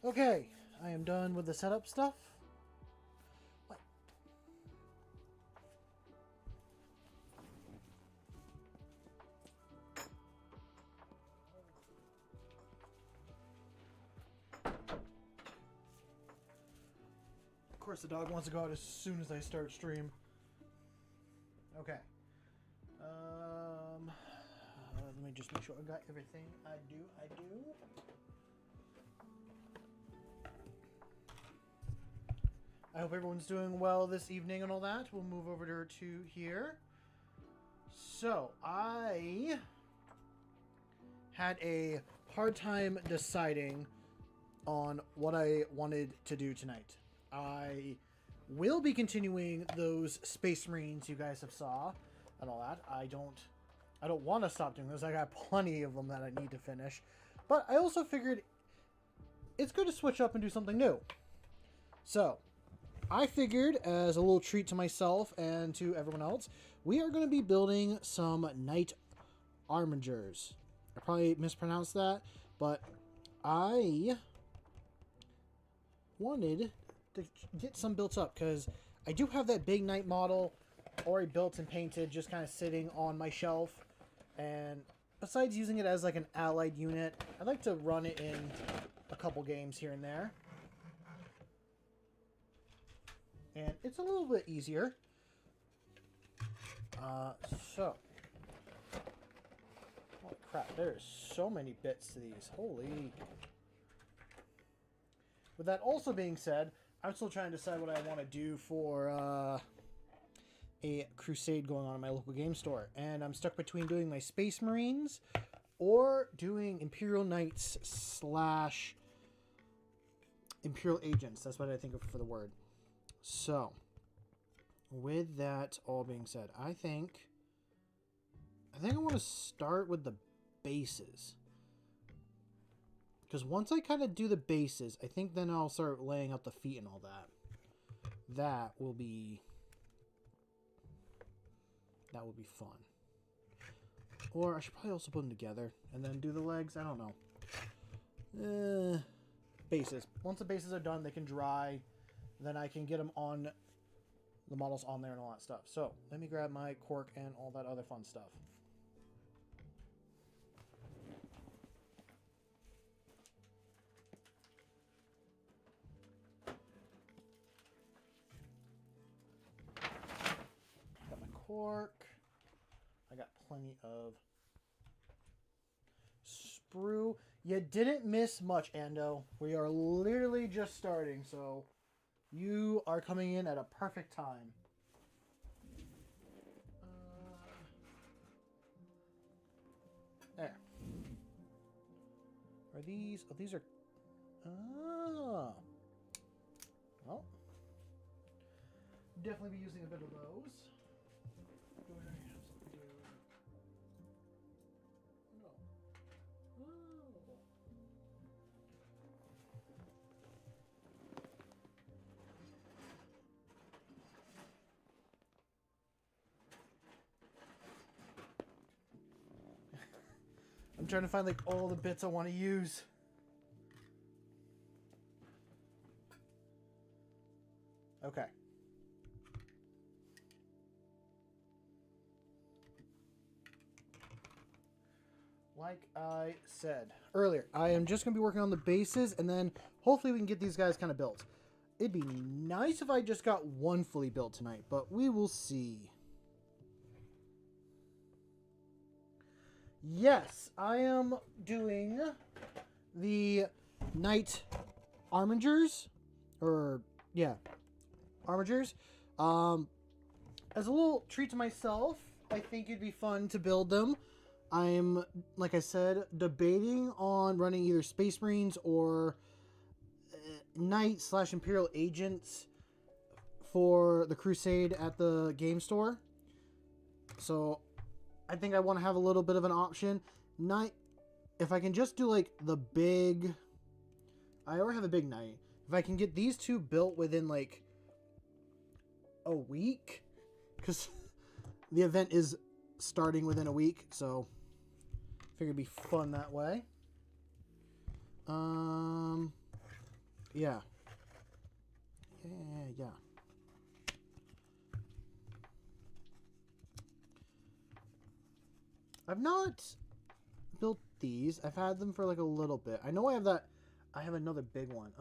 Okay, I am done with the setup stuff. What? Of course, the dog wants to go out as soon as I start stream. Okay. Let me just make sure I got everything. I do. I hope everyone's doing well this evening and all that. We'll move over to here. So, I had a hard time deciding on what I wanted to do tonight. I will be continuing those Space Marines you guys have saw and all that. I don't want to stop doing those. I got plenty of them that I need to finish. But I also figured it's good to switch up and do something new. So, I figured, as a little treat to myself and to everyone else, we are going to be building some Knight Armigers. I probably mispronounced that, but I wanted to get some built up because I do have that big Knight model already built and painted, just kind of sitting on my shelf. And besides using it as like an allied unit, I'd like to run it in a couple games here and there. And it's a little bit easier. So. Holy crap, there's so many bits to these. Holy. With that also being said, I'm still trying to decide what I want to do for a crusade going on in my local game store. And I'm stuck between doing my Space Marines or doing Imperial Knights / Imperial Agents. That's what I think of for the word. So, with that all being said, I think I want to start with the bases. Because once I kind of do the bases, I think then I'll start laying out the feet and all that. That will be fun. Or I should probably also put them together and then do the legs. I don't know. Bases. Once the bases are done, they can dry. Then I can get them on the models on there and all that stuff. So let me grab my cork and all that other fun stuff. Got my cork. I got plenty of sprue. You didn't miss much, Ando. We are literally just starting, so you are coming in at a perfect time. There. Are these... Oh, these are... Ah. Well. Definitely be using a bit of those. Do I have something to do? No. Oh. I'm trying to find like all the bits I want to use. Okay. Like I said earlier, I am just going to be working on the bases and then hopefully we can get these guys kind of built. It'd be nice if I just got one fully built tonight, but we will see. Yes, I am doing the Knight Armigers, or yeah, Armigers. As a little treat to myself, I think it'd be fun to build them. I'm, like I said, debating on running either Space Marines or Knight / Imperial Agents for the Crusade at the game store. So I think I want to have a little bit of an option. If I can just do like the big... I already have a big Knight. If I can get these two built within like a week, because the event is starting within a week, so I figure it'd be fun that way. Yeah. Yeah. I've not built these. I've had them for like a little bit. I know I have that. I have another big one.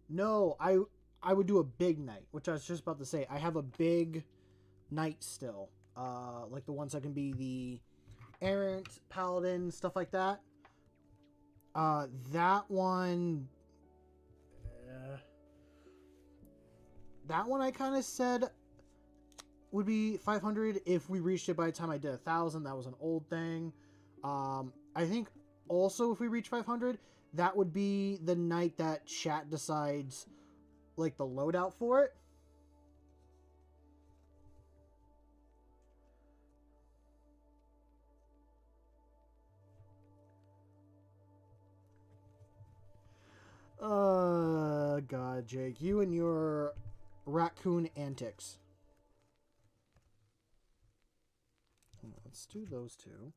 No, I would do a big knight, which I was just about to say. I have a big knight still. Like the ones that can be the errant, paladin, stuff like that. That one. That one I kind of said would be 500 if we reached it by the time I did 1,000. That was an old thing. I think also if we reach 500, that would be the night that chat decides like the loadout for it. God, Jake, you and your raccoon antics. Let's do those two.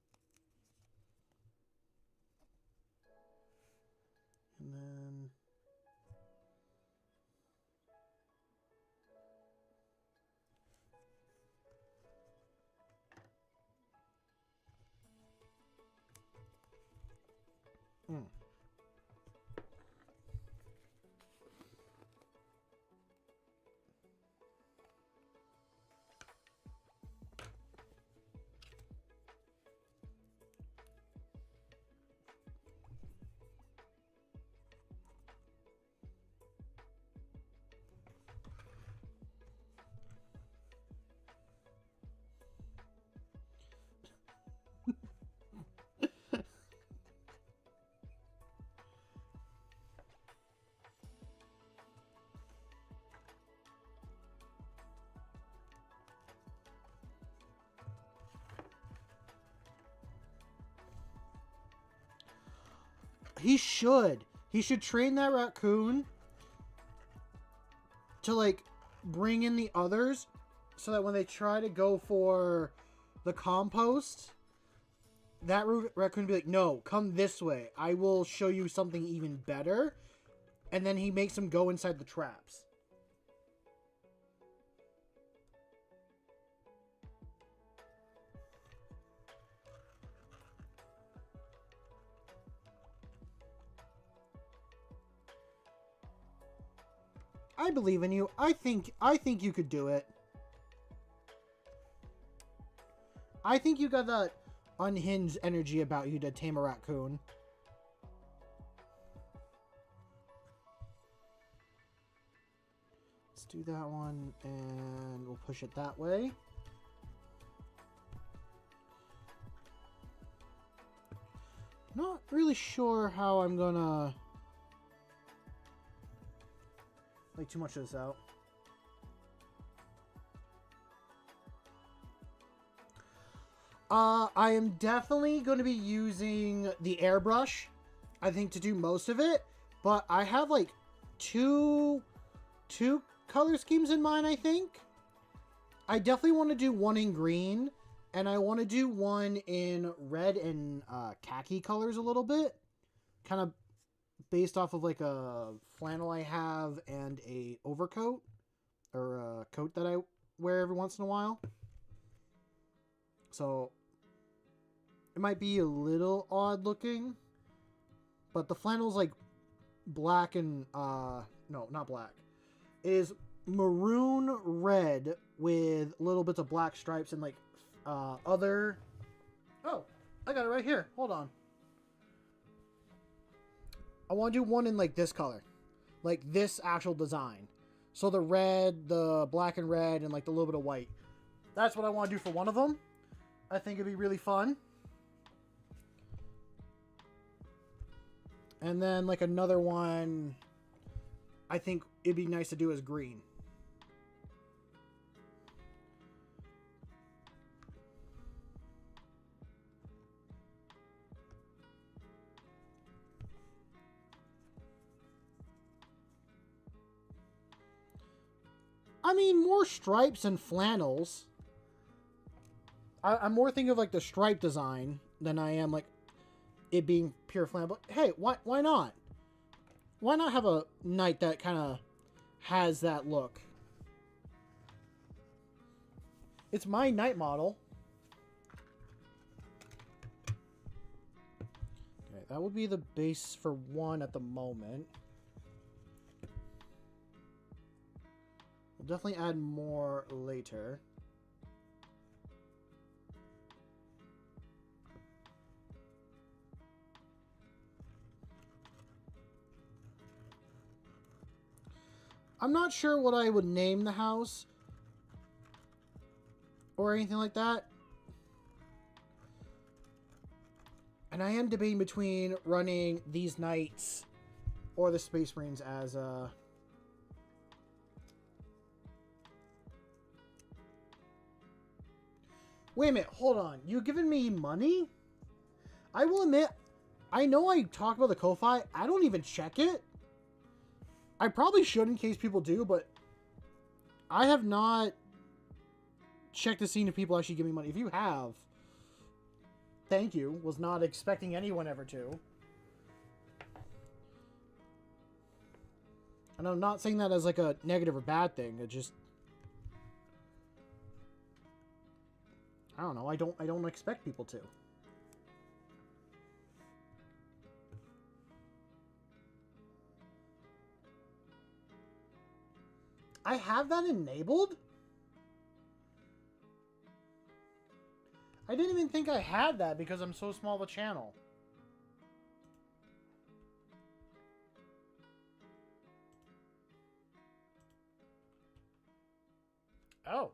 And then... He should. He should train that raccoon to, like, bring in the others so that when they try to go for the compost, that raccoon be like, no, come this way. I will show you something even better. And then he makes them go inside the traps. I believe in you. I think you could do it. I think you got that unhinged energy about you to tame a raccoon. Let's do that one, and we'll push it that way. Not really sure how I'm gonna lay too much of this out. I am definitely going to be using the airbrush, I think, to do most of it. But I have like two color schemes in mind, I think. I definitely want to do one in green, and I want to do one in red and khaki colors a little bit. Kind of based off of like a flannel I have and a overcoat or a coat that I wear every once in a while. So it might be a little odd looking, but the flannel's like black and no, not black. It is maroon red with little bits of black stripes and like other. Oh, I got it right here. Hold on. I want to do one in like this color, like this actual design. So the red, the black and red, and like the little bit of white. That's what I want to do for one of them. I think it'd be really fun. And then like another one, I think it'd be nice to do as green. I mean, more stripes and flannels. I'm more thinking of like the stripe design than I am like... it being pure flannel. But hey, why not? Why not have a knight that kind of has that look? It's my knight model. Okay, that would be the base for one at the moment. We'll definitely add more later. I'm not sure what I would name the house or anything like that. And I am debating between running these knights or the Space Marines as a... Wait a minute, hold on. You giving me money? I will admit, I know I talk about the Ko-Fi. I don't even check it. I probably should in case people do, but I have not checked to see if people actually give me money. If you have, thank you. Was not expecting anyone ever to. And I'm not saying that as like a negative or bad thing. It just... I don't know. I don't expect people to. I have that enabled? I didn't even think I had that because I'm so small of a channel. Oh.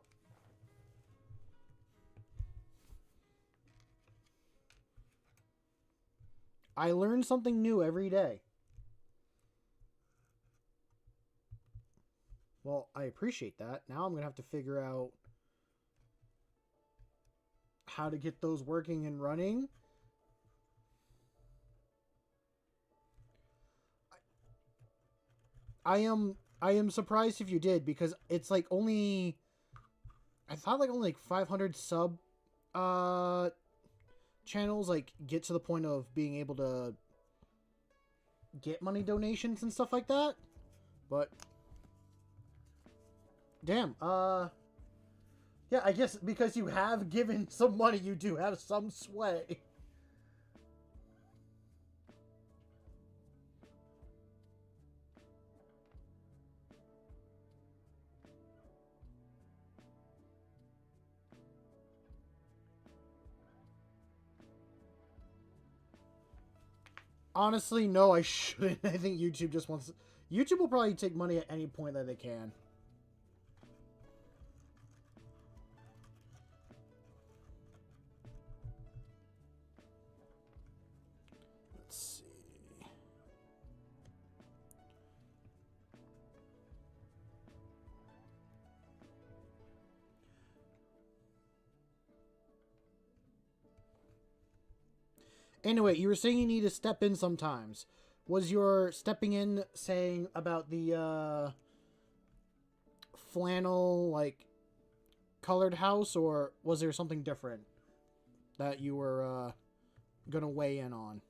I learn something new every day. Well, I appreciate that. Now I'm going to have to figure out how to get those working and running. I am surprised if you did, because it's like only... I thought like only like 500 sub channels like get to the point of being able to get money donations and stuff like that. But damn, yeah, I guess because you have given some money, you do have some sway. Honestly, no, I shouldn't. I think YouTube just wants... YouTube will probably take money at any point that they can. Let's see. Anyway, you were saying you need to step in sometimes. Was your stepping in saying about the flannel, like, colored house, or was there something different that you were gonna weigh in on?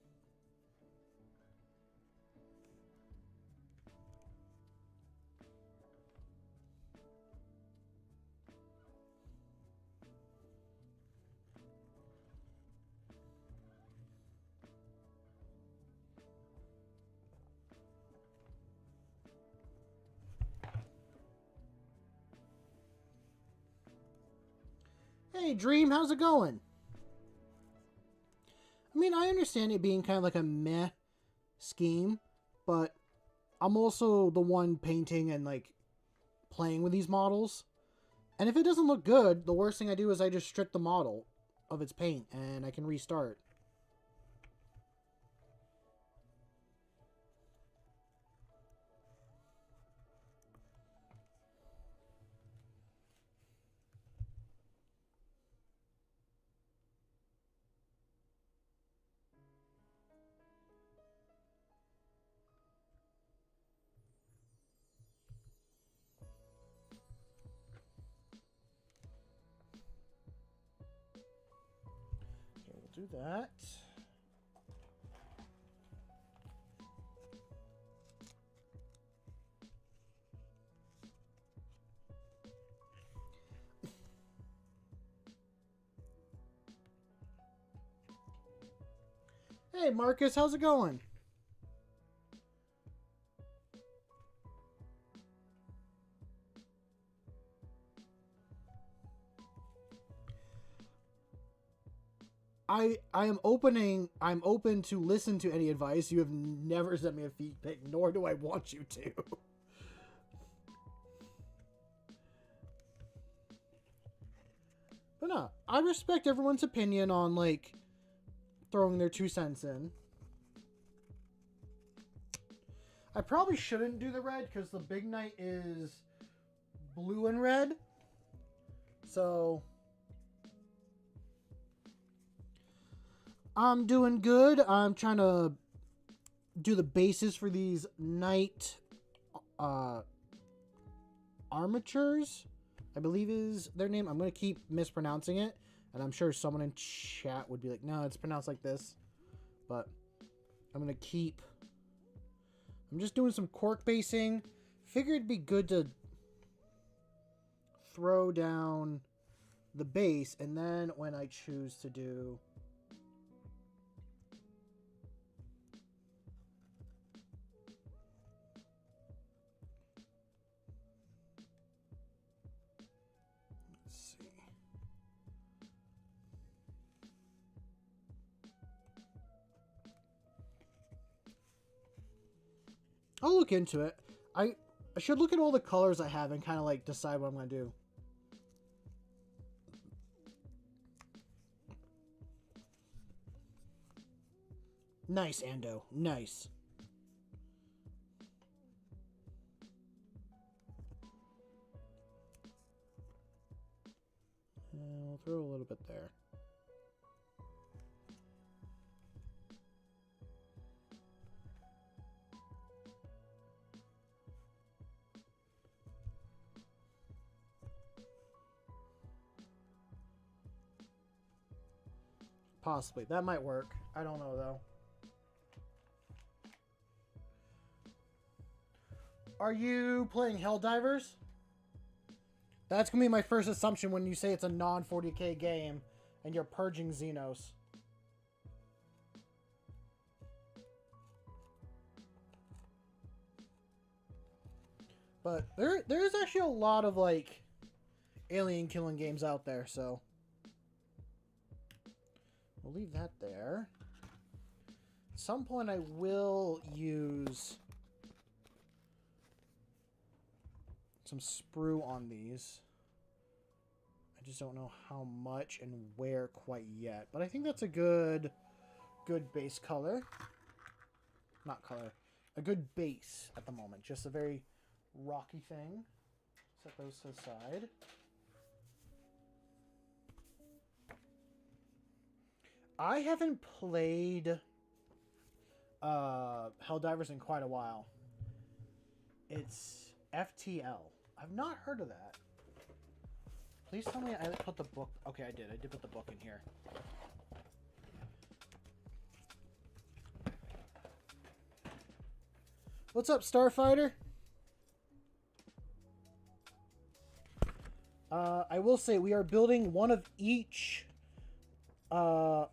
Hey, Dream, how's it going? I mean, I understand it being kind of like a meh scheme, but I'm also the one painting and, like, playing with these models. And if it doesn't look good, the worst thing I do is I just strip the model of its paint, and I can restart. Okay, we'll do that. Hey, Marcus, how's it going? I'm open to listen to any advice. You have never sent me a feed pic, nor do I want you to. But no, I respect everyone's opinion on like throwing their 2 cents in. I probably shouldn't do the red because the big knight is blue and red. So I'm doing good. I'm trying to do the bases for these knight armatures, I believe is their name. I'm going to keep mispronouncing it, and I'm sure someone in chat would be like, no, it's pronounced like this. But I'm going to keep... I'm just doing some cork basing. Figured it'd be good to throw down the base, and then when I choose to do... I'll look into it. I should look at all the colors I have and kind of like decide what I'm going to do. Nice, Ando. Nice. We'll throw a little bit there. Possibly. That might work. I don't know, though. Are you playing Helldivers? That's going to be my first assumption when you say it's a non-40k game and you're purging Xenos. But there's actually a lot of, like, alien killing games out there, so... We'll leave that there. At some point I will use some sprue on these. I just don't know how much and where quite yet. But I think that's a good base color. Not color. A good base at the moment. Just a very rocky thing. Set those to the side. I haven't played Helldivers in quite a while. It's FTL. I've not heard of that. Please tell me I put the book... Okay, I did. I did put the book in here. What's up, Starfighter? I will say we are building one of each...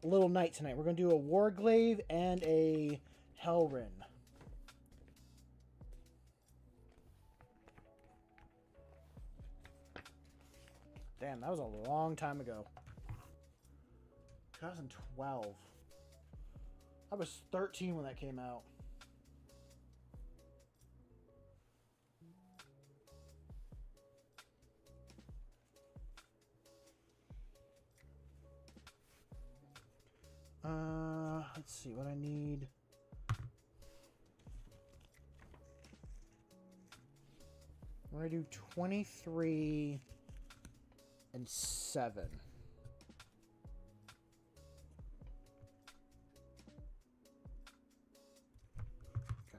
little knight tonight. We're going to do a Warglaive and a Hellrin. Damn, that was a long time ago. 2012. I was 13 when that came out. Let's see what I need. We're gonna do 23 and 7. Okay.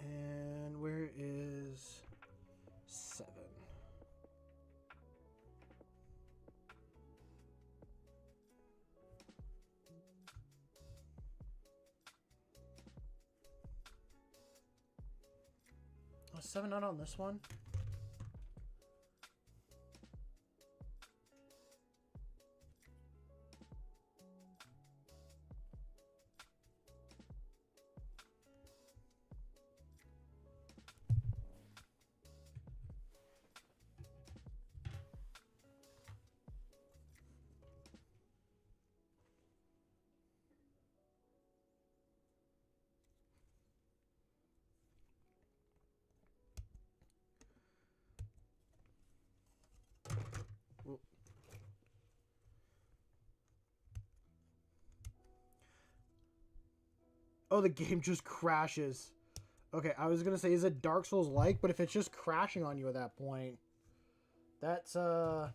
And where is 7? Was 7 not on this one? Oh, the game just crashes. Okay, I was gonna say, is it Dark Souls-like? But if it's just crashing on you at that point, that's a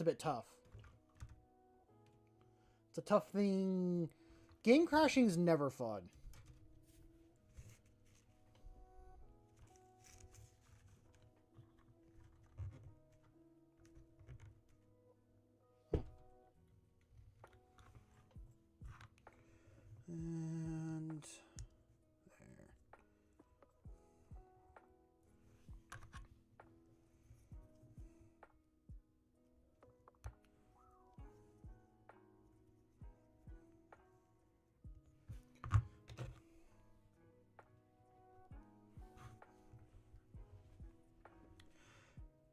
bit tough. It's a tough thing. Game crashing's never fun. And there.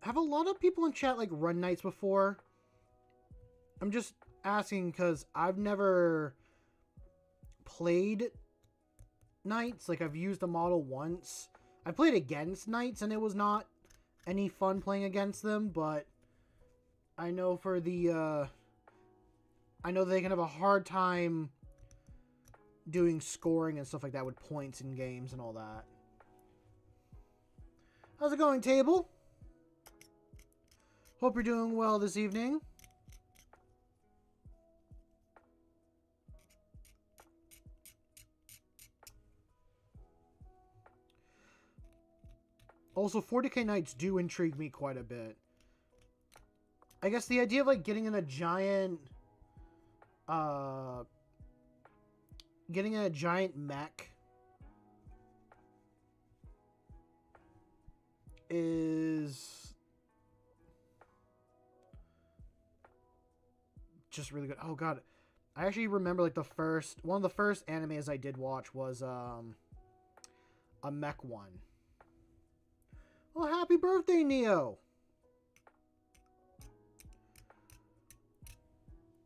Have a lot of people in chat like run nights before? I'm just asking because I've never played knights. Like, I've used the model once. I played against knights and it was not any fun playing against them, but I know for the I know they can have a hard time doing scoring and stuff like that with points in games and all that. How's it going, table? Hope you're doing well this evening. Also, 40k Knights do intrigue me quite a bit. I guess the idea of, like, getting in a giant... getting in a giant mech is... just really good. Oh, God. I actually remember, like, one of the first animes I did watch was, a mech one. Well, happy birthday, Neo!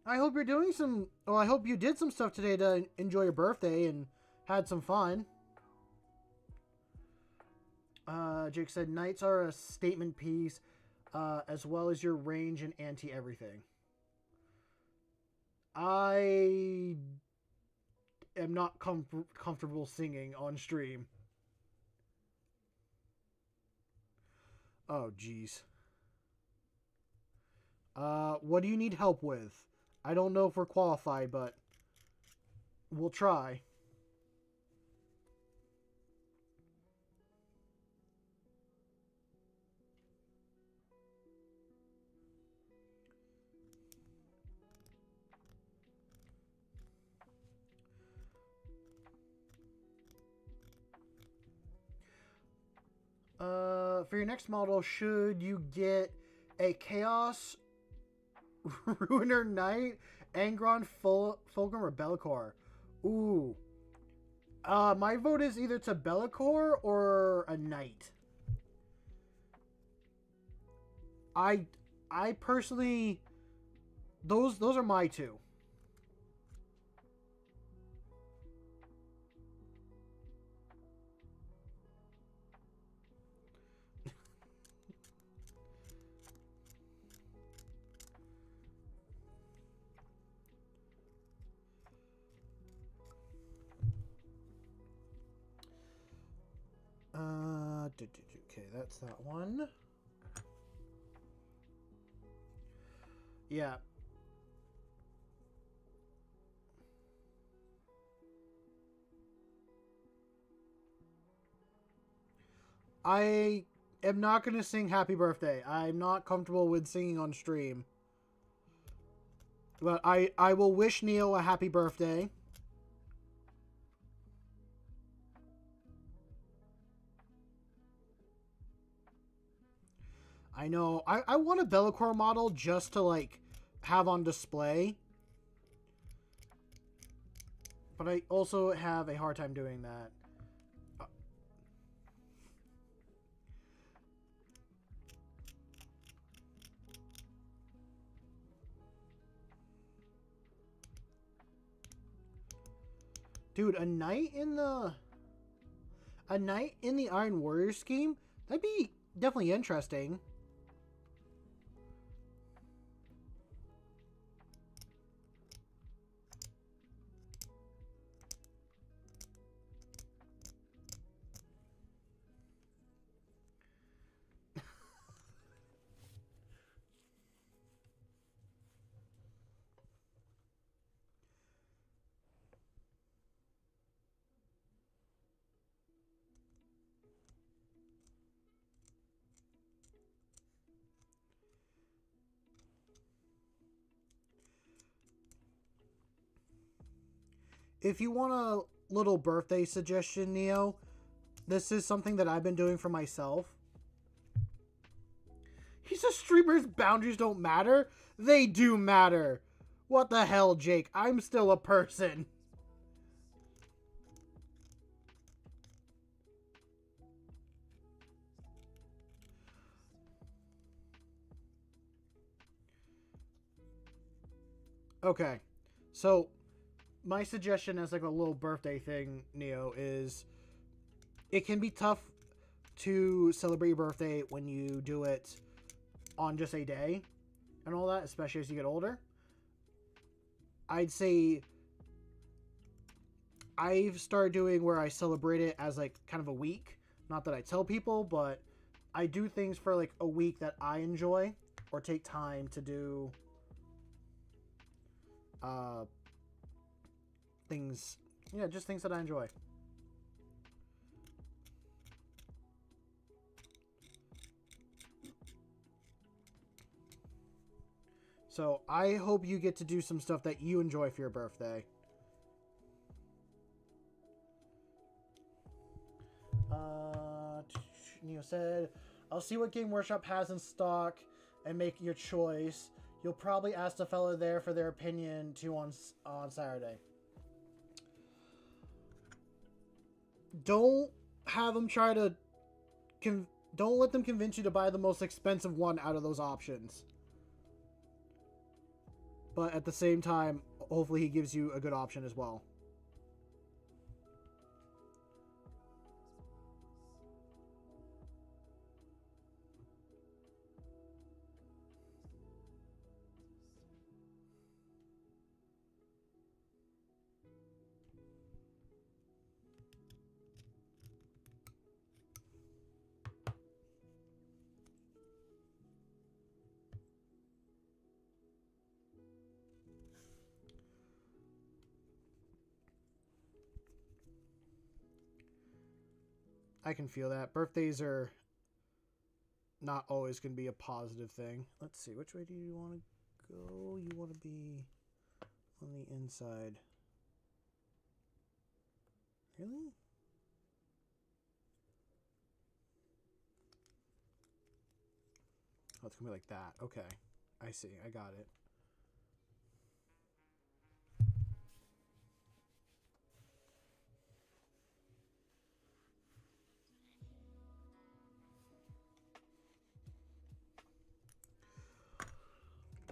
I hope you're doing some... Well, I hope you did some stuff today to enjoy your birthday and had some fun. Jake said, Knights are a statement piece, as well as your range and anti-everything. I am not comfortable singing on stream. Oh, jeez. What do you need help with? I don't know if we're qualified, but we'll try. For your next model, should you get a Chaos Ruiner Knight, Angron, Fulgrim, or Be'lakor? Ooh. My vote is either to Be'lakor or a Knight. I personally... Those are my two. Okay, that's that one. Yeah. I am not going to sing Happy Birthday. I'm not comfortable with singing on stream. But I will wish Neo a happy birthday. I know. I want a Bellicor model just to, like, have on display. But I also have a hard time doing that. Dude, a knight in the Iron Warrior scheme? That'd be definitely interesting. If you want a little birthday suggestion, Neo, this is something that I've been doing for myself. He's a streamer's boundaries don't matter. They do matter. What the hell, Jake? I'm still a person. Okay, so my suggestion as like a little birthday thing, Neo, is it can be tough to celebrate your birthday when you do it on just a day and all that, especially as you get older. I'd say I've started doing where I celebrate it as like kind of a week. Not that I tell people, but I do things for like a week that I enjoy or take time to do things. Yeah, just things that I enjoy. So I hope you get to do some stuff that you enjoy for your birthday. Neo said, I'll see what Game Workshop has in stock and make your choice. You'll probably ask the fellow there for their opinion too on Saturday. Don't have them try to... don't let them convince you to buy the most expensive one out of those options. But at the same time, hopefully he gives you a good option as well. I can feel that. Birthdays are not always going to be a positive thing. Let's see. Which way do you want to go? You want to be on the inside. Really? Oh, it's going to be like that. Okay. I see. I got it.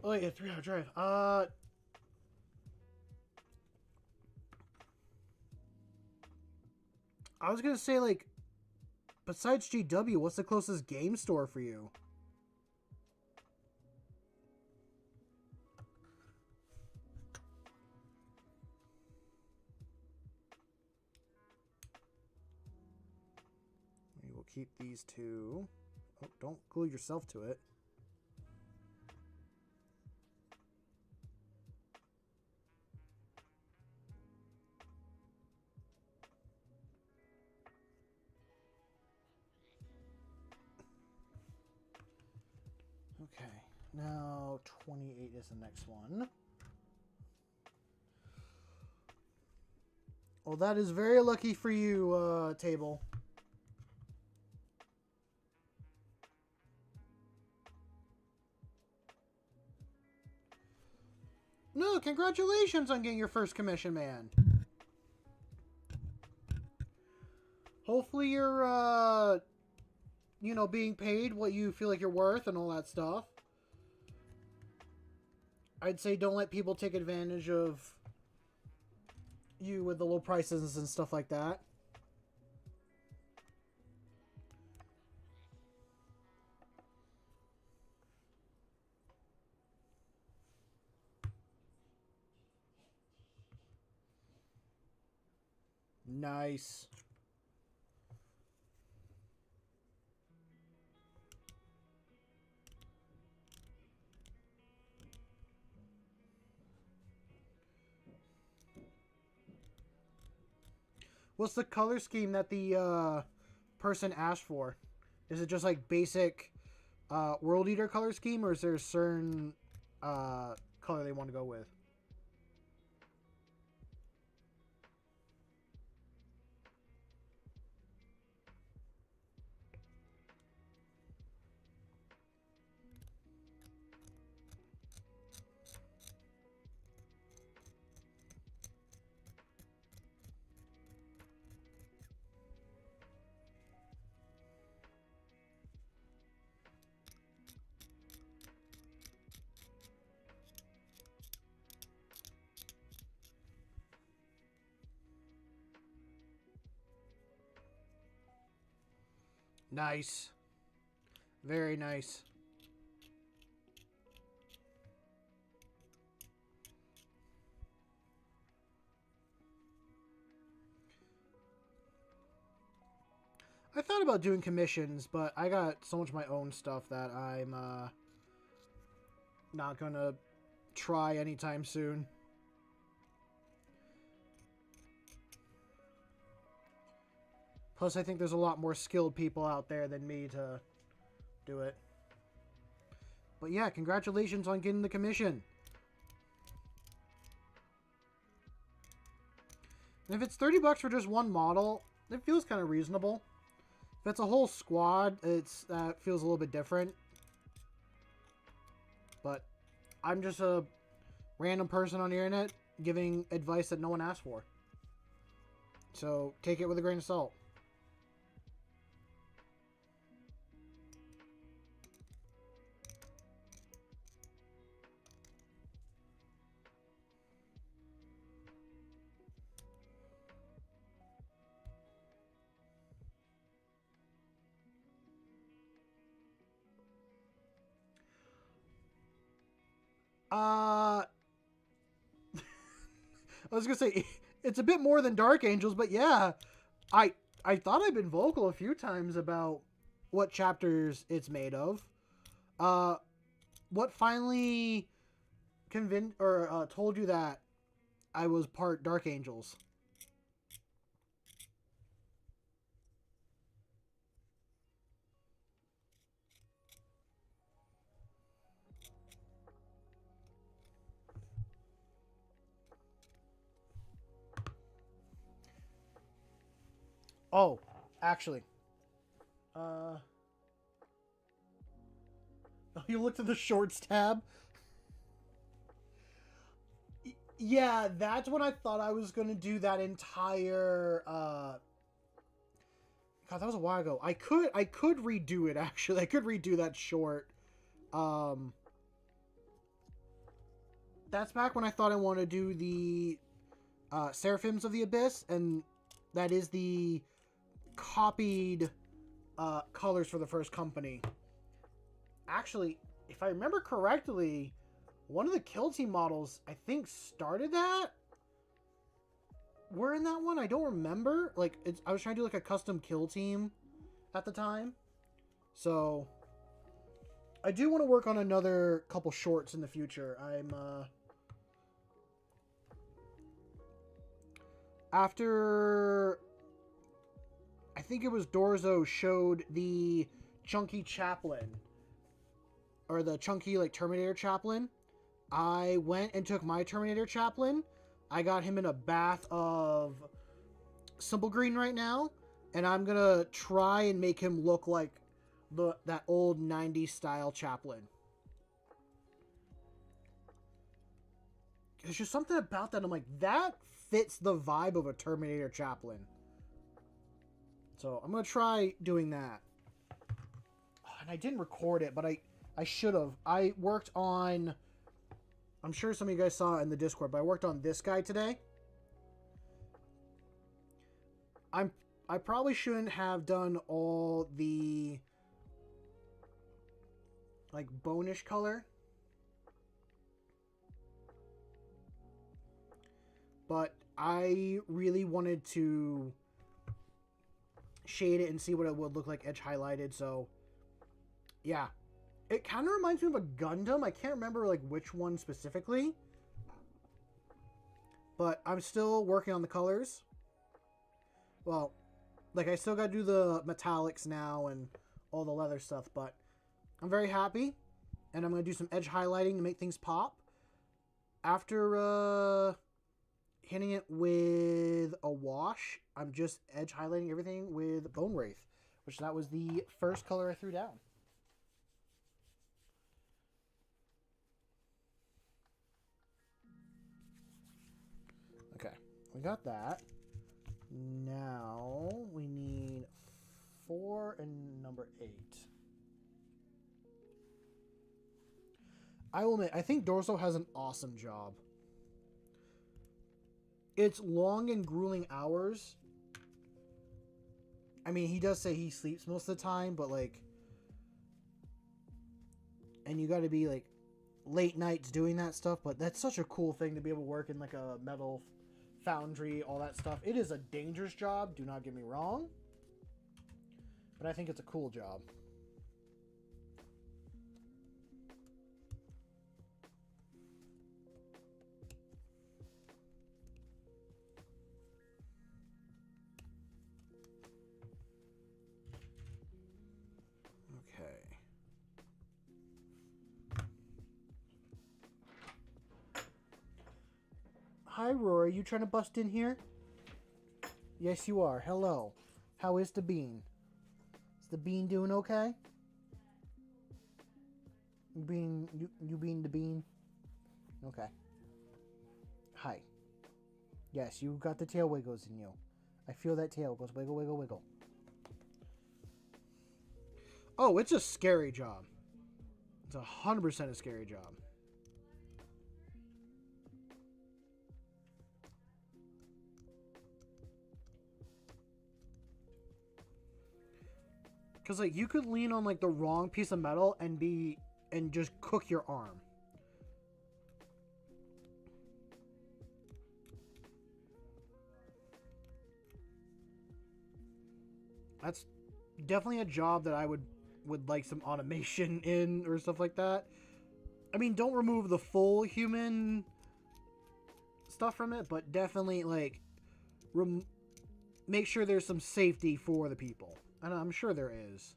Oh, yeah, 3-hour drive. I was gonna say, like, besides GW, what's the closest game store for you? We will keep these two. Oh, don't glue yourself to it. Okay, now 28 is the next one. Well, that is very lucky for you, Table. No, congratulations on getting your first commission, man. Hopefully you're, you know, being paid what you feel like you're worth and all that stuff. I'd say don't let people take advantage of you with the low prices and stuff like that. Nice. What's the color scheme that the person asked for? Is it just like basic World Eater color scheme, or is there a certain color they want to go with? Nice. Very nice. I thought about doing commissions, but I got so much of my own stuff that I'm not gonna try anytime soon. Plus, I think there's a lot more skilled people out there than me to do it. But yeah, congratulations on getting the commission. And if it's $30 for just one model, it feels kind of reasonable. If it's a whole squad, that feels a little bit different. But I'm just a random person on the internet giving advice that no one asked for. So take it with a grain of salt. I was gonna say it's a bit more than Dark Angels, but yeah, I thought I'd been vocal a few times about what chapters it's made of. What finally convinced or told you that I was part Dark Angels? Oh, actually, you looked at the shorts tab. Yeah, that's when I thought I was gonna do that entire. God, that was a while ago. I could redo it actually. I could redo that short. Um, that's back when I thought I wanted to do the Seraphims of the Abyss, and that is the copied colors for the first company. Actually, if I remember correctly, one of the Kill Team models, I think, started that. Were in that one? I don't remember. Like, I was trying to do like a custom Kill Team at the time. So, I do want to work on another couple shorts in the future. After, I think it was Dorzo showed the Chunky Chaplain, or the Chunky, like, Terminator Chaplain. I went and took my Terminator Chaplain. I got him in a bath of Simple Green right now, and I'm gonna try and make him look like that old 90s style Chaplain. There's just something about that. I'm like, that fits the vibe of a Terminator chaplain. So I'm going to try doing that. Oh, and I didn't record it, but I should have. I worked on... I'm sure some of you guys saw it in the Discord, but I worked on this guy today. I probably shouldn't have done all the like bonish color, but I really wanted to shade it and see what it would look like edge highlighted. So yeah, it kind of reminds me of a Gundam. I can't remember like which one specifically, but I'm still working on the colors. Well, like, I still got to do the metallics now and all the leather stuff, but I'm very happy. And I'm going to do some edge highlighting to make things pop. After hitting it with a wash, I'm just edge highlighting everything with Bone Wraith, which that was the first color I threw down. Okay, we got that. Now we need 4 and number 8. I will admit, I think Dorso has an awesome job. It's long and grueling hours. I mean, he does say he sleeps most of the time, but like, and you got to be like late nights doing that stuff, but that's such a cool thing to be able to work in like a metal foundry, all that stuff. It is a dangerous job, do not get me wrong, but I think it's a cool job. Okay. Hi, Rory. You trying to bust in here? Yes, you are. Hello. How is the bean? Is the bean doing okay? You being the bean? Okay. Hi. Yes, you got the tail wiggles in you. I feel that tail goes wiggle, wiggle, wiggle. Oh, it's a scary job. It's 100% a scary job. Because, like, you could lean on, like, the wrong piece of metal and just cook your arm. That's definitely a job that I would like some automation in or stuff like that. I mean, don't remove the full human stuff from it, but definitely, like, make sure there's some safety for the people. And I'm sure there is.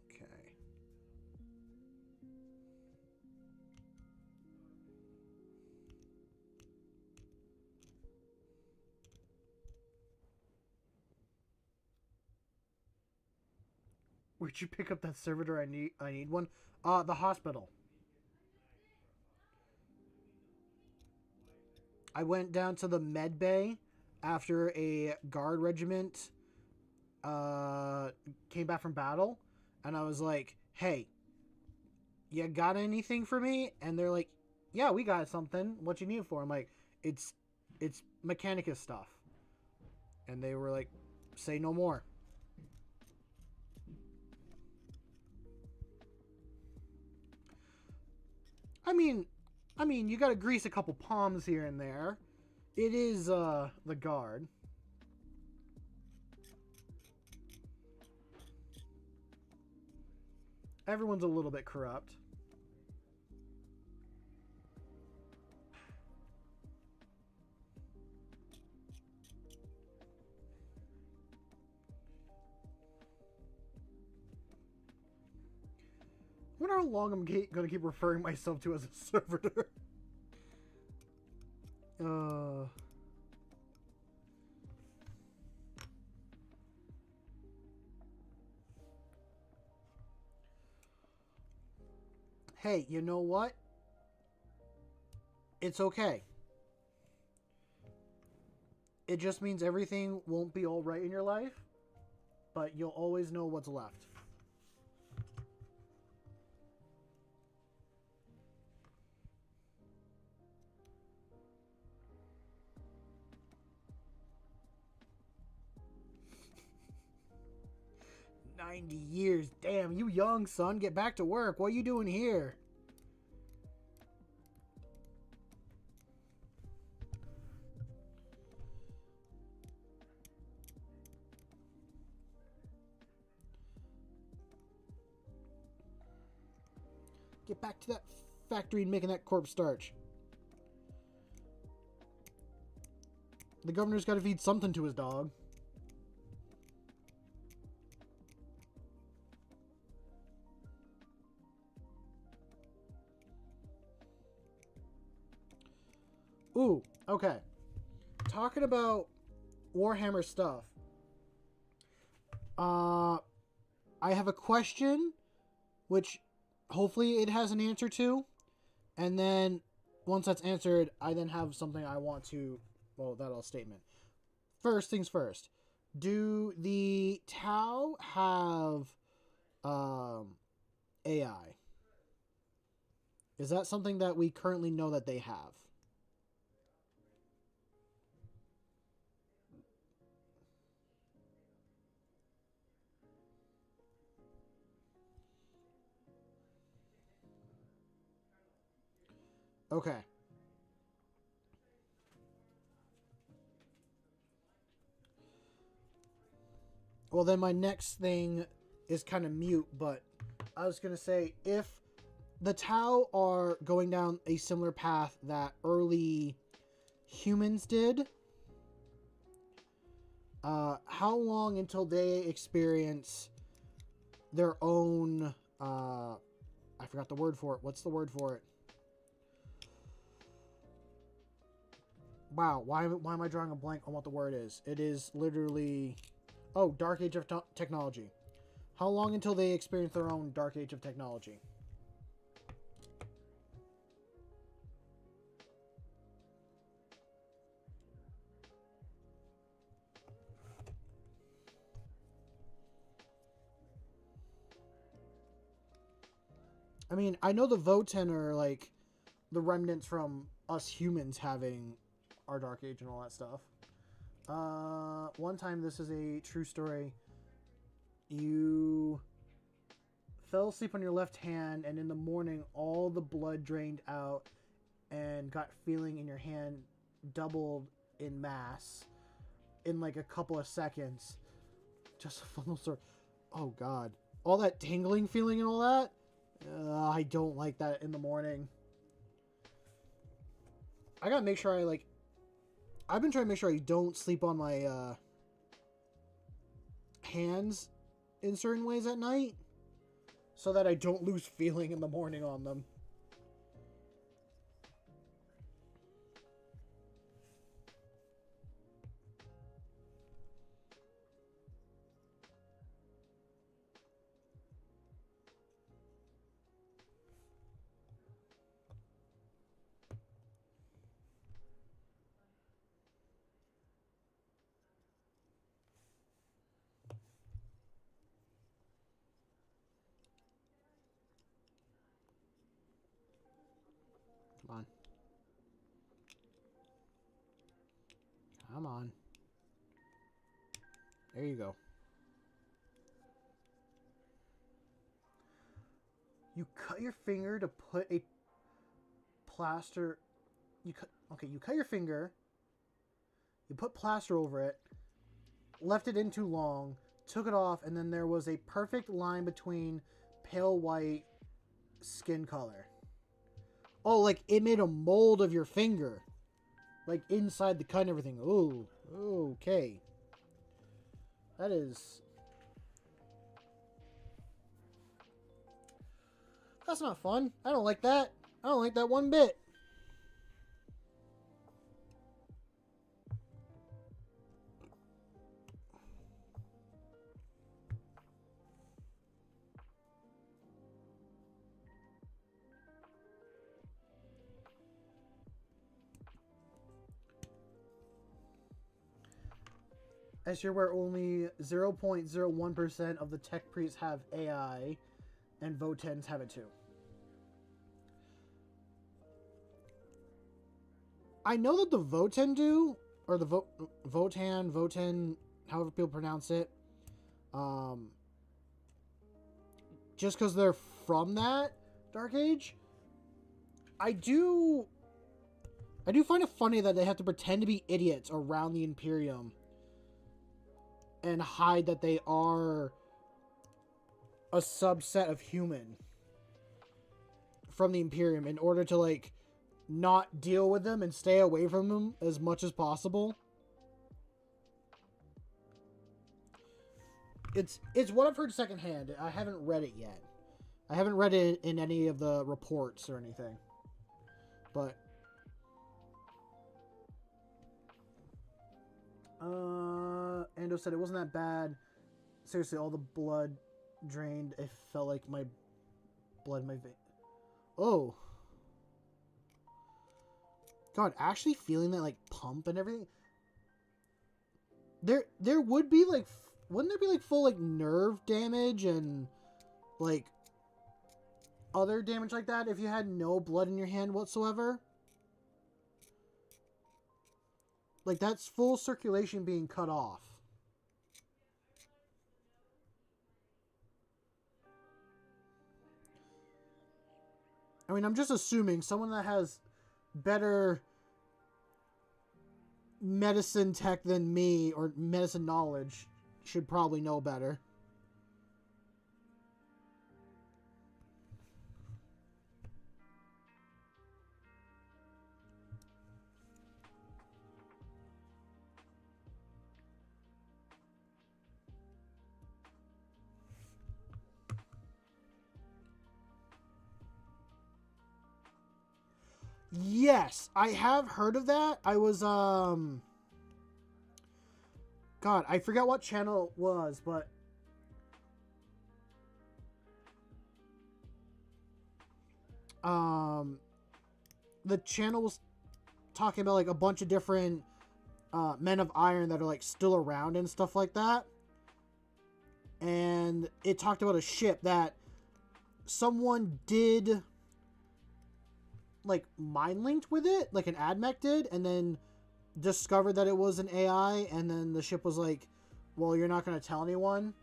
Okay. Where'd you pick up that servitor? I need one. The hospital. I went down to the med bay after a guard regiment came back from battle, and I was like, hey, you got anything for me? And they're like, yeah, we got something. What you need it for? I'm like, it's Mechanicus stuff. And they were like, say no more. I mean, you gotta grease a couple palms here and there. It is, the guard. Everyone's a little bit corrupt. I wonder how long I'm gonna keep referring myself to as a servitor. hey, you know what? It's okay. It just means everything won't be all right in your life, but you'll always know what's left. $90. Damn, you young, son. Get back to work. What are you doing here? Get back to that factory and making that corpse starch. The governor's got to feed something to his dog. Ooh, okay. Talking about Warhammer stuff. I have a question, which hopefully it has an answer to. And then once that's answered, I then have something I want to, well, that'll statement. First things first. Do the Tau have AI? Is that something that we currently know that they have? Okay. Well, then my next thing is kind of mute, but I was going to say, if the Tau are going down a similar path that early humans did, how long until they experience their own, I forgot the word for it. What's the word for it? Wow, why am I drawing a blank on what the word is? It is literally... Oh, Dark Age of Technology. How long until they experience their own Dark Age of Technology? I mean, I know the Voten are like the remnants from us humans having our Dark Age and all that stuff. One time, this is a true story. You fell asleep on your left hand, and in the morning, all the blood drained out and got feeling in your hand doubled in mass in like a couple of seconds. Just a fun little story. Oh, God. All that tingling feeling and all that? I don't like that in the morning. I gotta make sure I've been trying to make sure I don't sleep on my hands in certain ways at night so that I don't lose feeling in the morning on them. Come on. Come on. There you go. You cut your finger to put a plaster... You cut your finger, you put plaster over it, left it in too long, took it off, and then there was a perfect line between pale white skin color. Oh, like it made a mold of your finger. Like inside the cut and everything. Ooh, okay. That is... That's not fun. I don't like that. I don't like that one bit. As you're aware, only 0.01% of the tech priests have AI, and Votens have it too. I know that the Voten do, or the Voten, however people pronounce it. Just because they're from that Dark Age. I do find it funny that they have to pretend to be idiots around the Imperium and hide that they are a subset of human from the Imperium in order to, like, not deal with them and stay away from them as much as possible. It's what I've heard secondhand. I haven't read it yet. I haven't read it in any of the reports or anything. But Ando said it wasn't that bad. Seriously, all the blood drained. It felt like my blood in my vein. Oh. God, actually feeling that, like, pump and everything. There would be, like, wouldn't there be, like, full, like, nerve damage and, like, other damage like that if you had no blood in your hand whatsoever? Like, that's full circulation being cut off. I mean, I'm just assuming someone that has better medicine tech than me, or medicine knowledge, should probably know better. Yes, I have heard of that. I was, God, I forgot what channel it was, but the channel was talking about, like, a bunch of different men of iron that are, like, still around and stuff like that. And it talked about a ship that someone did, like, mind linked with it, like an admech did, and then discovered that it was an AI, and then the ship was like, well, you're not going to tell anyone.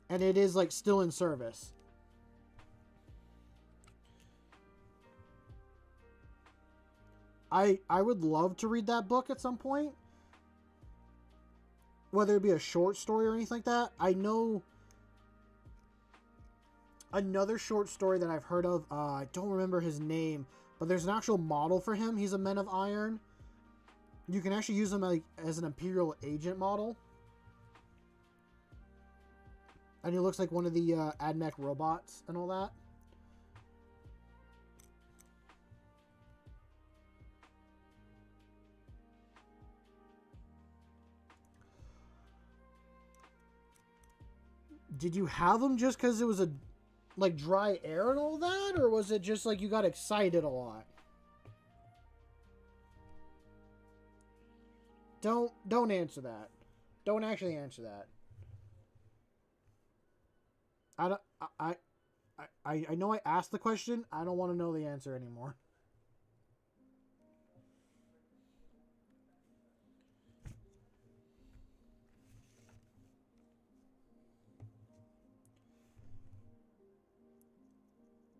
And it is, like, still in service. I would love to read that book at some point. Whether it be a short story or anything like that. I know another short story that I've heard of, I don't remember his name, but there's an actual model for him. He's a Men of Iron. You can actually use him, like, as an Imperial agent model. And he looks like one of the AdMech robots and all that. Did you have him just because it was a, like, dry air and all that? Or was it just, like, you got excited a lot? Don't answer that. Don't actually answer that. I know I asked the question. I don't want to know the answer anymore.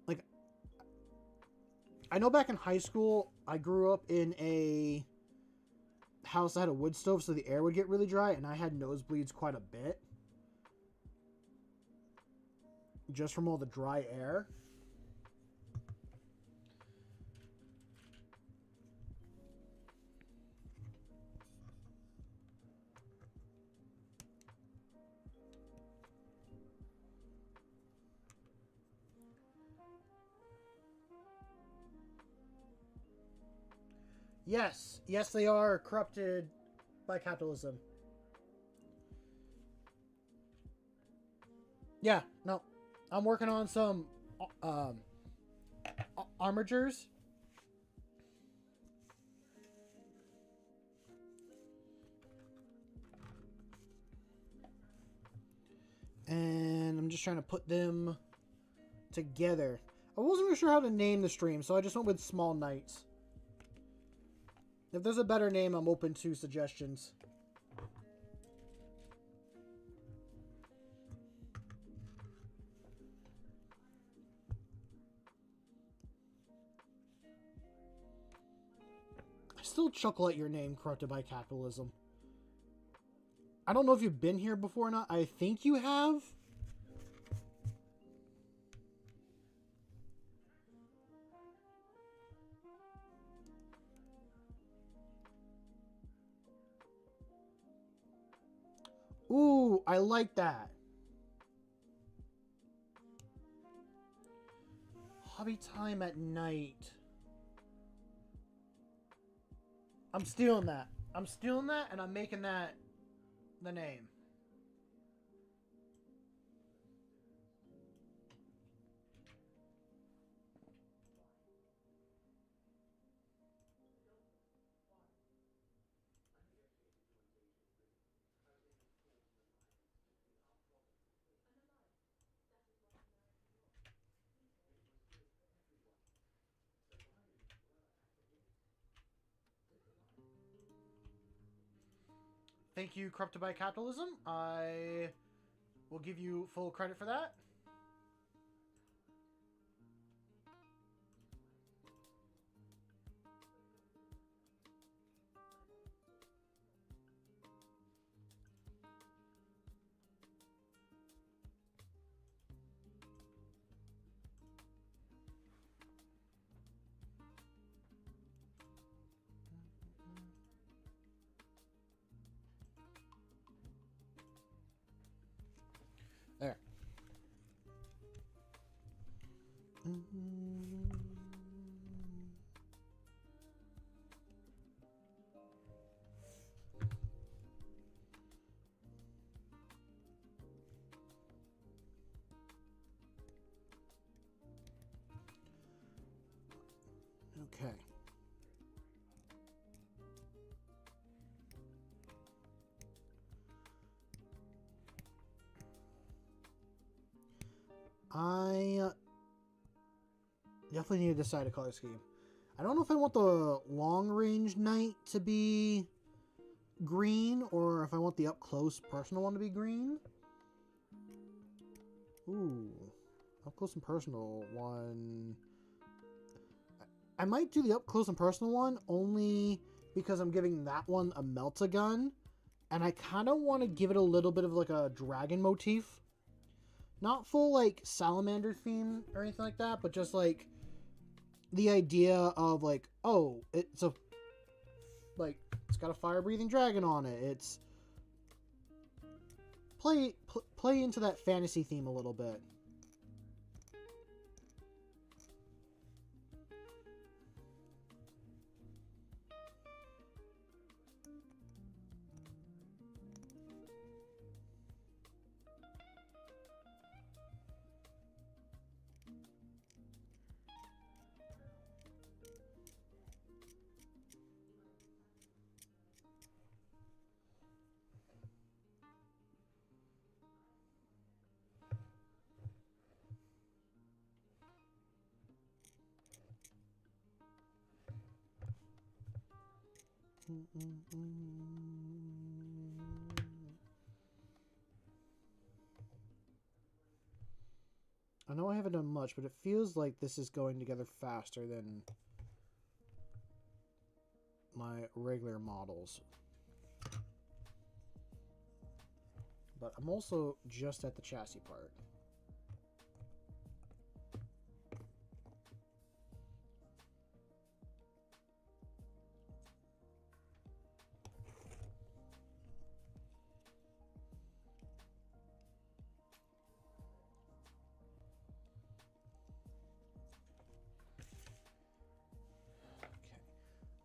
Like, I know back in high school, I grew up in a house that had a wood stove, so the air would get really dry, and I had nosebleeds quite a bit. Just from all the dry air. Yes, yes, they are corrupted by capitalism. Yeah, no, I'm working on some um, armatures. just trying to put them together. I wasn't really sure how to name the stream, so I just went with Small Knights. If there's a better name, I'm open to suggestions. I still chuckle at your name, Corrupted by Capitalism. I don't know if you've been here before or not. I think you have. Ooh, I like that. Hobby time at night. I'm stealing that. I'm stealing that, and I'm making that the name. Thank you, Corrupted by Capitalism. I will give you full credit for that. There. Okay. I definitely need to decide a color scheme. I don't know if I want the long-range knight to be green or if I want the up-close personal one to be green. Ooh. Up-close and personal one. I might do the up-close and personal one only because I'm giving that one a melt-a-gun. And I kind of want to give it a little bit of like a dragon motif. Not full like salamander theme or anything like that, but just like the idea of like, oh, it's got a fire-breathing dragon on it. It's play into that fantasy theme a little bit. I know I haven't done much, but it feels like this is going together faster than my regular models. But I'm also just at the chassis part.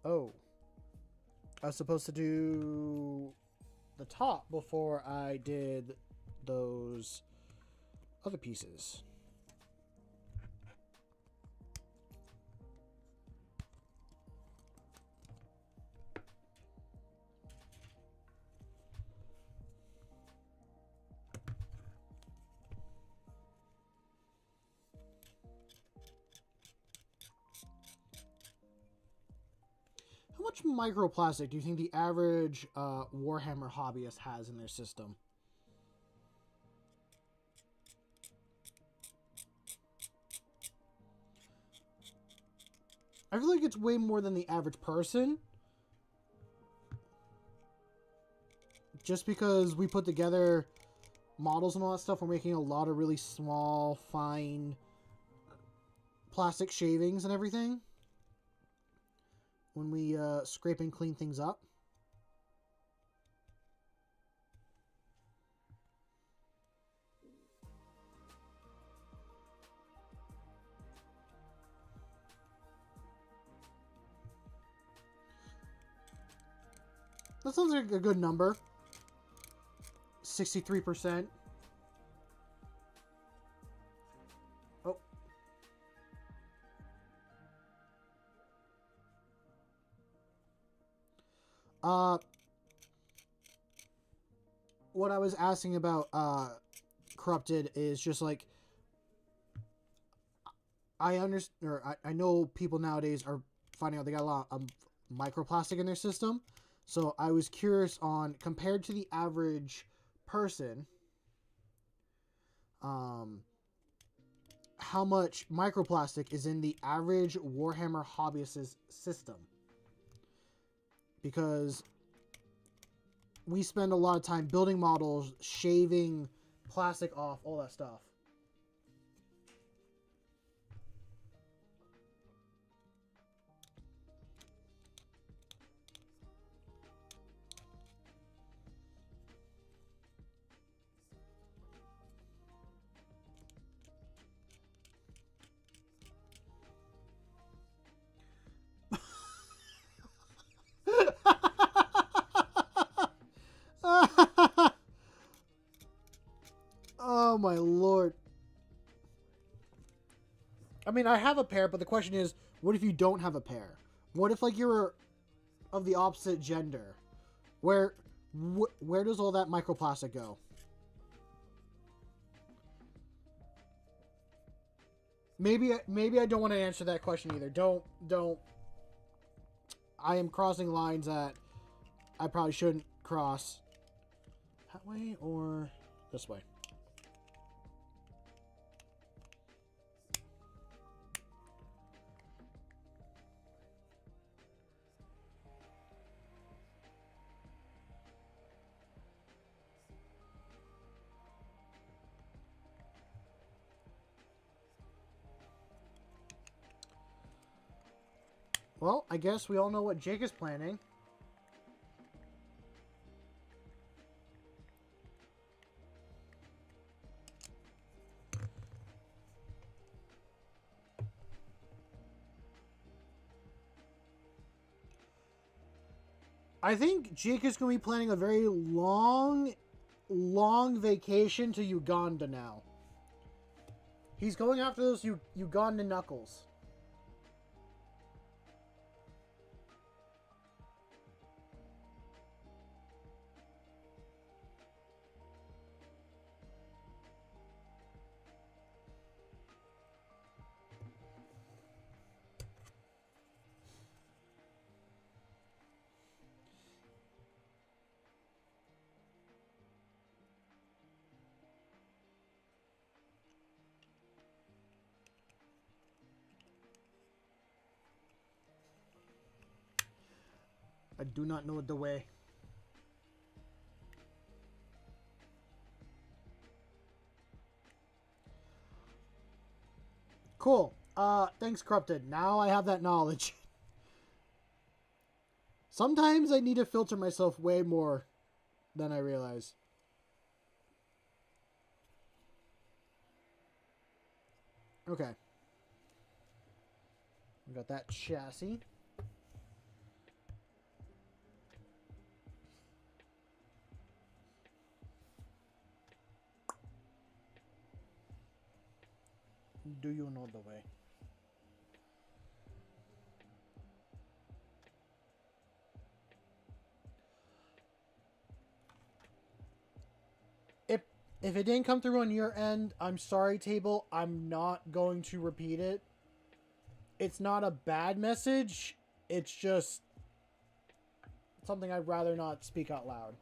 Oh, I was supposed to do the top before I did those other pieces. much microplastic do you think the average Warhammer hobbyist has in their system? I feel like it's way more than the average person. Just because we put together models and all that stuff, we're making a lot of really small, fine plastic shavings and everything when we scrape and clean things up. That sounds like a good number. 63%. Oh. What I was asking about Corrupted is just like, I understand, or I know people nowadays are finding out they got a lot of microplastic in their system. So I was curious on, compared to the average person, how much microplastic is in the average Warhammer hobbyist's system. Because we spend a lot of time building models, shaving plastic off, all that stuff. Oh my lord. I mean, I have a pair, but the question is, what if you don't have a pair? What if, like, you're of the opposite gender? Where does all that microplastic go? Maybe I don't want to answer that question either. Don't. I am crossing lines that I probably shouldn't cross. That way or this way? Well, I guess we all know what Jake is planning. I think Jake is going to be planning a very long vacation to Uganda now. He's going after those Ugandan knuckles. I do not know the way. Cool. Thanks, Corrupted. Now I have that knowledge. Sometimes I need to filter myself way more than I realize. Okay. We got that chassis. Do you know the way? If it didn't come through on your end, I'm sorry, table. I'm not going to repeat it. It's not a bad message. It's just something I'd rather not speak out loud.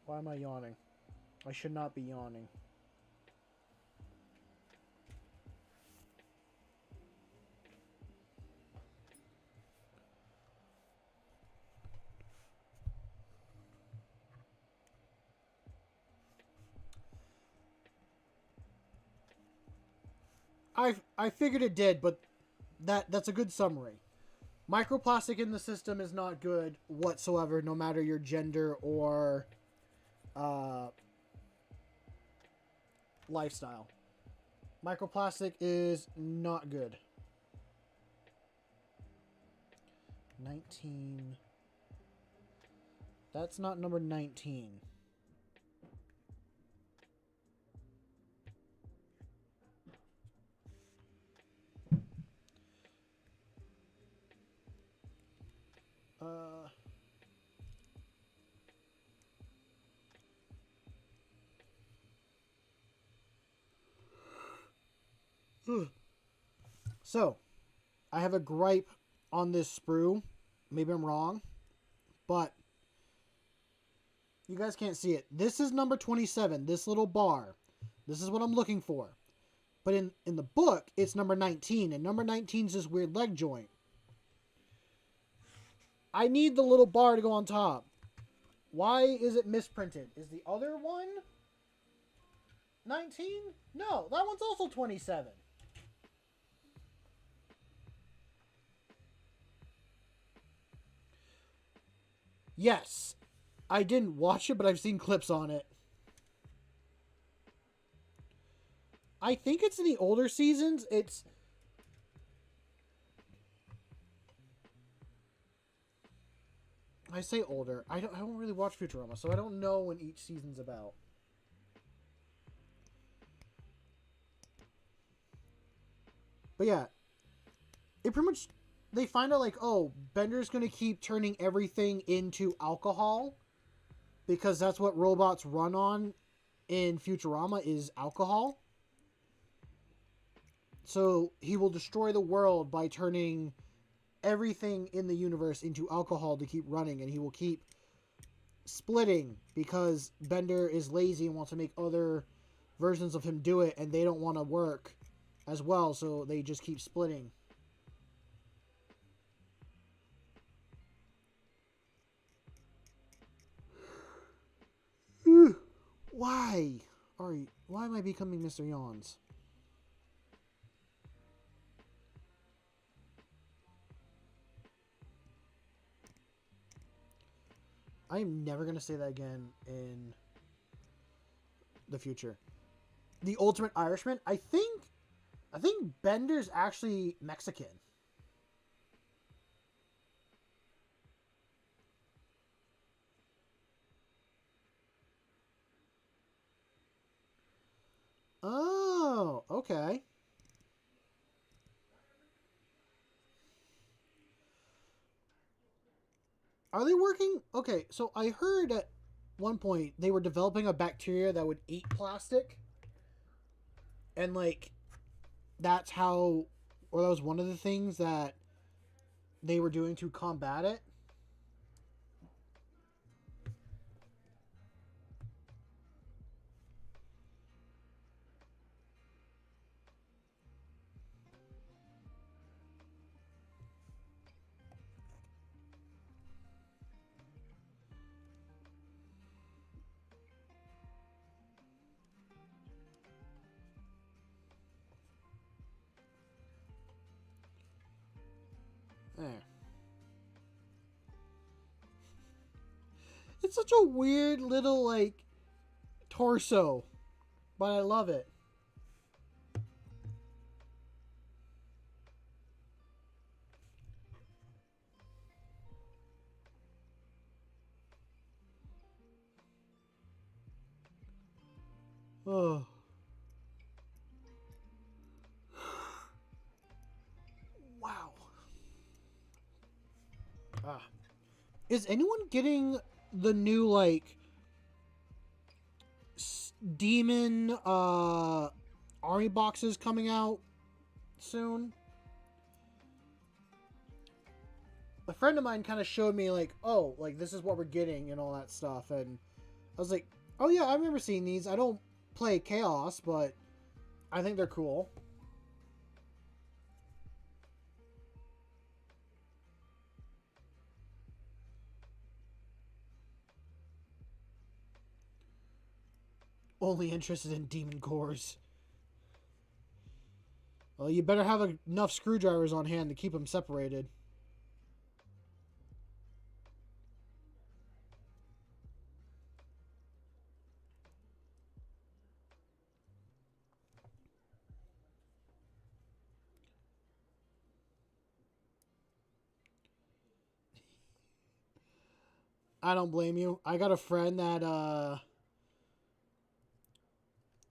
Why am I yawning? I should not be yawning. I figured it did, but that's a good summary. Microplastic in the system is not good whatsoever, no matter your gender or lifestyle. Microplastic is not good. 19. That's not number 19. So, I have a gripe on this sprue. Maybe I'm wrong, but you guys can't see it. This is number 27, this little bar. This is what I'm looking for. But in the book, it's number 19, and number 19 is this weird leg joint. I need the little bar to go on top. Why is it misprinted? Is the other one 19? No, that one's also 27. Yes, I didn't watch it, but I've seen clips on it. I think it's in the older seasons. I say older. I don't really watch Futurama, so I don't know when each season's about. But yeah, it pretty much, they find out like, oh, Bender's gonna keep turning everything into alcohol because that's what robots run on in Futurama is alcohol. So he will destroy the world by turning everything in the universe into alcohol to keep running, and he will keep splitting because Bender is lazy and wants to make other versions of him do it, and they don't want to work as well, so they just keep splitting. Why am I becoming Mr. Yawns? I am never going to say that again in the future. The Ultimate Irishman, I think Bender's actually Mexican. Oh, okay. Are they working? Okay, so I heard at one point they were developing a bacteria that would eat plastic. And, like, that's how, or that was one of the things that they were doing to combat it. There. It's such a weird little, like, torso. But I love it. Oh. Wow. Ah. Is anyone getting the new, like, demon army boxes coming out soon? A friend of mine kind of showed me, like, oh, like, this is what we're getting and all that stuff. And I was like, oh, yeah, I remember seeing these. I don't play Chaos, but I think they're cool. Only interested in demon cores. Well, you better have enough screwdrivers on hand to keep them separated. I don't blame you. I got a friend that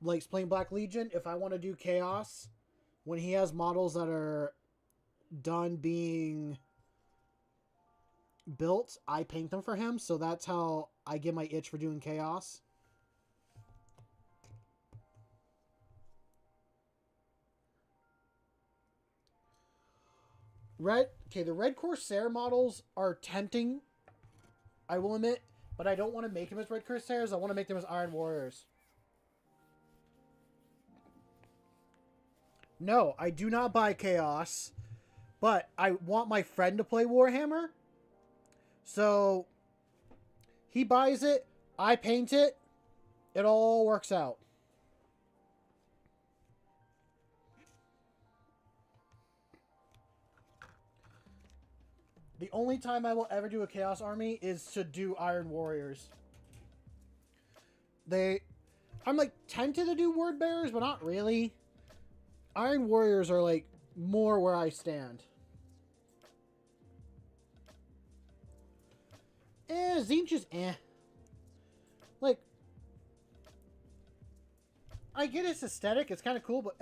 likes playing Black Legion. If I want to do Chaos, when he has models that are done being built, I paint them for him. So that's how I get my itch for doing Chaos. The Red Corsair models are tempting, I will admit, but I don't want to make them as Red Corsairs. I want to make them as Iron Warriors. No, I do not buy Chaos, but I want my friend to play Warhammer. So he buys it, I paint it, it all works out. The only time I will ever do a Chaos Army is to do Iron Warriors. I'm like tempted to do Word Bearers, but not really. Iron Warriors are like more where I stand. Tzeentch is like, I get its aesthetic, it's kind of cool, but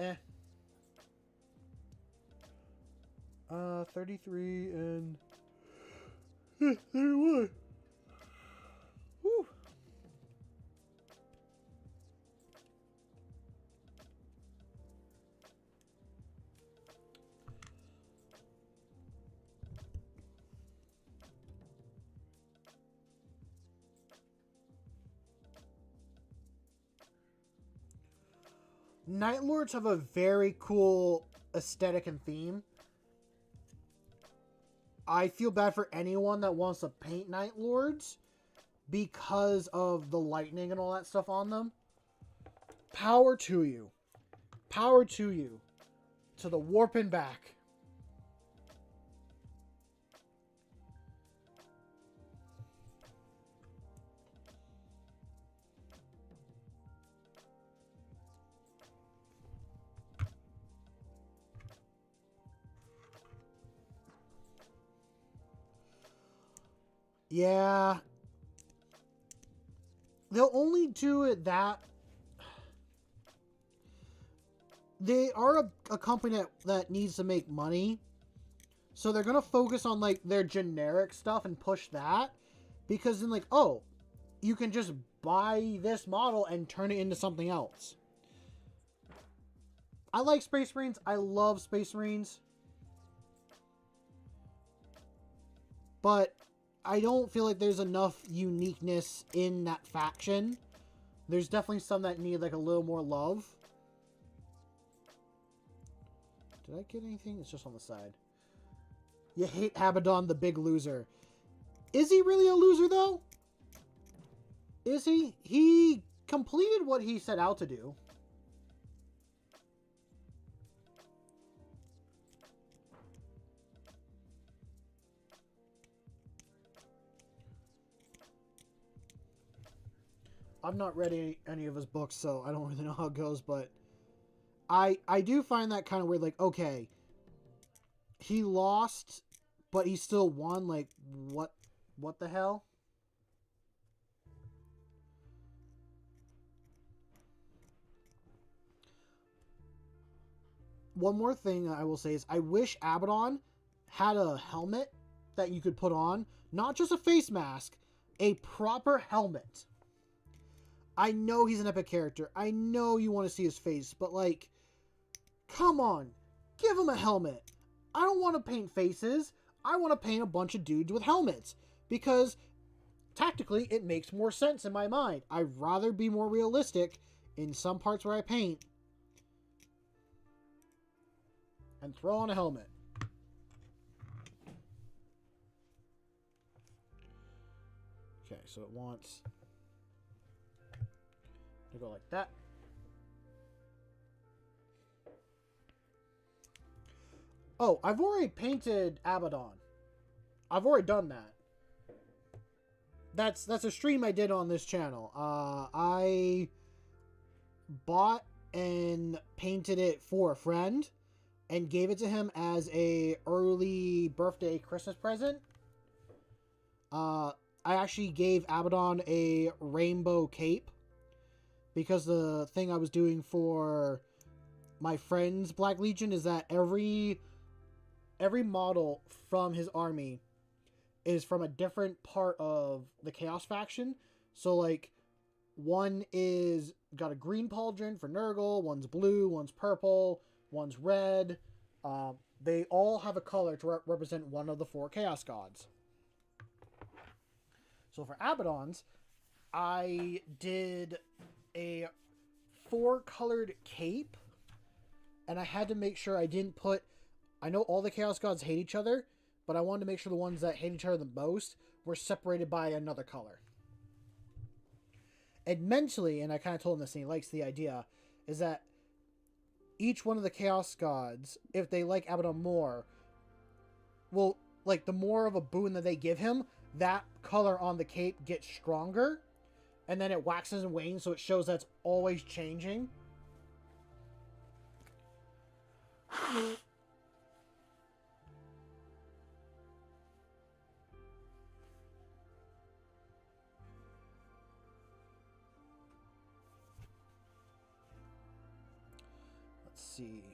33 and 31. Whew. Night Lords have a very cool aesthetic and theme. I feel bad for anyone that wants to paint Night Lords because of the lightning and all that stuff on them. Power to you. Power to you. To the warp and back. Yeah. They'll only do it that... They are a company that needs to make money. So they're going to focus on, like, their generic stuff and push that. Because then, like, oh, you can just buy this model and turn it into something else. I like Space Marines. I love Space Marines. But I don't feel like there's enough uniqueness in that faction. There's definitely some that need, like, a little more love. Did I get anything? It's just on the side. You hate Abaddon, the big loser. Is he really a loser, though? Is he? He completed what he set out to do. I've not read any of his books, so I don't really know how it goes, but I do find that kind of weird. Like, okay, he lost, but he still won. Like, what the hell? One more thing I will say is I wish Abaddon had a helmet that you could put on. Not just a face mask, a proper helmet. I know he's an epic character. I know you want to see his face, but like, come on, give him a helmet. I don't want to paint faces. I want to paint a bunch of dudes with helmets because tactically it makes more sense in my mind. I'd rather be more realistic in some parts where I paint and throw on a helmet. Okay, so it wants to go like that. Oh, I've already painted Abaddon. I've already done that. That's a stream I did on this channel. I bought and painted it for a friend and gave it to him as a early birthday Christmas present. I actually gave Abaddon a rainbow cape because the thing I was doing for my friend's Black Legion is that every model from his army is from a different part of the Chaos faction. So like one is got a green pauldron for Nurgle, one's blue, one's purple, one's red. They all have a color to represent one of the 4 Chaos Gods. So for Abaddon's, I did a 4-colored cape, and I had to make sure I didn't put... I know all the Chaos Gods hate each other, but I wanted to make sure the ones that hate each other the most were separated by another color. And mentally, and I kind of told him this and he likes the idea, is that each one of the Chaos Gods, if they like Abaddon more, will, like, the more of a boon that they give him, that color on the cape gets stronger, and then it waxes and wanes, so it shows that's always changing. Let's see.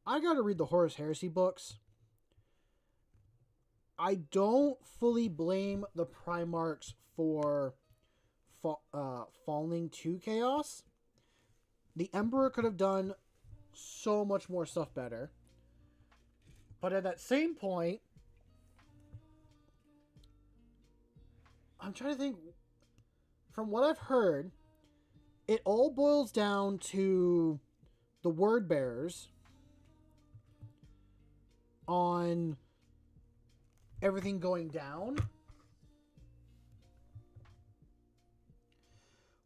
I gotta read the Horus Heresy books. I don't fully blame the Primarchs for falling to chaos. The Emperor could have done so much more stuff better. But at that same point, I'm trying to think, from what I've heard, it all boils down to the word bearers on everything going down.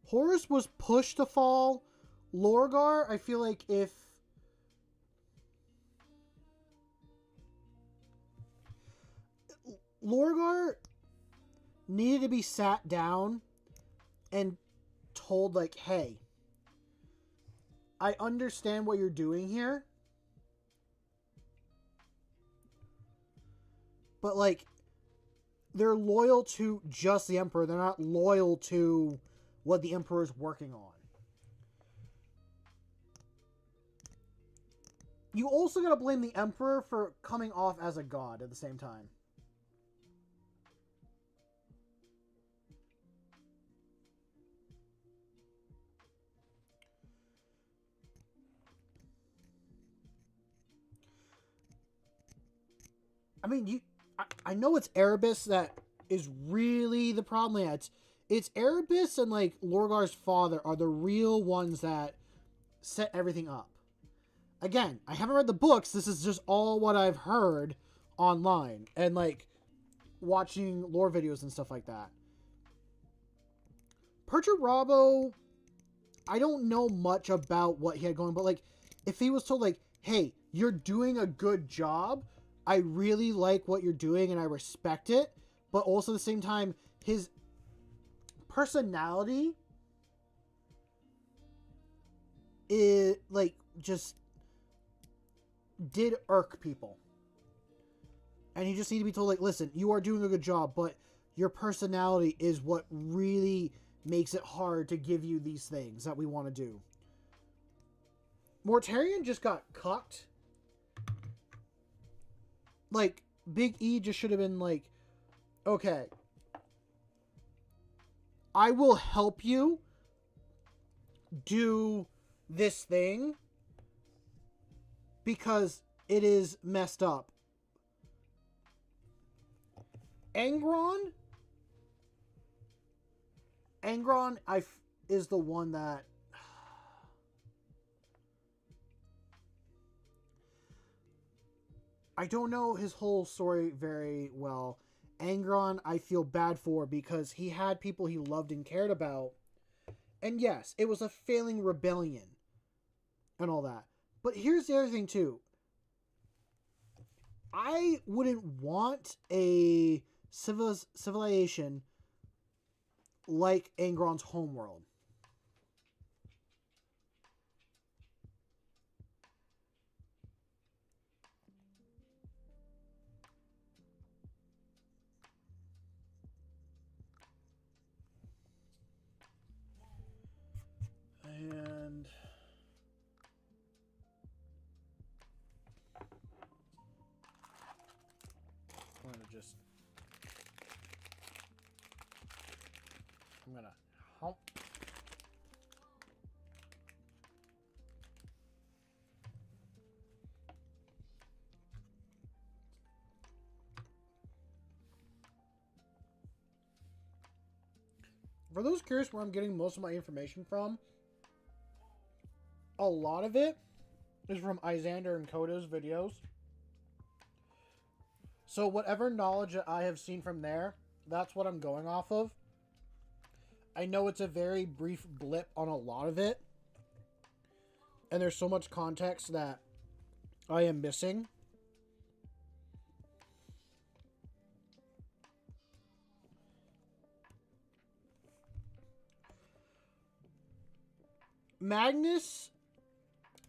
Horus was pushed to fall. Lorgar, I feel like if Lorgar needed to be sat down and told, like, hey, I understand what you're doing here, but, like, they're loyal to just the Emperor. They're not loyal to what the Emperor is working on. You also gotta blame the Emperor for coming off as a god at the same time. I mean, I know it's Erebus that is really the problem. Yeah, it's Erebus and, like, Lorgar's father are the real ones that set everything up. Again, I haven't read the books. This is just all what I've heard online and, like, watching lore videos and stuff like that. Perturabo, I don't know much about what he had going, but, like, if he was told, like, hey, you're doing a good job, I really like what you're doing and I respect it, but also at the same time, his personality is, like, just did irk people. And you just need to be told, like, listen, you are doing a good job, but your personality is what really makes it hard to give you these things that we want to do. Mortarion just got cucked. Like, Big E just should have been like, okay, I will help you do this thing because it is messed up. Angron is the one that I don't know his whole story very well. Angron, I feel bad for because he had people he loved and cared about. And yes, it was a failing rebellion and all that. But here's the other thing too. I wouldn't want a civilization like Angron's homeworld. And I'm gonna hump. For those curious where I'm getting most of my information from, a lot of it is from Izander and Koda's videos. So whatever knowledge that I have seen from there, that's what I'm going off of. I know it's a very brief blip on a lot of it. And there's so much context that I am missing. Magnus.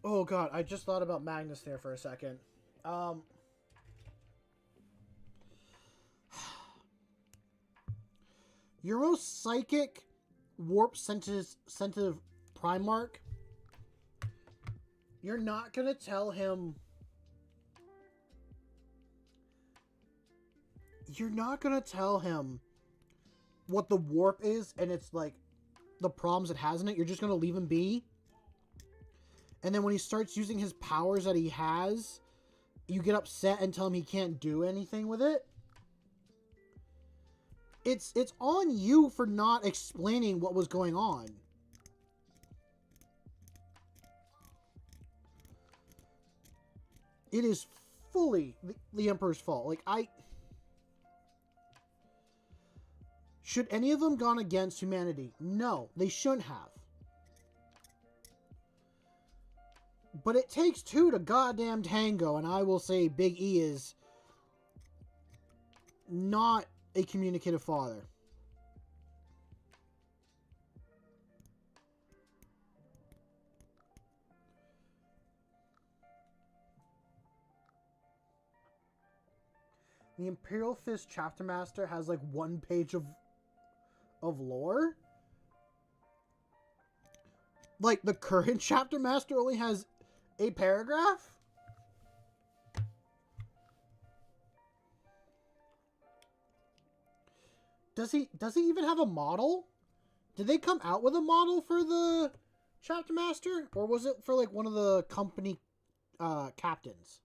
Oh god, I just thought about Magnus there for a second. Your most psychic, warp sensitive Primarch, you're not gonna tell him. You're not gonna tell him what the warp is, and it's like the problems it has in it. You're just gonna leave him be. And then when he starts using his powers that he has, you get upset and tell him he can't do anything with it. It's on you for not explaining what was going on. It is fully the Emperor's fault. Like, should any of them gone against humanity? No, they shouldn't have. But it takes two to goddamn tango, and I will say Big E is not a communicative father. The Imperial Fist Chapter Master has like 1 page of lore. Like the current Chapter Master only has a paragraph. Does he even have a model? Did they come out with a model for the Chapter Master? Or was it for like one of the company captains?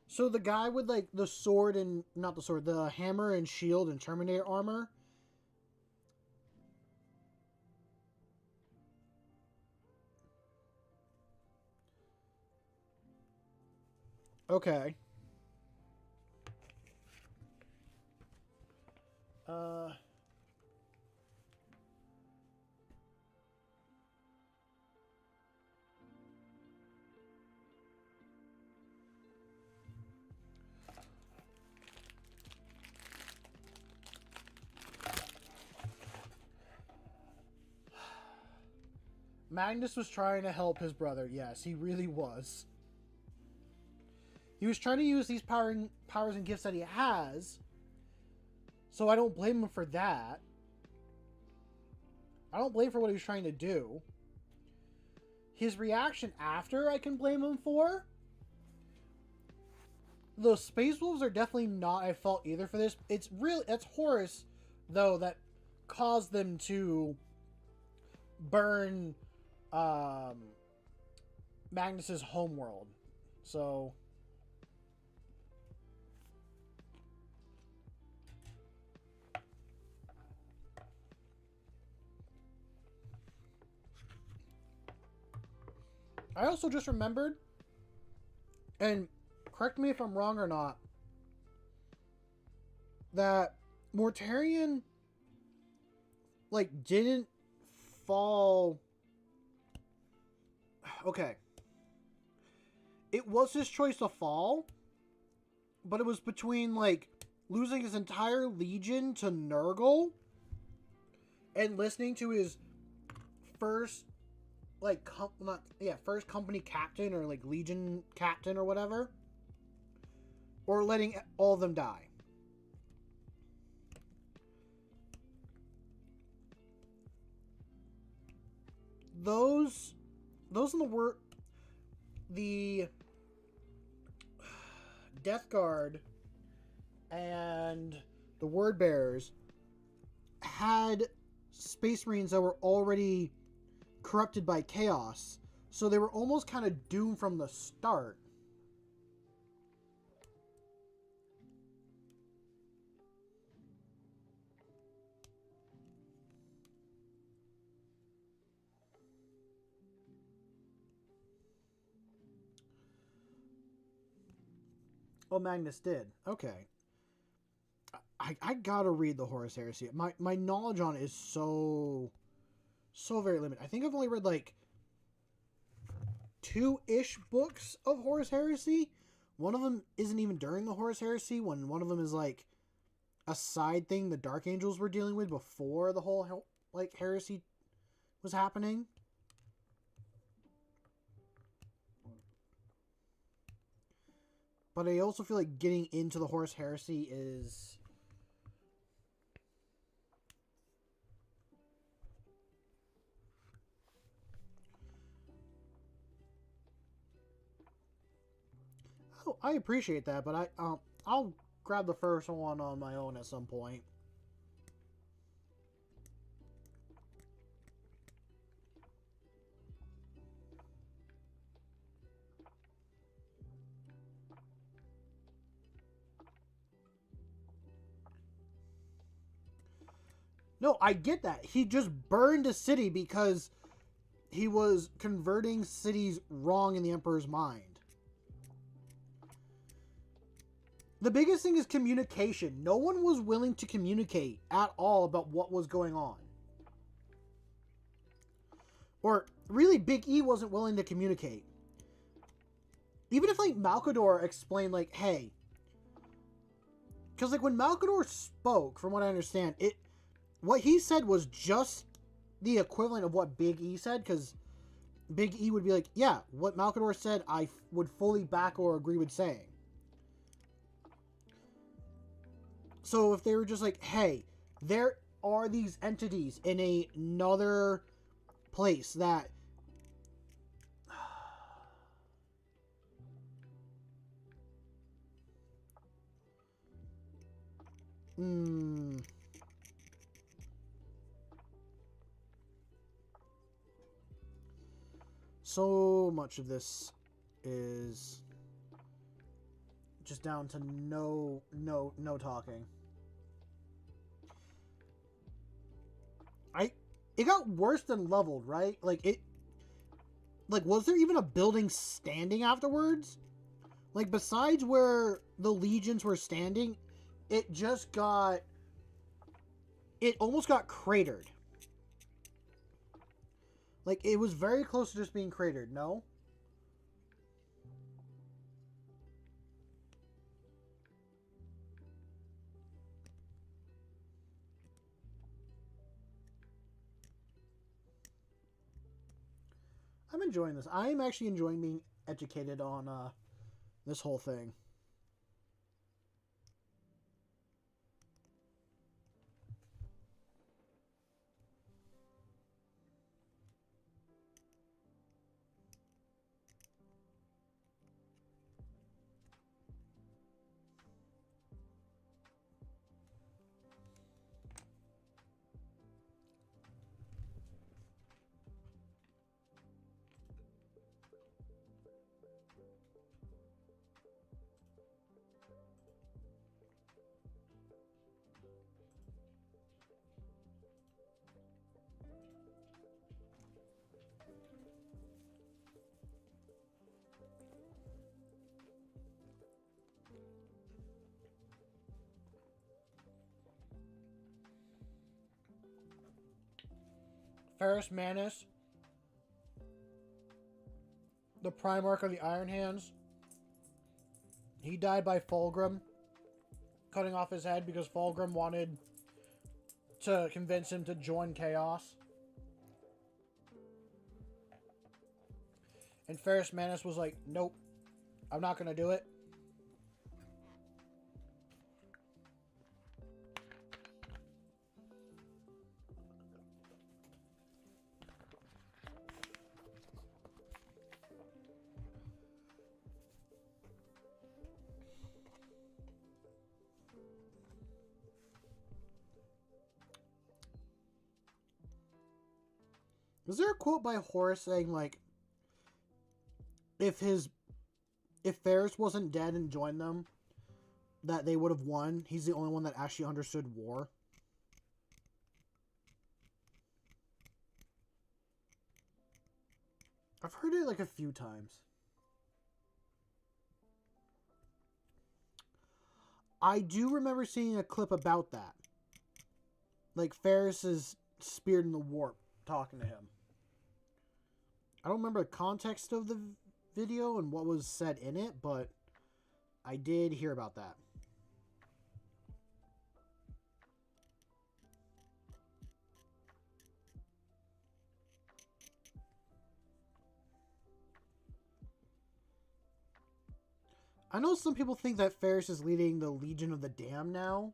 So the guy with like the sword and not the sword, the hammer and shield and Terminator armor. Okay. Magnus was trying to help his brother. Yes, he really was. He was trying to use these powers and gifts that he has. So I don't blame him for that. I don't blame him for what he was trying to do. His reaction after, I can blame him for. Those Space Wolves are definitely not at fault either for this. It's Horus, though, that caused them to burn Magnus's homeworld. So I also just remembered, and correct me if I'm wrong or not, that Mortarion, like, didn't fall... Okay. It was his choice to fall, but it was between, like, losing his entire legion to Nurgle and listening to his first, like, first company captain or, like, legion captain or whatever, or letting all of them die. Those in the Death Guard and the Word Bearers had Space Marines that were already corrupted by chaos, so they were almost kind of doomed from the start. Oh, Magnus did. Okay. I gotta read the Horus Heresy. My knowledge on it is so very limited. I think I've only read like 2-ish books of Horus Heresy. One of them isn't even during the Horus Heresy. One of them is like a side thing the Dark Angels were dealing with before the whole like heresy was happening. But I also feel like getting into the Horus Heresy is... Oh, I appreciate that, but I'll grab the first one on my own at some point. No, I get that. He just burned a city because he was converting cities wrong in the Emperor's mind. The biggest thing is communication. No one was willing to communicate at all about what was going on. Or, really, Big E wasn't willing to communicate. Even if, like, Malkador explained, like, hey... Because, like, when Malkador spoke, from what I understand, what he said was just the equivalent of what Big E said, because Big E would be like, yeah, what Malkador said, I would fully back or agree with saying. So if they were just like, hey, there are these entities in another place that... So much of this is just down to no talking. It got worse than leveled, right? Like, was there even a building standing afterwards? Like, besides where the legions were standing, it almost got cratered. Like, it was very close to just being cratered, no? enjoying this. I'm actually enjoying being educated on this whole thing. Ferrus Manus, the Primarch of the Iron Hands, he died by Fulgrim cutting off his head because Fulgrim wanted to convince him to join Chaos. And Ferrus Manus was like, nope, I'm not going to do it. Was there a quote by Horus saying, like, if Ferrus wasn't dead and joined them, that they would have won? He's the only one that actually understood war. I've heard it like a few times. I do remember seeing a clip about that. Like, Ferrus is speared in the warp talking to him. I don't remember the context of the video and what was said in it, but I did hear about that. I know some people think that Ferrus is leading the Legion of the Damned now.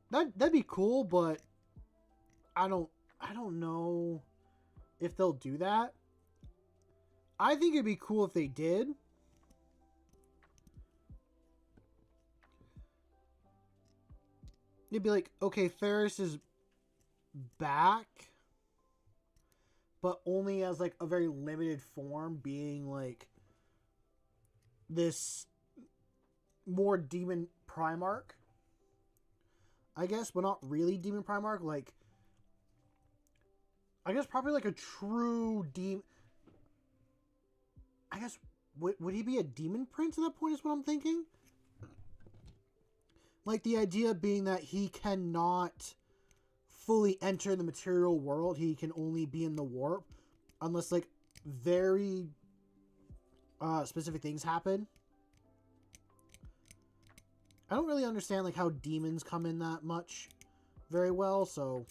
That'd be cool, but I don't know if they'll do that. I think it'd be cool if they did. It'd be like, okay, Ferrus is back, but only as like a very limited form, being like this more demon Primarch, I guess, but not really demon Primarch. Like, I guess probably like a true demon. I guess, would he be a demon prince at that point is what I'm thinking? Like, the idea being that he cannot fully enter the material world. He can only be in the warp unless, like, very specific things happen. I don't really understand, like, how demons come in that much very well, so...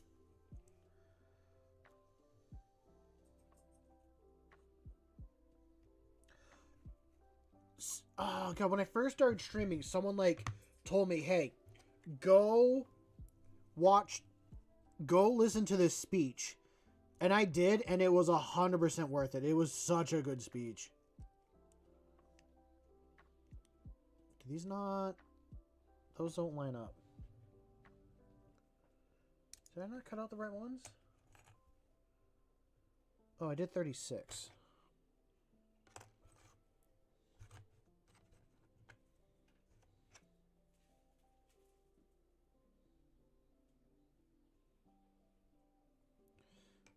Oh, God, when I first started streaming, someone, like, told me, hey, go listen to this speech. And I did, and it was 100% worth it. It was such a good speech. Do these not... Those don't line up. Did I not cut out the right ones? Oh, I did 36.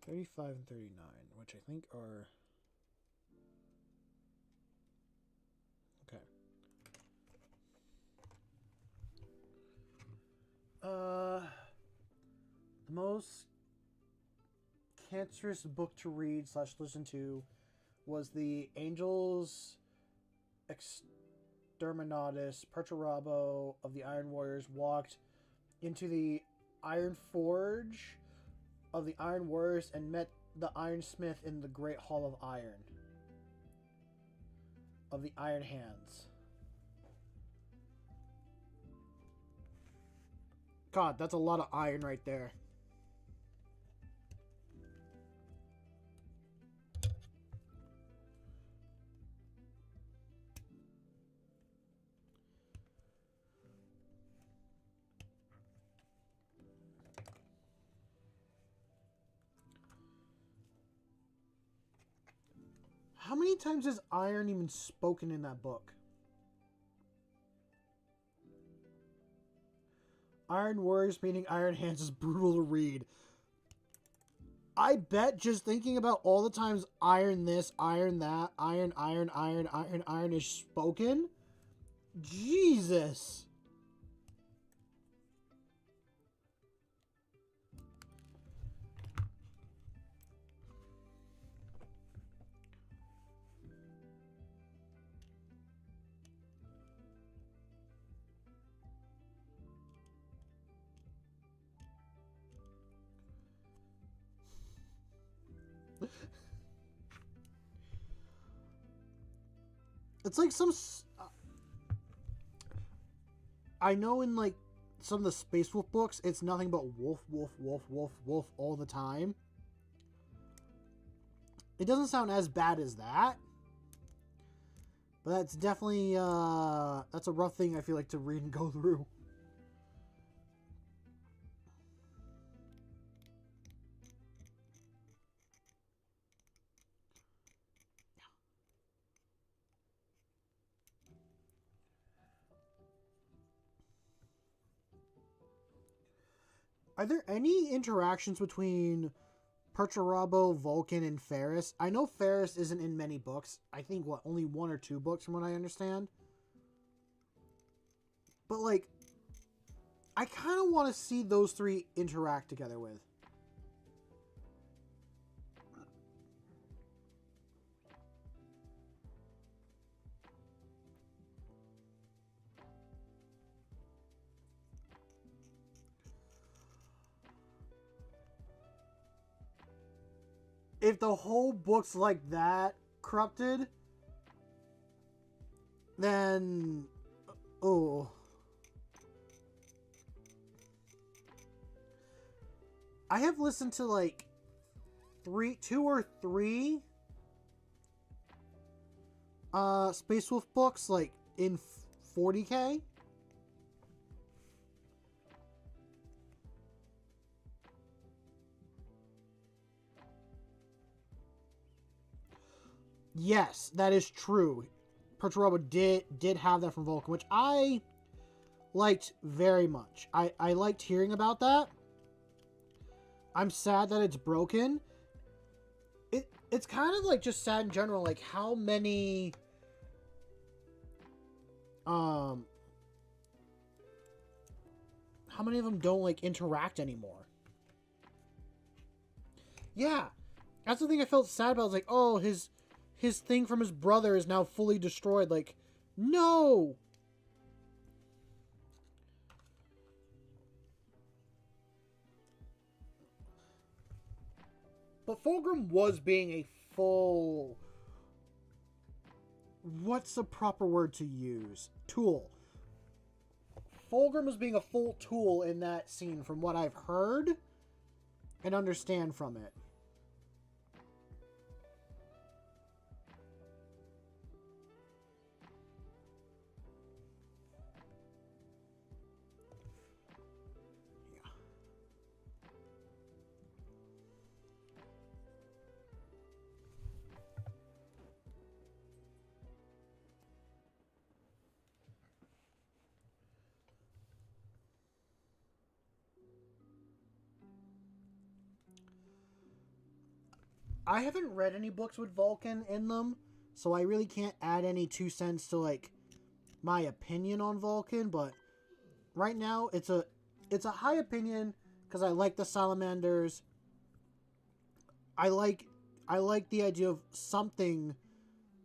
$35 and $39, which I think are... Okay. The most cancerous book to read / listen to was the Angels Exterminatus Perturabo of the Iron Warriors walked into the Iron Forge of the Iron Warriors and met the ironsmith in the Great Hall of Iron. Of the Iron Hands. God, that's a lot of iron right there. How many times is iron even spoken in that book? Iron Warriors meaning Iron Hands is brutal to read. I bet just thinking about all the times iron this, iron that, iron is spoken. Jesus. It's like some... I know in like some of the Space Wolf books, it's nothing but wolf, wolf, wolf, wolf, wolf all the time. It doesn't sound as bad as that. But that's definitely, that's a rough thing I feel like to read and go through. Are there any interactions between Perturabo, Vulcan, and Ferris? I know Ferris isn't in many books. I think, what, only 1 or 2 books from what I understand? But, like, I kind of want to see those 3 interact together with. If the whole book's like that, corrupted, then... Oh. I have listened to like 2 or 3 Space Wolf books like in 40K. Yes, that is true. Perturabo did have that from Vulcan, which I liked very much. I liked hearing about that. I'm sad that it's broken. It's kind of like just sad in general, like how many of them don't like interact anymore. Yeah. That's the thing I felt sad about. I was like, oh, his thing from his brother is now fully destroyed. Like, no! But Fulgrim was being a full... What's the proper word to use? Tool. Fulgrim was being a full tool in that scene from what I've heard and understand from it. I haven't read any books with Vulcan in them, so I really can't add any 2 cents to like my opinion on Vulcan, but right now it's a high opinion because I like the salamanders. I like the idea of something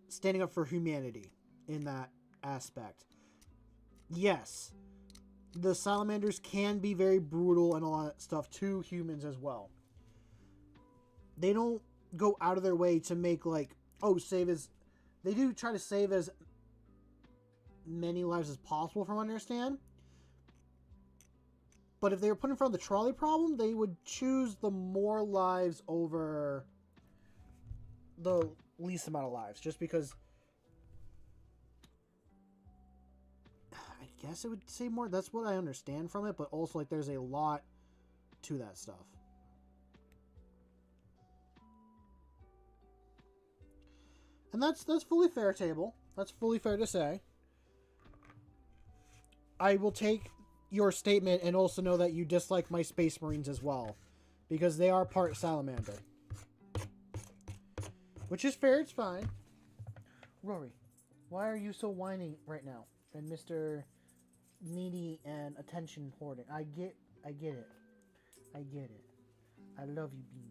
standing up for humanity in that aspect. Yes, the salamanders can be very brutal and a lot of stuff to humans as well. they don't go out of their way to make like, oh, save as, they do try to save as many lives as possible from what I understand. But if they were put in front of the trolley problem, they would choose the more lives over the least amount of lives. Just because I guess it would say more. That's what I understand from it. But also, like, there's a lot to that stuff. And that's fully fair, Table. That's fully fair to say. I will take your statement and also know that you dislike my Space Marines as well. Because they are part salamander. Which is fair, it's fine. Rory, why are you so whining right now? And Mr. Needy and attention hoarding. I get it. I get it. I love you, Bean.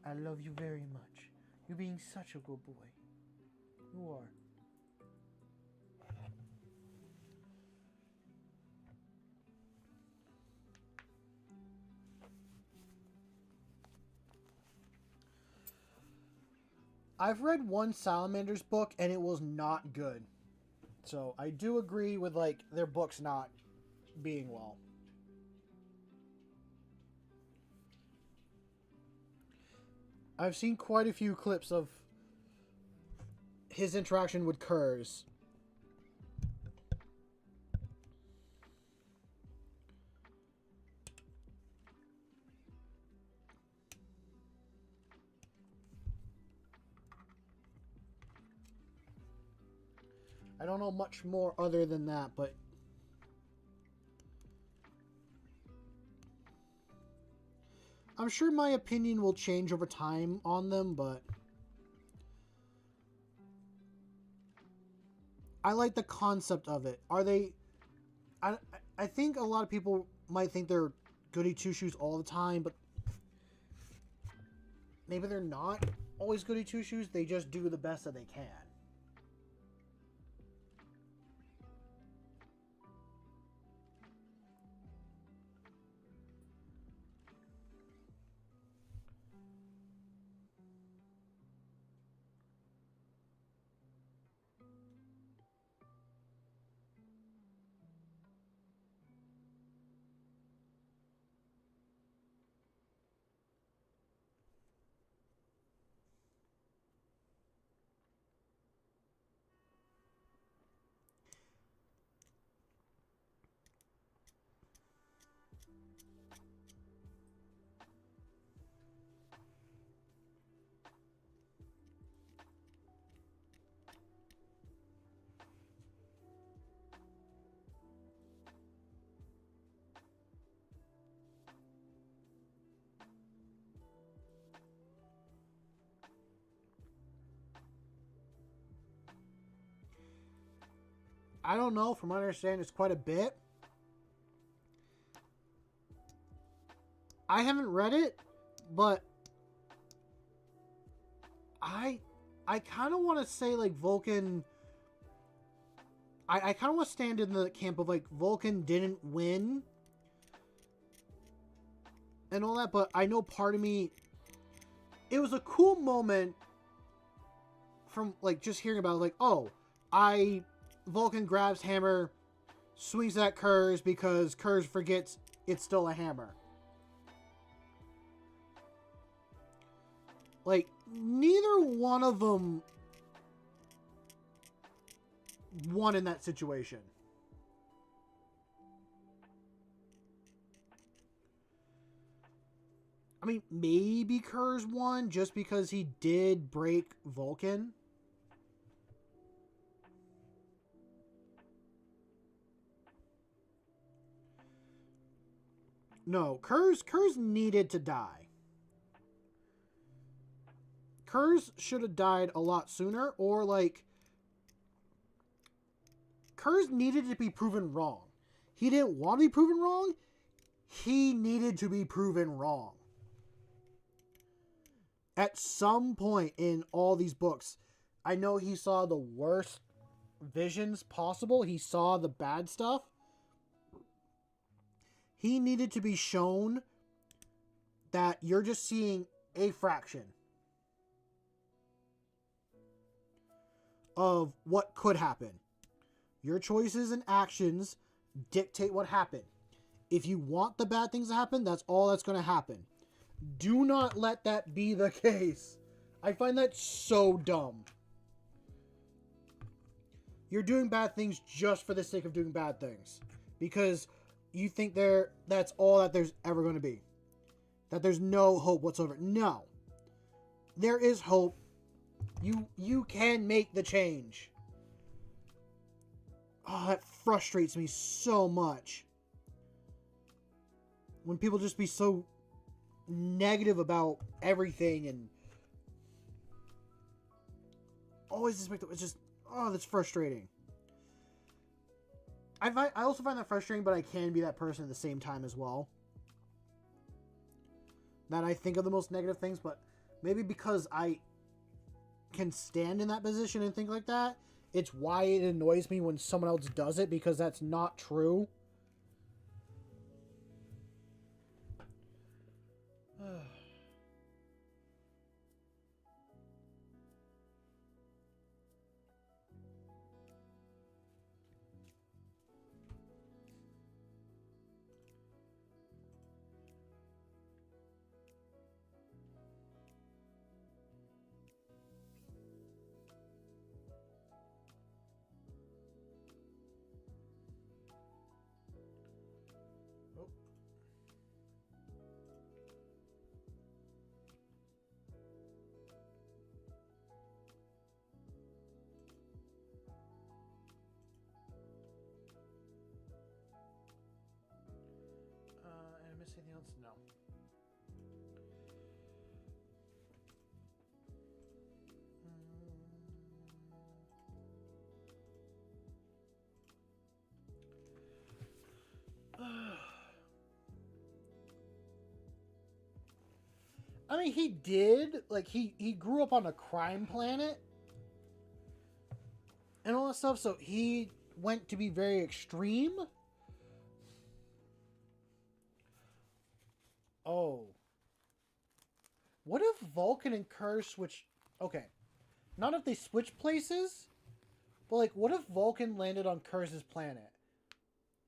I love you very much. You're being such a good boy. You are. I've read one Salamander's book and it was not good. So I do agree with like their books not being well. I've seen quite a few clips of his interaction with Kurz. I don't know much more other than that, but I'm sure my opinion will change over time on them, but I like the concept of it. Are they... I think a lot of people might think they're goody two-shoes all the time, but maybe they're not always goody two-shoes. They just do the best that they can. I don't know. From what I understand, it's quite a bit. I haven't read it, but I kind of want to say like Vulcan. I kind of want to stand in the camp of like Vulcan didn't win and all that, but I know part of me, it was a cool moment from like just hearing about it, like, oh, Vulcan grabs hammer, swings at Kurz because Kurz forgets it's still a hammer. Like, neither one of them won in that situation. I mean, maybe Kurz won just because he did break Vulcan. No, Kurz needed to die. Kurz should have died a lot sooner, or like Kurz needed to be proven wrong. He didn't want to be proven wrong. He needed to be proven wrong. At some point in all these books, I know he saw the worst visions possible. He saw the bad stuff. He needed to be shown that you're just seeing a fraction. of what could happen. Your choices and actions dictate what happened. If you want the bad things to happen, that's all that's going to happen. Do not let that be the case. I find that so dumb. You're doing bad things just for the sake of doing bad things. Because you think that's all that there's ever going to be. That there's no hope whatsoever. No. There is hope. You can make the change. Oh, that frustrates me so much. When people just be so negative about everything and always expect it's just, oh, that's frustrating. I also find that frustrating, but I can be that person at the same time as well. That I think of the most negative things, but maybe because I can stand in that position and think like that, it's why it annoys me when someone else does it, because that's not true. And I miss anything else? No. I mean, he did. Like, he grew up on a crime planet and all that stuff, so he went to be very extreme. Oh. What if Vulcan and Kerr switch... Okay. Not if they switch places, but, like, what if Vulcan landed on Kerr's planet?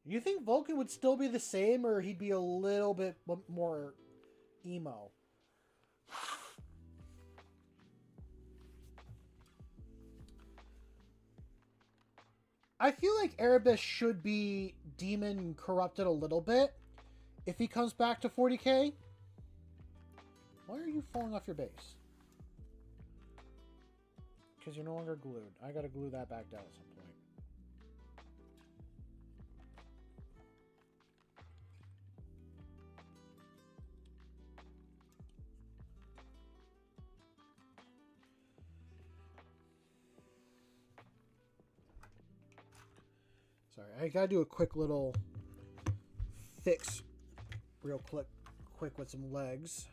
You think Vulcan would still be the same, or he'd be a little bit more emo? I feel like Erebus should be demon corrupted a little bit if he comes back to 40k. Why are you falling off your base? Because you're no longer glued. I gotta glue that back down at some point. Sorry, I gotta do a quick little fix real quick with some legs.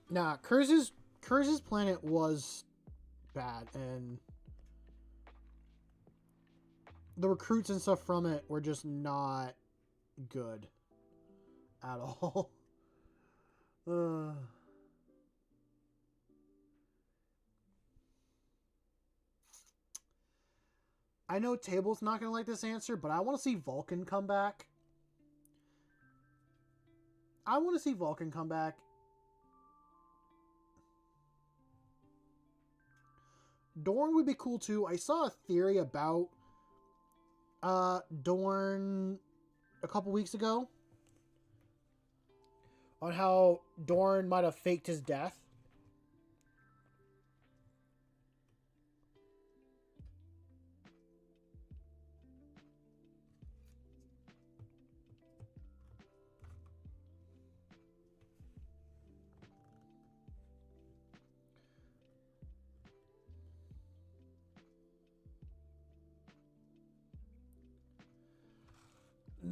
Nah, Kurz's planet was bad, and the recruits and stuff from it were just not good at all. I know Table's not going to like this answer, but I want to see Vulcan come back. I want to see Vulcan come back. Dorn would be cool too. I saw a theory about Dorn a couple weeks ago on how Dorn might have faked his death.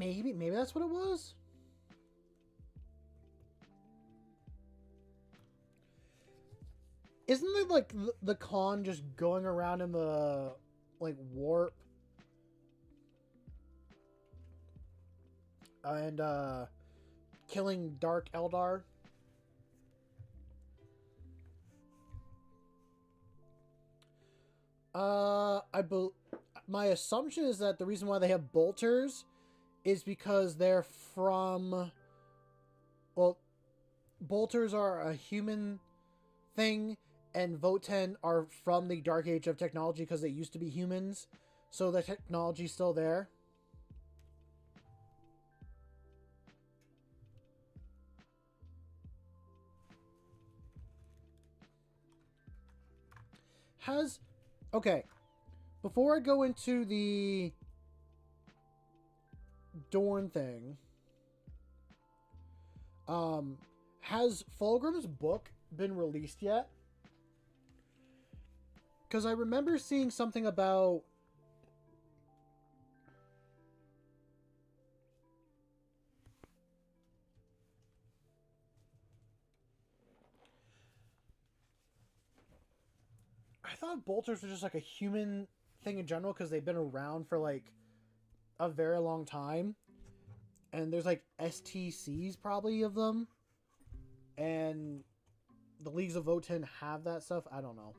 Maybe that's what it was. Isn't it like the con just going around in the like warp and killing Dark Eldar? My assumption is that the reason why they have bolters is because they're from, well, bolters are a human thing, and Voten are from the Dark Age of technology because they used to be humans, so the technology's still there. Okay, before I go into the Dorn thing, has Fulgrim's book been released yet? Because I remember seeing something about I thought bolters were just like a human thing in general because they've been around for like a very long time. And there's like STCs probably of them. And the Leagues of Voten have that stuff. I don't know.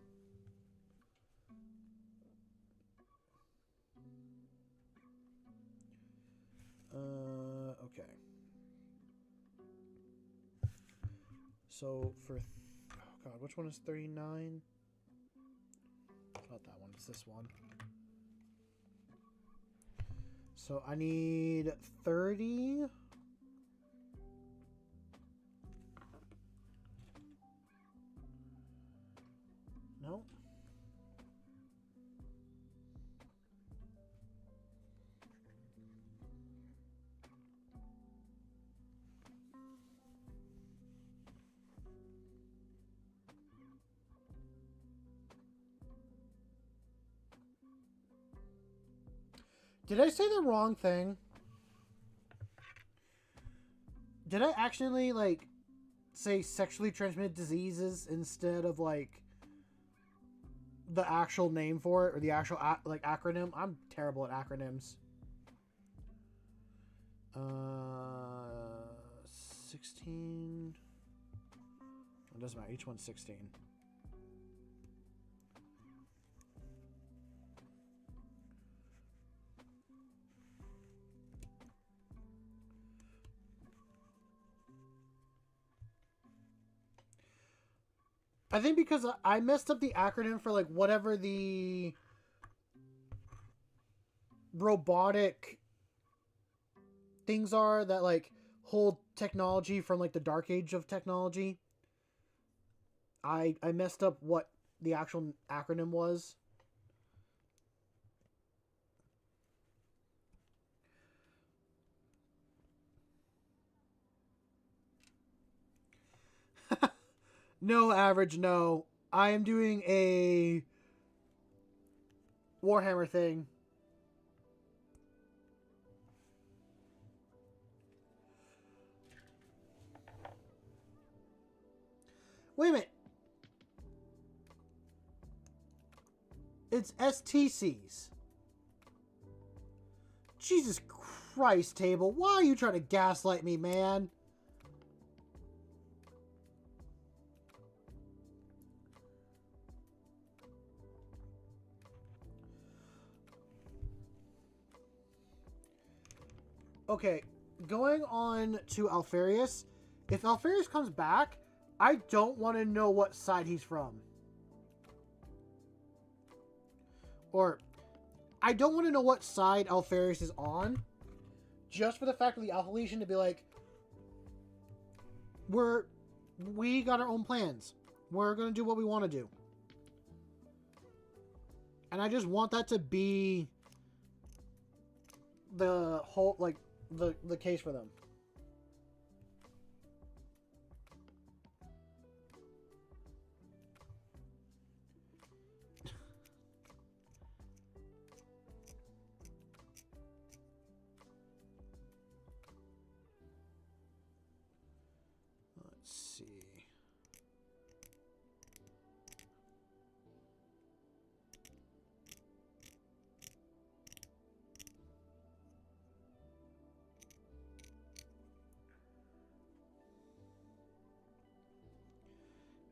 Okay. So for... oh god, which one is 39? Not that one, it's this one. So I need 30. No. Did I say the wrong thing? Did I actually, like, say sexually transmitted diseases instead of, like, the actual name for it or the actual, like, acronym? I'm terrible at acronyms. 16. It doesn't matter. Each one's 16. I think because I messed up the acronym for like whatever the robotic things are that like hold technology from like the Dark Age of technology. I messed up what the actual acronym was. No, average, no. I am doing a Warhammer thing. Wait a minute. It's STCs. Jesus Christ, table. Why are you trying to gaslight me, man? Okay, going on to Alfarius. If Alfarius comes back, I don't want to know what side he's from. Or, I don't want to know what side Alfarius is on. Just for the fact of the Alpha Legion to be like, we got our own plans. We're going to do what we want to do. And I just want that to be the whole, like, the case for them.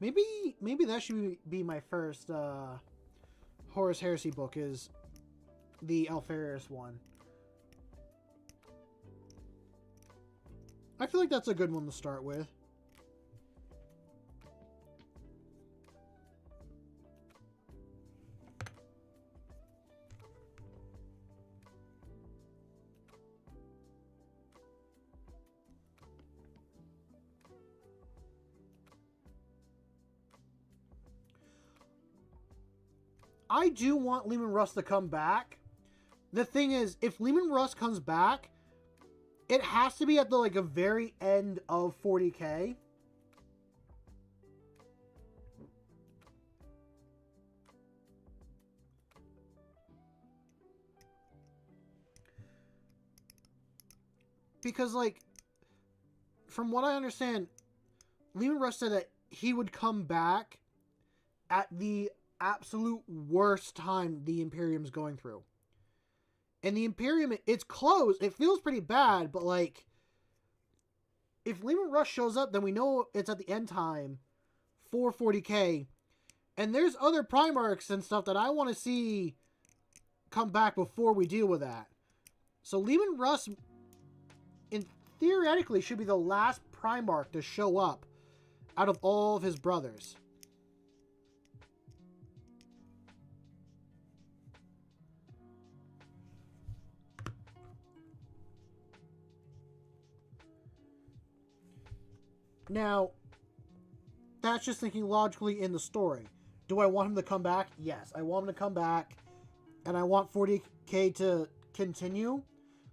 Maybe that should be my first Horus Heresy book, is the Alpharius one. I feel like that's a good one to start with. I do want Leman Russ to come back. The thing is, if Leman Russ comes back, it has to be at the like a very end of 40K. Because like, from what I understand, Leman Russ said that he would come back at the absolute worst time the Imperium's going through. And the Imperium, it's close. It feels pretty bad, but like, if Leman Russ shows up, then we know it's at the end time for 40K. And there's other Primarchs and stuff that I want to see come back before we deal with that. So Leman Russ, theoretically, should be the last Primarch to show up out of all of his brothers. Now, that's just thinking logically in the story. Do I want him to come back? Yes, I want him to come back, and I want 40K to continue.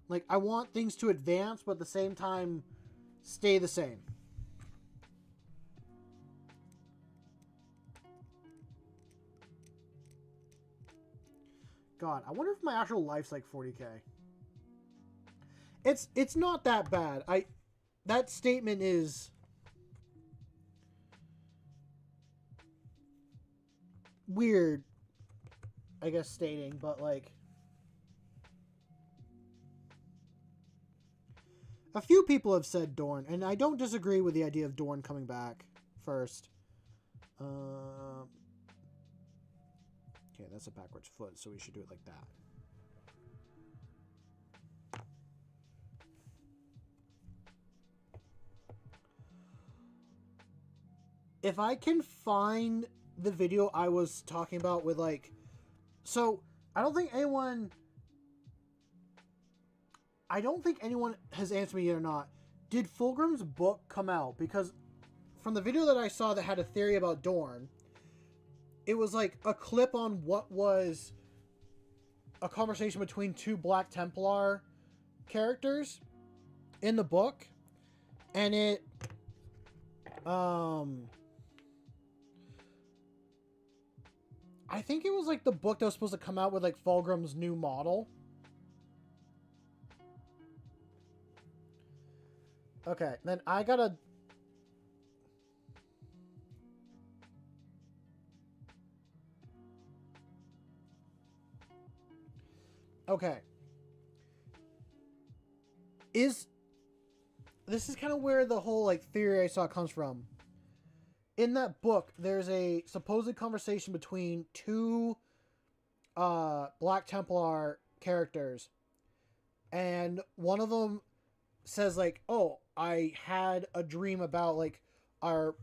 Like, I want things to advance, but at the same time, stay the same. God, I wonder if my actual life's like 40K. It's not that bad. That statement is weird, I guess, stating, but like, a few people have said Dorn, and I don't disagree with the idea of Dorn coming back first. Okay, that's a backwards foot, so we should do it like that. If I can find the video I was talking about with like, so I don't think anyone has answered me yet or not. Did Fulgrim's book come out? Because from the video that I saw that had a theory about Dorn, it was like a clip on what was a conversation between two Black Templar characters in the book, and it I think it was like the book that was supposed to come out with like Fulgrim's new model. Okay, then I gotta... Okay. This is kind of where the whole like theory I saw comes from. In that book, there's a supposed conversation between two Black Templar characters. And one of them says like, oh, I had a dream about like our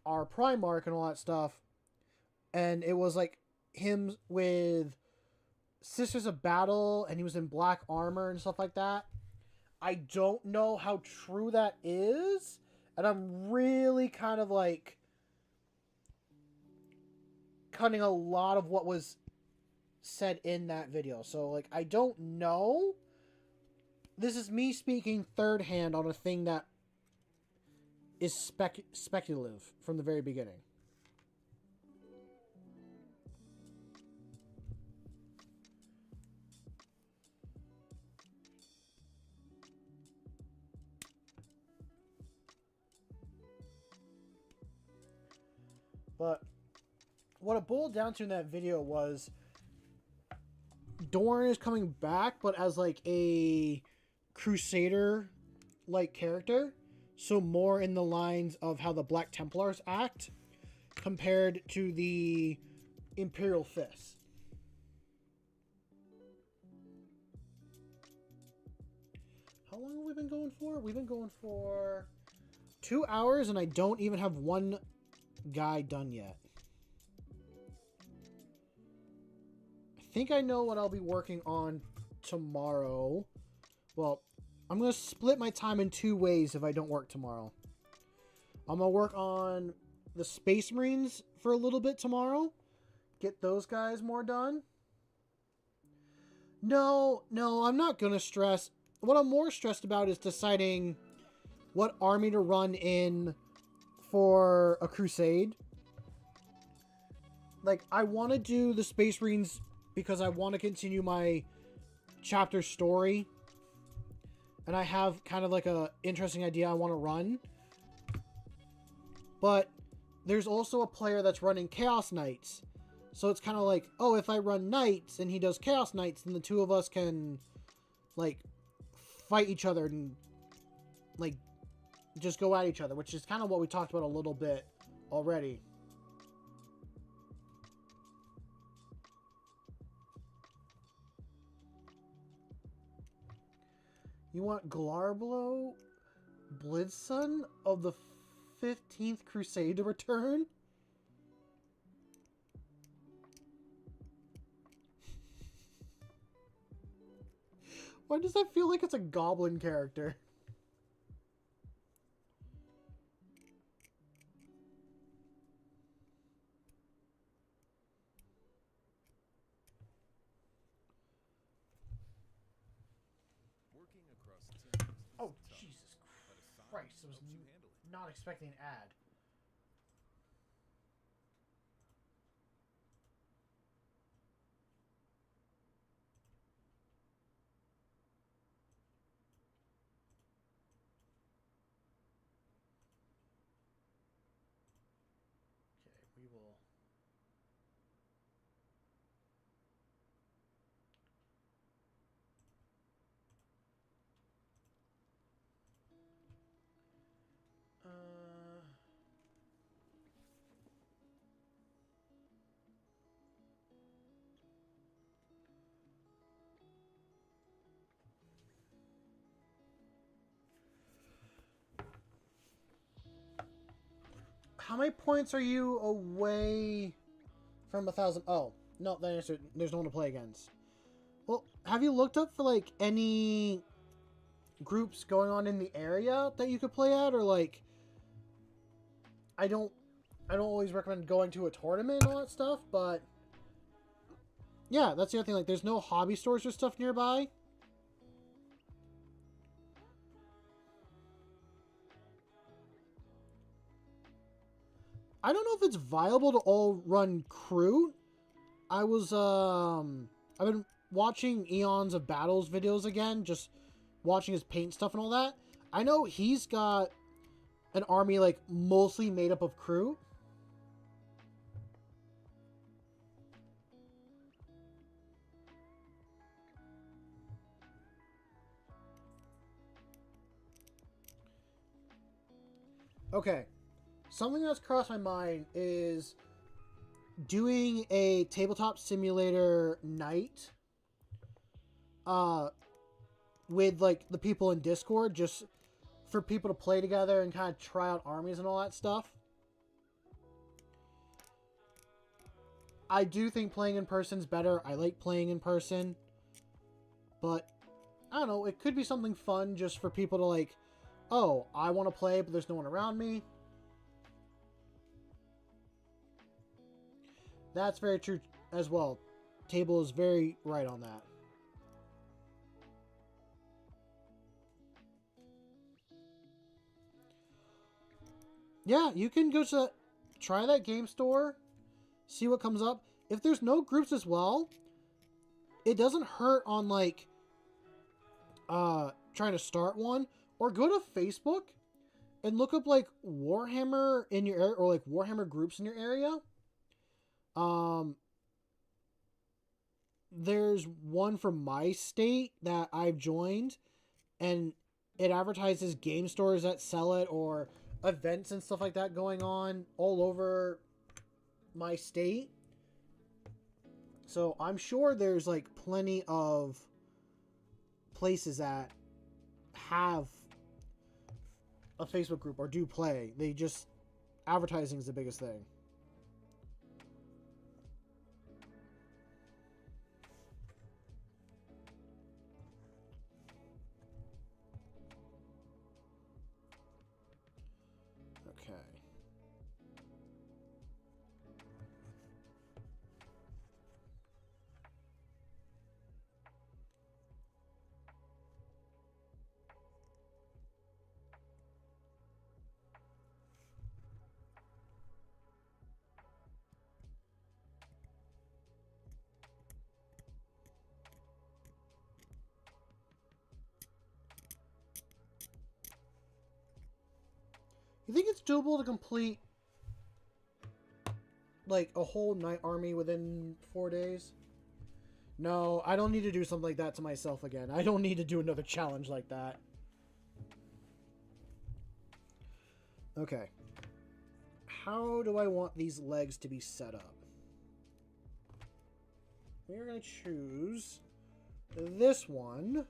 Primarch and all that stuff. And it was like him with Sisters of Battle, and he was in black armor and stuff like that. I don't know how true that is. And I'm really kind of like cutting a lot of what was said in that video. So like, I don't know. This is me speaking third hand on a thing that is speculative from the very beginning. But what it boiled down to in that video was Dorn is coming back, but as like a Crusader like character. So more in the lines of how the Black Templars act compared to the Imperial Fists. How long have we been going for? We've been going for 2 hours, and I don't even have one guy done yet. I think I know what I'll be working on tomorrow. Well, I'm going to split my time in 2 ways if I don't work tomorrow. I'm going to work on the Space Marines for a little bit tomorrow. Get those guys more done. No, I'm not going to stress. What I'm more stressed about is deciding what army to run in for a crusade. Like, I want to do the Space Marines because I want to continue my chapter story. And I have kind of like a interesting idea I want to run. But there's also a player that's running Chaos Knights. So it's kind of like, oh, if I run Knights and he does Chaos Knights, then the two of us can, like, fight each other and, like, just go at each other, which is kind of what we talked about a little bit already. You want Glarblo Blitzson of the 15th Crusade to return? Why does that feel like it's a goblin character? Oh, Jesus Christ. I was not expecting an ad. Okay, we will... How many points are you away from 1,000? Oh, no, there's no one to play against. Well, have you looked up for, like, any groups going on in the area that you could play at? Or, like, I don't always recommend going to a tournament and all that stuff, but yeah, that's the other thing. Like, there's no hobby stores or stuff nearby. I don't know if it's viable to all run Crew. I've been watching Eons of Battles videos again, just watching his paint stuff and all that. I know he's got an army, like, mostly made up of Crew. Okay. Something that's crossed my mind is doing a tabletop simulator night with, like, the people in Discord, just for people to play together and kind of try out armies and all that stuff. I do think playing in person's better. I like playing in person. But, I don't know, it could be something fun just for people to, like, oh, I want to play, but there's no one around me. That's very true as well. Table is very right on that. Yeah, you can go to try that game store, see what comes up. If there's no groups as well, it doesn't hurt on, like, trying to start one, or go to Facebook and look up, like, Warhammer in your area, or, like, Warhammer groups in your area. There's one from my state that I've joined, and it advertises game stores that sell it or events and stuff like that going on all over my state. So I'm sure there's like plenty of places that have a Facebook group or do play. They just, advertising is the biggest thing. Okay. You think it's doable to complete like a whole knight army within 4 days? No, I don't need to do something like that to myself again. I don't need to do another challenge like that. Okay. How do I want these legs to be set up? We're going to choose this one.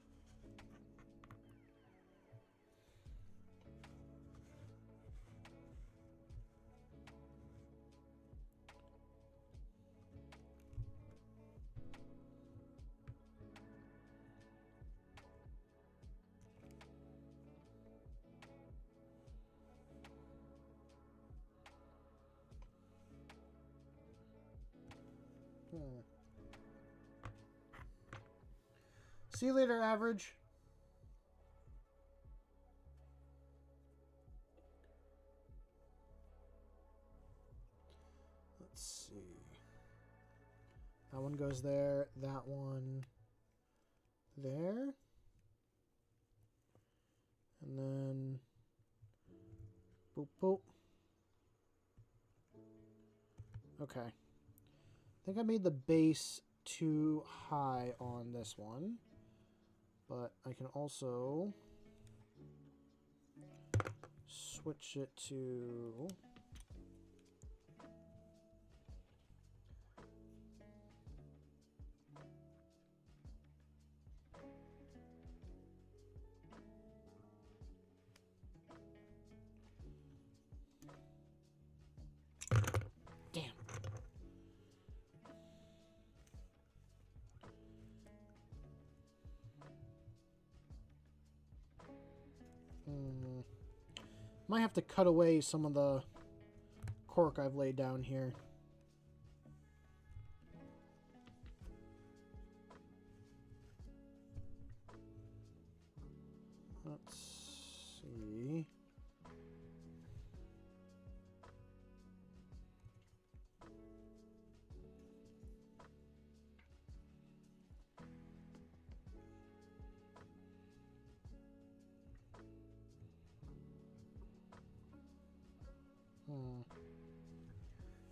See you later, average. Let's see. That one goes there. That one there. And then boop, boop. Okay. I think I made the base too high on this one. But I can also switch it to damn. Might have to cut away some of the cork I've laid down here. Let's see.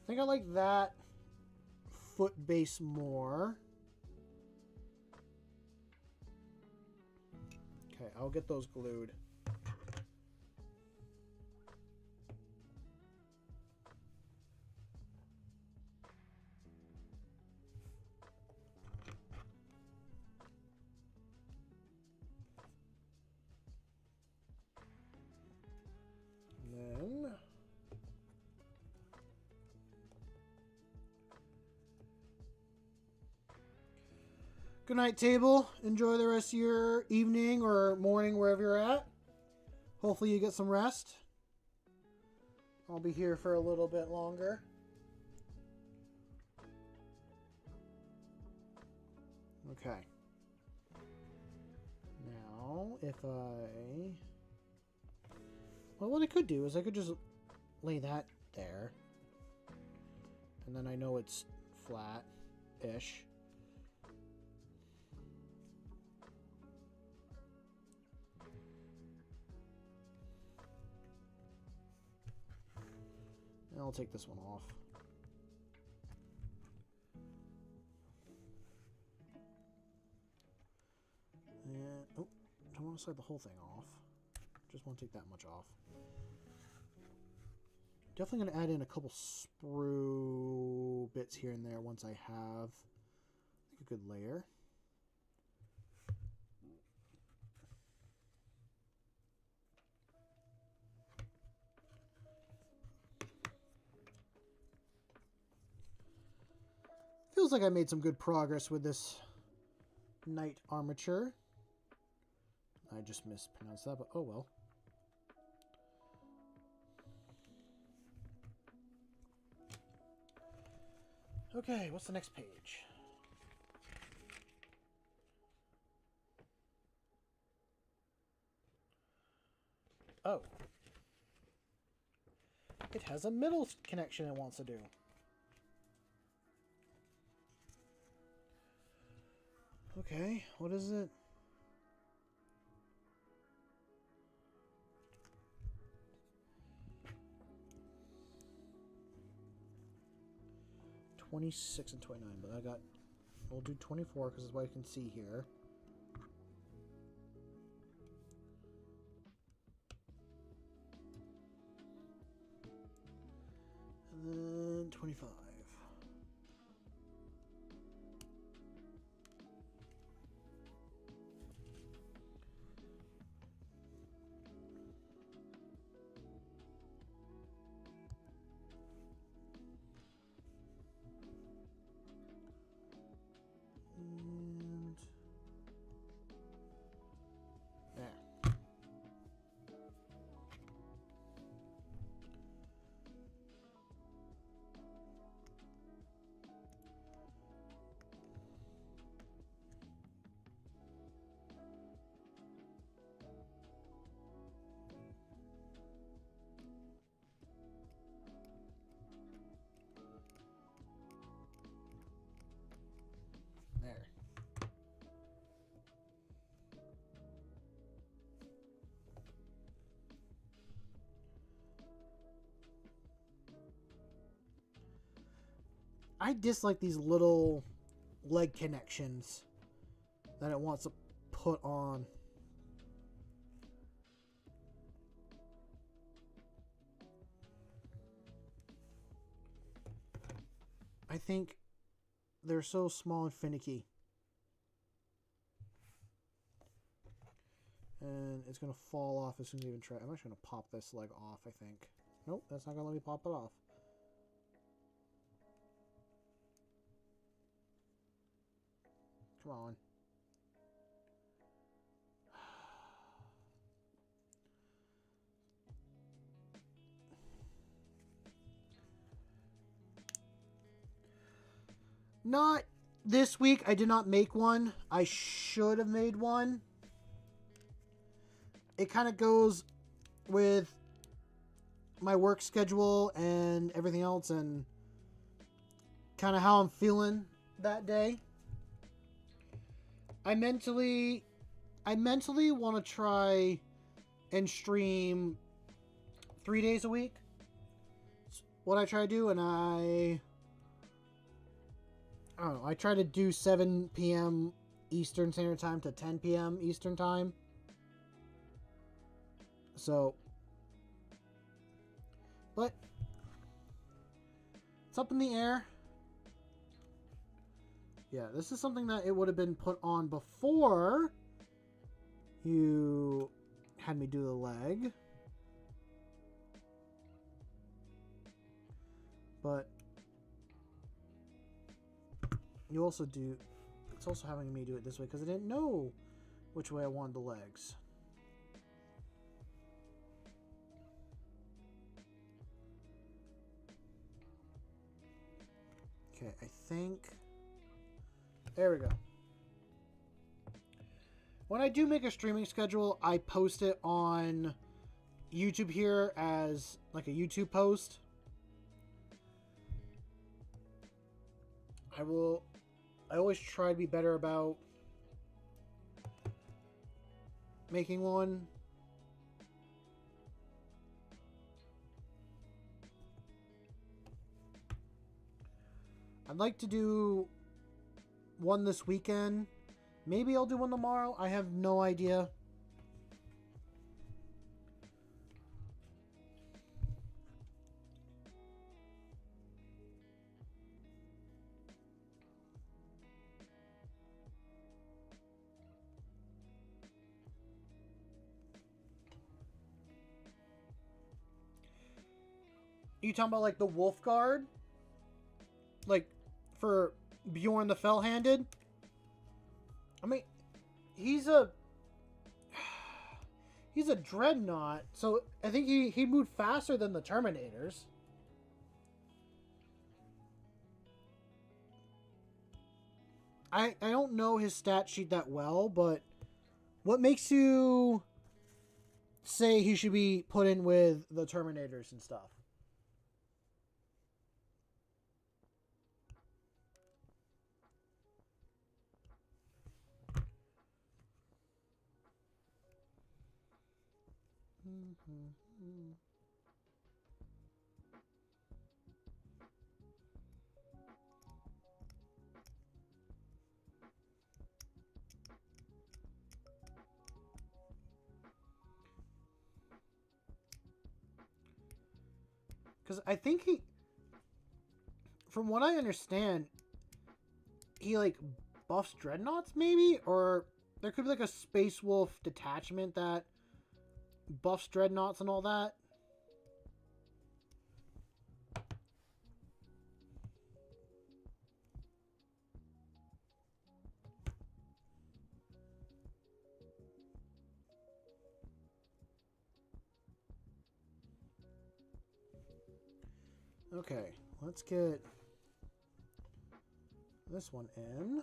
I think I like that foot base more. Okay, I'll get those glued. And then good night, table. Enjoy the rest of your evening or morning, wherever you're at. Hopefully you get some rest. I'll be here for a little bit longer. Okay. Now, if I... Well, what I could do is I could just lay that there. And then I know it's flat-ish. And I'll take this one off. And, oh, don't want to slide the whole thing off. Just won't take that much off. Definitely going to add in a couple sprue bits here and there once I have a good layer. Feels like I made some good progress with this knight armature. I just mispronounced that, but oh well. Okay, what's the next page? Oh. It has a middle connection it wants to do. Okay, what is it? $26 and $29, but we'll do 24 because that's what I can see here. And then 25. There. I dislike these little leg connections that it wants to put on. I think they're so small and finicky. And it's going to fall off as soon as I even try. I'm actually going to pop this leg off, I think. Nope, that's not going to let me pop it off. Come on. Not this week. I did not make one. I should have made one. It kind of goes with my work schedule and everything else and kind of how I'm feeling that day. I mentally want to try and stream 3 days a week. It's what I try to do, and I don't know. I try to do 7 p.m. Eastern Standard Time to 10 p.m. Eastern Time. So, but it's up in the air. Yeah, this is something that it would have been put on before you had me do the leg. But you also do, it's also having me do it this way because I didn't know which way I wanted the legs. Okay, I think... There we go. When I do make a streaming schedule, I post it on YouTube here as like a YouTube post. I always try to be better about making one. I'd like to do one this weekend. Maybe I'll do one tomorrow. I have no idea. You talking about like the Wolf Guard? Like for Bjorn the Fell-Handed? I mean, he's a dreadnought, so I think he moved faster than the Terminators. I don't know his stat sheet that well, but what makes you say he should be put in with the Terminators and stuff? Because I think he, from what I understand, he like buffs dreadnoughts maybe, or there could be like a Space Wolf detachment that buffs dreadnoughts and all that. Okay, let's get this one in.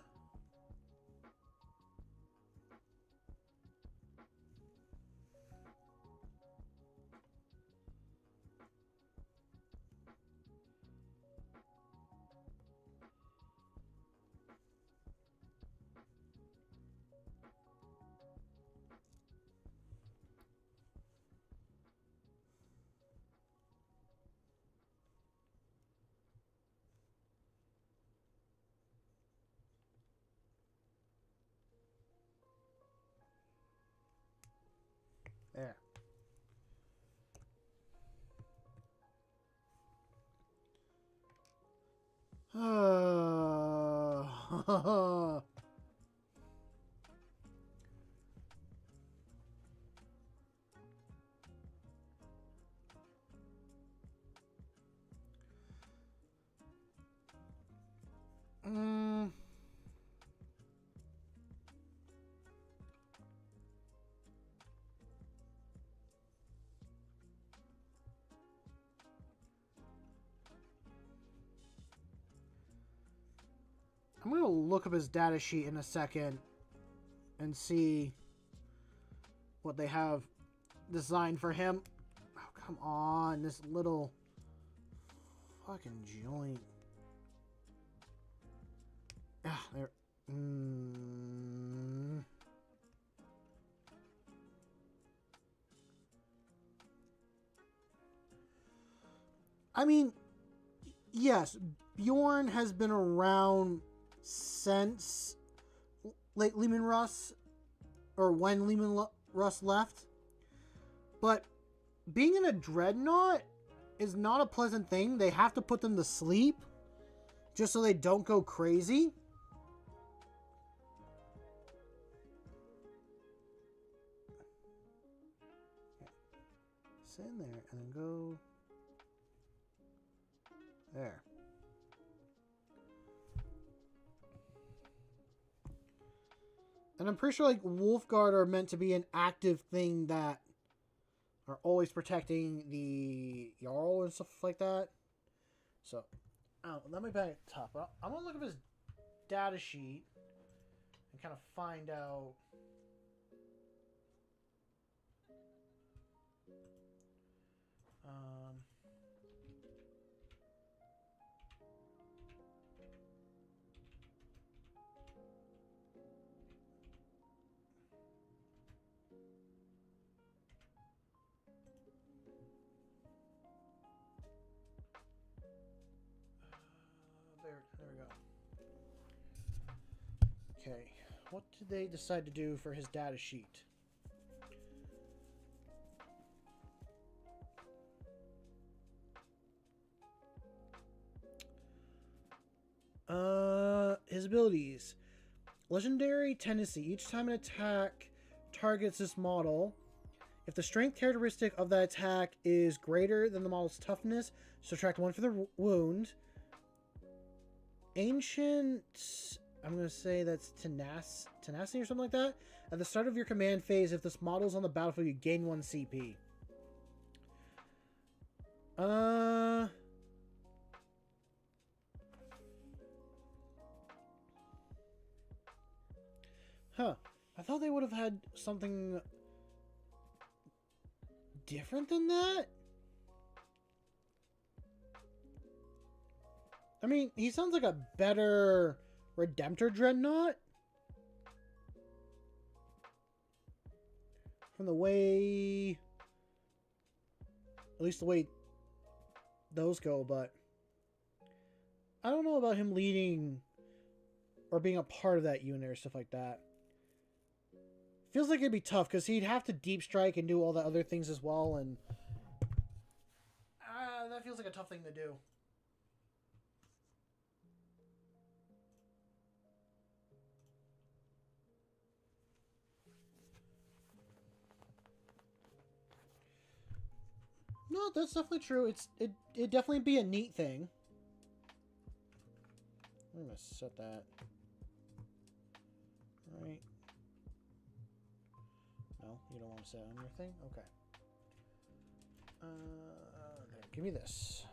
There. mm. I'm going to look up his data sheet in a second and see what they have designed for him. Oh, come on, this little fucking joint. Ah, there. I mean, yes, Bjorn has been around since late Lehman Russ, or when Lehman Russ left. But being in a dreadnought is not a pleasant thing. They have to put them to sleep just so they don't go crazy. Sit in there and then go there. And I'm pretty sure like Wolfguard are meant to be an active thing that are always protecting the Jarl and stuff like that. So, let me back at the top. I'm going to look up his data sheet and kind of find out. There we go. Okay, what did they decide to do for his data sheet? His abilities. Legendary tendency. Each time an attack targets this model, If the strength characteristic of that attack is greater than the model's toughness, subtract 1 for the wound. Ancient, I'm going to say that's tenacity or something like that. At the start of your command phase, if this model's on the battlefield, you gain 1 CP. Huh. I thought they would have had something different than that. I mean, he sounds like a better Redemptor Dreadnought. From the way... At least the way those go, but... I don't know about him leading or being a part of that unit or stuff like that. Feels like it'd be tough because he'd have to deep strike and do all the other things as well, and that feels like a tough thing to do. No, that's definitely true. It'd definitely be a neat thing. I'm gonna set that right. No, you don't want to set it on your thing? Okay. Okay, give me this.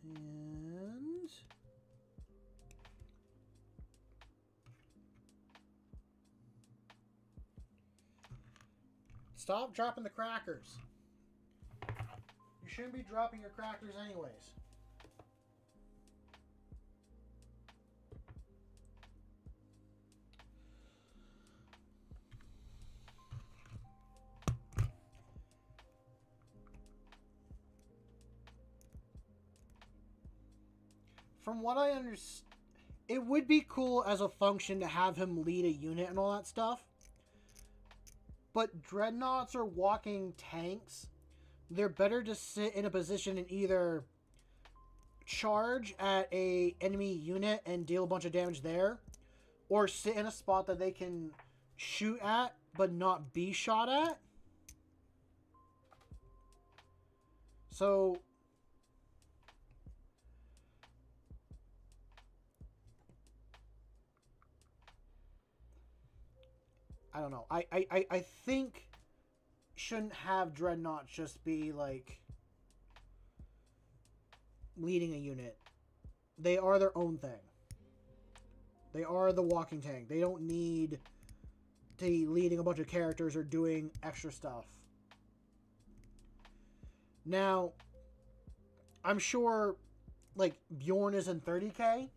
And... Stop dropping the crackers. You shouldn't be dropping your crackers anyways. From what I understand, it would be cool as a function to have him lead a unit and all that stuff. But dreadnoughts are walking tanks. They're better to sit in a position and either charge at a enemy unit and deal a bunch of damage there, or sit in a spot that they can shoot at but not be shot at. So I don't know. I think shouldn't have dreadnoughts just be like leading a unit. They are their own thing. They are the walking tank. They don't need to be leading a bunch of characters or doing extra stuff. Now, I'm sure like Bjorn is in 30k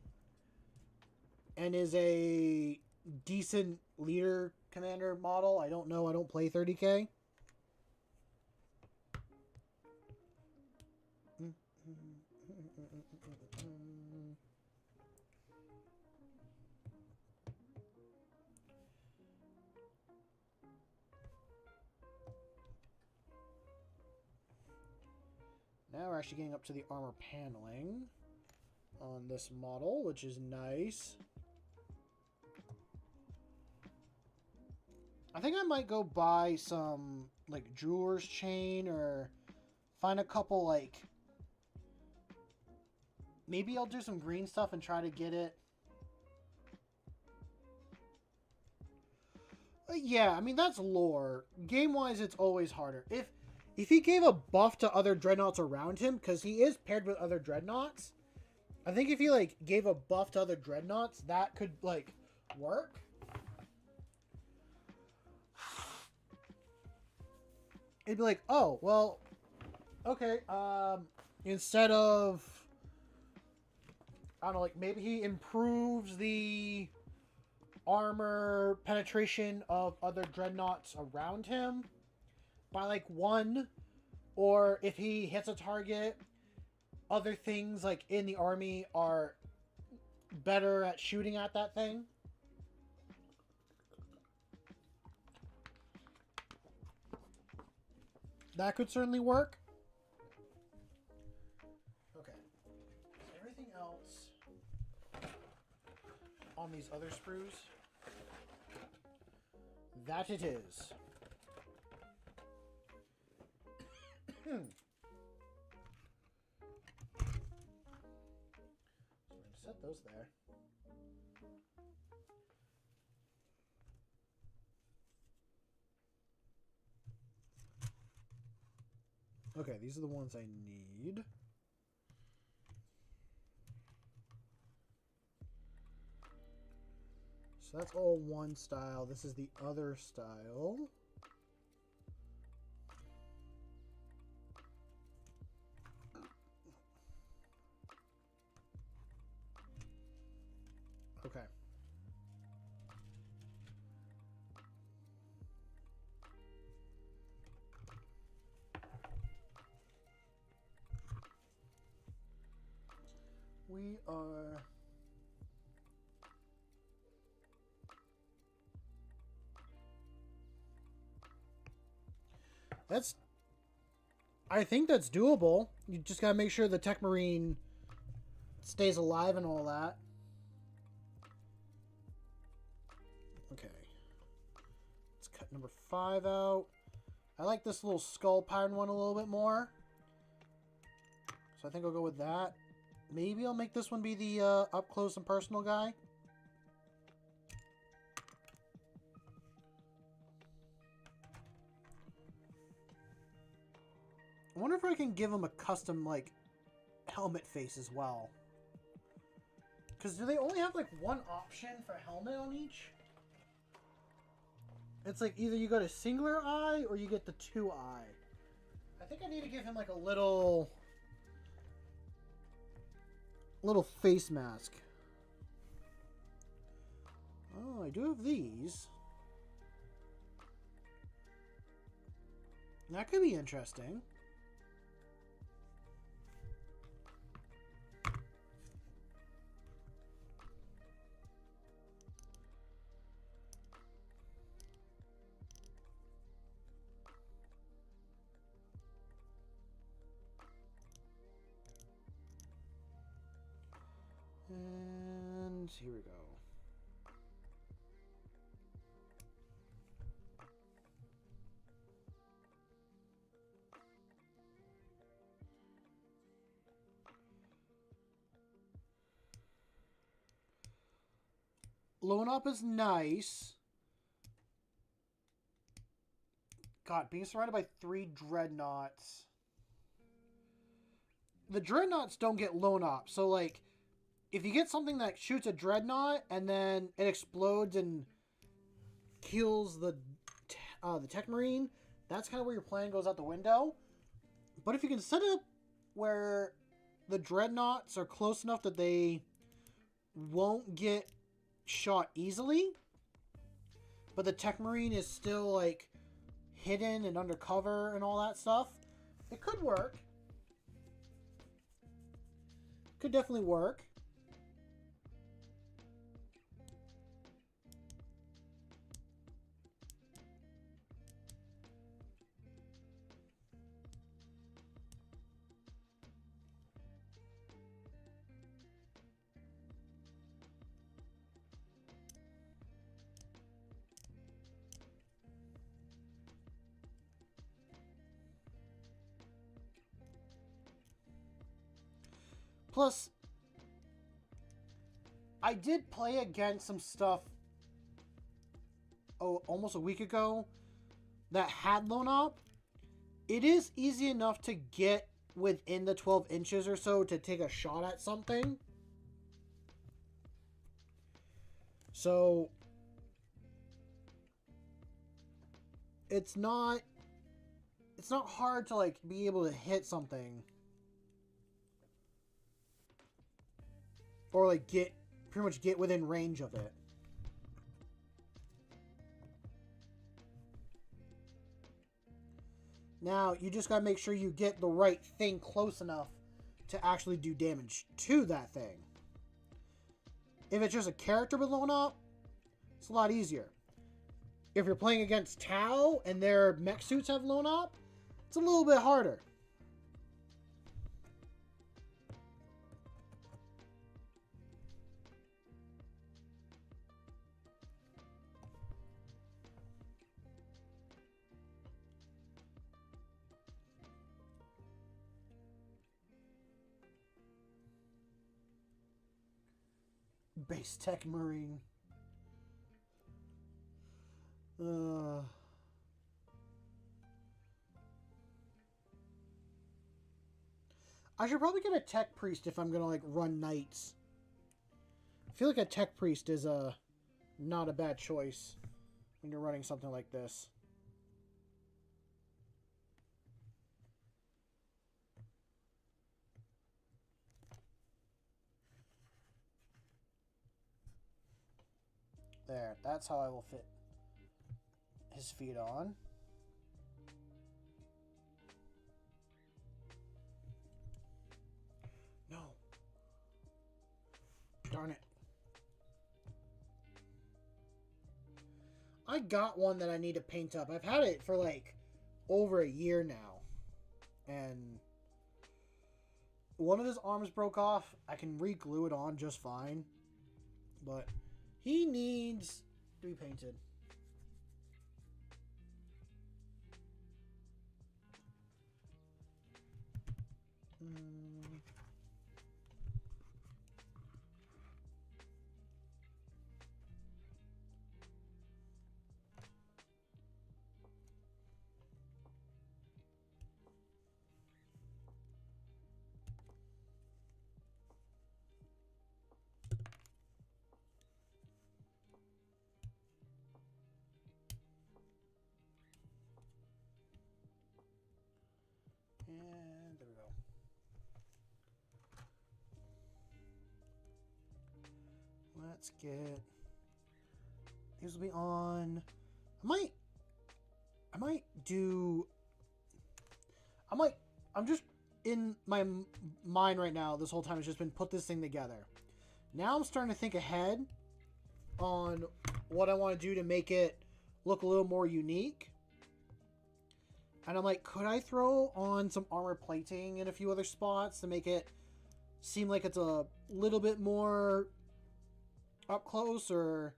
and is a decent leader commander model. I don't know. I don't play 30k. Now we're actually getting up to the armor paneling on this model, which is nice. I think I might go buy some like jeweler's chain or find a couple like, maybe I'll do some green stuff and try to get it. Yeah, I mean that's lore. Game-wise it's always harder. If he gave a buff to other dreadnoughts around him, because he is paired with other dreadnoughts, I think if he like gave a buff to other dreadnoughts, that could like work. It'd be like, oh, well, okay, instead of, I don't know, like, maybe he improves the armor penetration of other dreadnoughts around him by, like, 1, or if he hits a target, other things, like, in the army are better at shooting at that thing. That could certainly work. these other sprues? That it is. So we're going to set those there. Okay, these are the ones I need. So that's all one style. This is the other style. Okay. We are... I think that's doable. You just gotta make sure the Tech Marine stays alive and all that. Okay. Let's cut number 5 out. I like this little skull pattern one a little bit more. So I think I'll go with that. Maybe I'll make this one be the up close and personal guy. I wonder if I can give him a custom, like, helmet face as well. Because do they only have, like, one option for helmet on each? It's like either you go to singular eye or you get the 2-eye. I think I need to give him, like, a little face mask. Oh, I do have these. That could be interesting. And here we go. Blowing up is nice. God, being surrounded by 3 dreadnoughts. The dreadnoughts don't get blown up, so like, if you get something that shoots a dreadnought and then it explodes and kills the Tech Marine, that's kind of where your plan goes out the window. But if you can set it up where the dreadnoughts are close enough that they won't get shot easily, but the Tech Marine is still like hidden and undercover and all that stuff, it could work. Could definitely work. Plus, I did play against some stuff almost a week ago that had blown up. It is easy enough to get within the 12 inches or so to take a shot at something. So, it's not hard to like be able to hit something. Or like pretty much get within range of it. Now, you just gotta make sure you get the right thing close enough to actually do damage to that thing. If it's just a character blown up, it's a lot easier. If you're playing against Tau and their mech suits have blown up, it's a little bit harder. Base Tech Marine. I should probably get a Tech Priest if I'm gonna like run knights. I feel like a Tech Priest is not a bad choice when you're running something like this. There, that's how I will fit his feet on. No. Darn it. I got one that I need to paint up. I've had it for like over a year now. And one of his arms broke off. I can re-glue it on just fine. But he needs to be painted. And there we go. Let's get... These will be on... I'm just in my mind right now this whole time has just been put this thing together. Now I'm starting to think ahead on what I want to do to make it look a little more unique. And I'm like, could I throw on some armor plating in a few other spots to make it seem like it's a little bit more up close? Or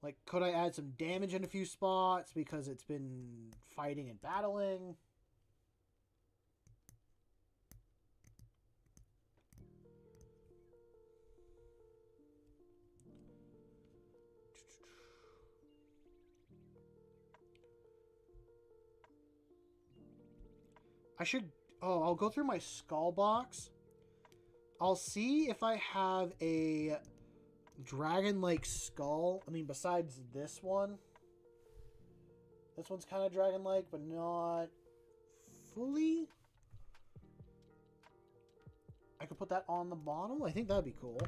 like, could I add some damage in a few spots because it's been fighting and battling? I should... Oh, I'll go through my skull box. I'll see if I have a dragon-like skull. I mean, besides this one. This one's kind of dragon-like, but not fully. I could put that on the bottom. I think that'd be cool.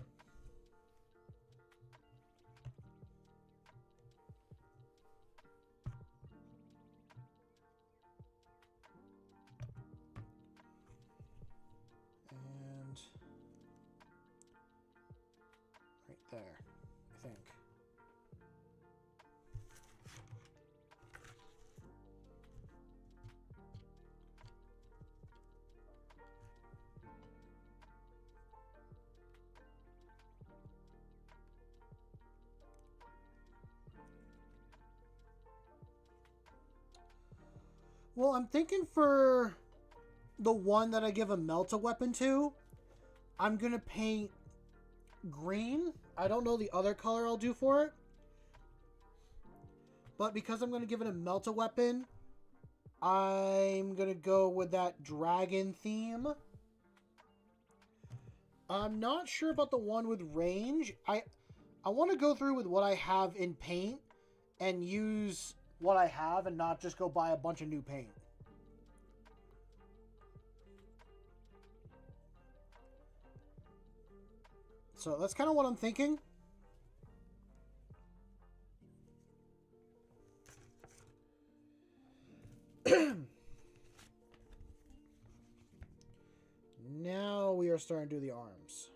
There, I think. Well, I'm thinking for the one that I give a melt-a-weapon to, I'm going to paint green. I don't know the other color I'll do for it. But because I'm going to give it a melt-a-weapon, I'm going to go with that dragon theme. I'm not sure about the one with range. I want to go through with what I have in paint and use what I have and not just go buy a bunch of new paint. So that's kind of what I'm thinking. Now we are starting to do the arms.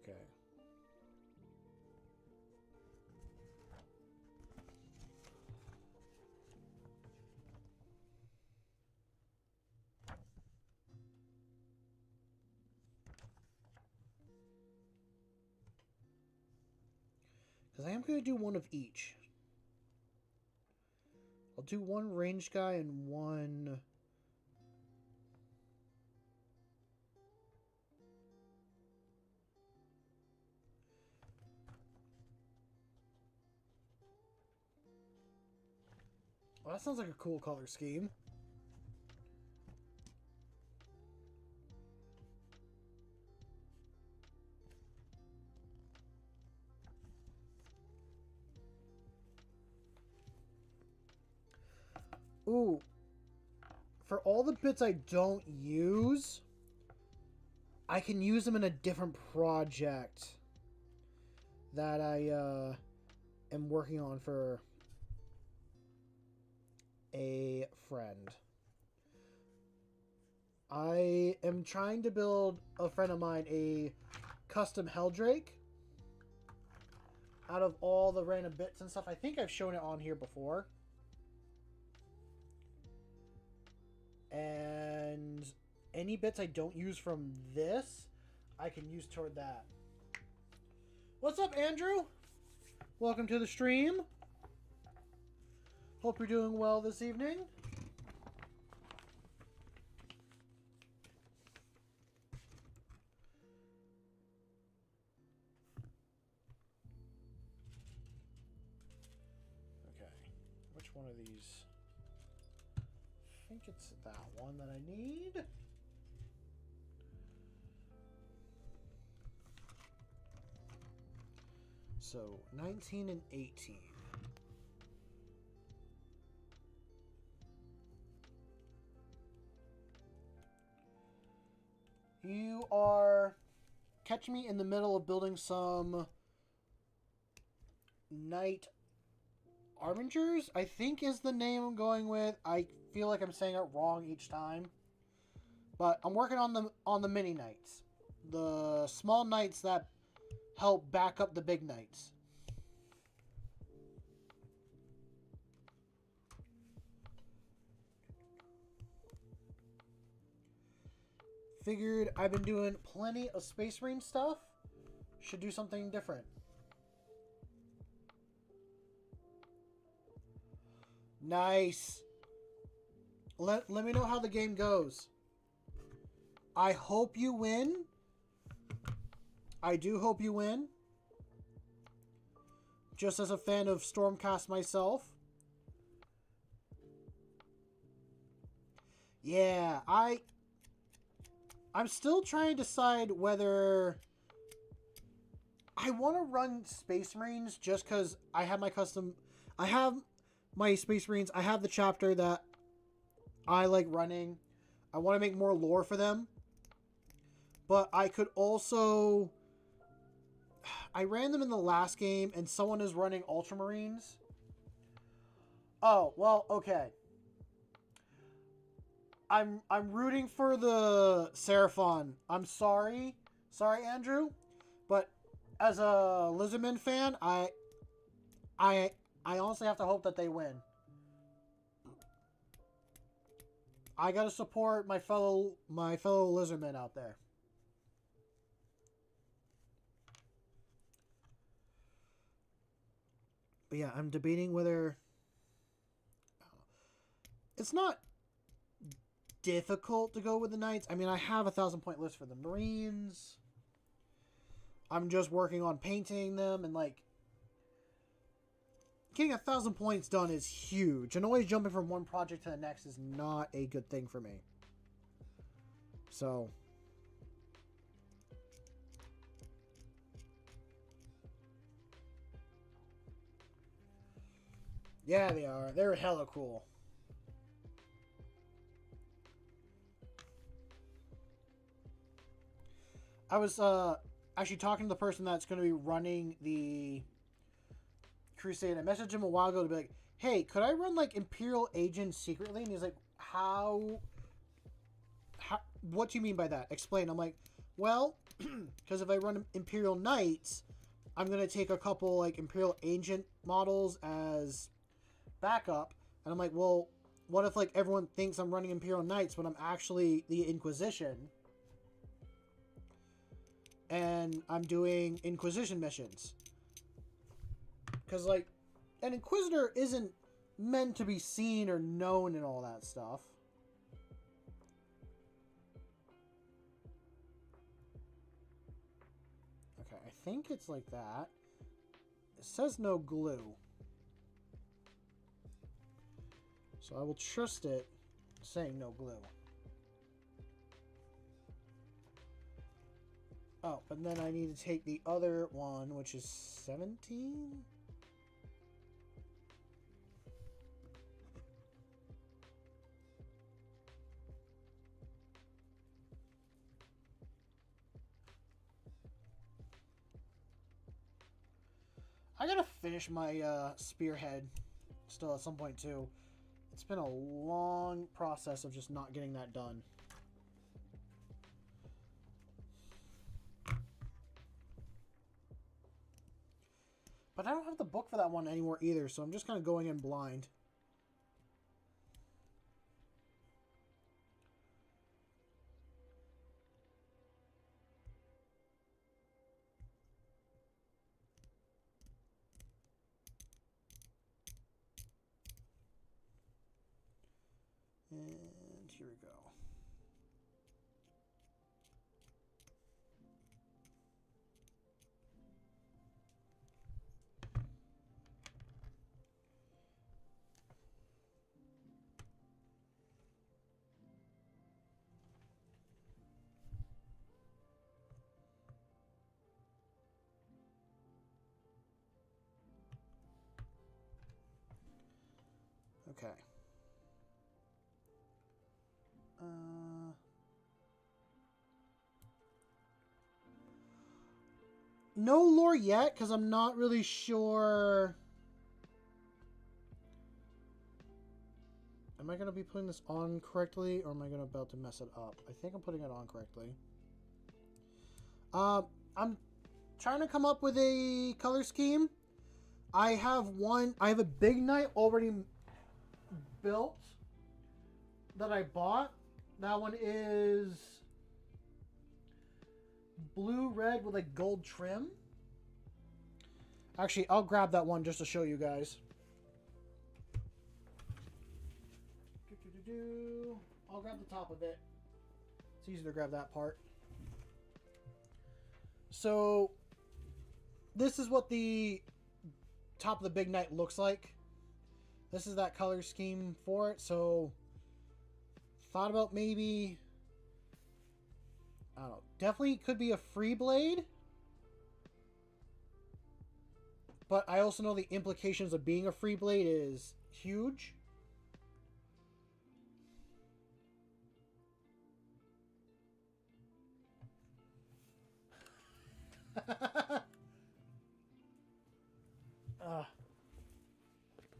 Okay. Because I am going to do one of each. I'll do one ranged guy and one... Well, that sounds like a cool color scheme. Ooh. For all the bits I don't use, I can use them in a different project that I am working on for a friend. I am trying to build a friend of mine a custom Helldrake out of all the random bits and stuff. I think I've shown it on here before. And any bits I don't use from this, I can use toward that. What's up, Andrew? Welcome to the stream. Hope you're doing well this evening. Okay, which one of these? I think it's that one that I need. So 19 and 18. You are catching me in the middle of building some Knight Armingers, I think is the name I'm going with. I feel like I'm saying it wrong each time. But I'm working on the mini knights. The small knights that help back up the big knights. Figured I've been doing plenty of Space Marine stuff. Should do something different. Nice. Let me know how the game goes. I hope you win. I do hope you win. Just as a fan of Stormcast myself. Yeah, I'm still trying to decide whether I want to run Space Marines just because I have my I have my Space Marines. I have the chapter that I like running. I want to make more lore for them. But I could also... I ran them in the last game and someone is running Ultramarines. Oh, well, okay. I'm rooting for the Seraphon. I'm sorry. Sorry, Andrew. But as a Lizardman fan, I honestly have to hope that they win. I gotta support my fellow Lizardmen out there. But yeah, I'm debating whether... It's not difficult to go with the Knights. I mean, I have a 1,000-point list for the Marines. I'm just working on painting them and, like... Getting 1,000 points done is huge. And always jumping from one project to the next is not a good thing for me. So... Yeah, they are. They're hella cool. I was actually talking to the person that's going to be running the Crusade. I messaged him a while ago to be like, hey, could I run like Imperial Agents secretly? And he's like, how what do you mean by that? Explain. I'm like, well, because if I run Imperial Knights, I'm going to take a couple like Imperial Agent models as backup. And I'm like, well, what if like everyone thinks I'm running Imperial Knights when I'm actually the Inquisition? And I'm doing Inquisition missions. Because, like, an Inquisitor isn't meant to be seen or known and all that stuff. Okay, I think it's like that. It says no glue. So I will trust it saying no glue. Oh, and then I need to take the other one, which is 17? I gotta finish my spearhead still at some point too. It's been a long process of just not getting that done. But I don't have the book for that one anymore either, so I'm just kind of going in blind. And here we go. Okay. No lore yet, because I'm not really sure. Am I going to be putting this on correctly, or am I going to about to mess it up? I think I'm putting it on correctly. I'm trying to come up with a color scheme. I have a big knight already built that I bought. That one is blue-red with like gold trim. Actually, I'll grab that one just to show you guys. I'll grab the top of it. It's easy to grab that part. So, this is what the top of the big knight looks like. This is that color scheme for it. So, thought about maybe, I don't know, definitely could be a free blade. But I also know the implications of being a free blade is huge.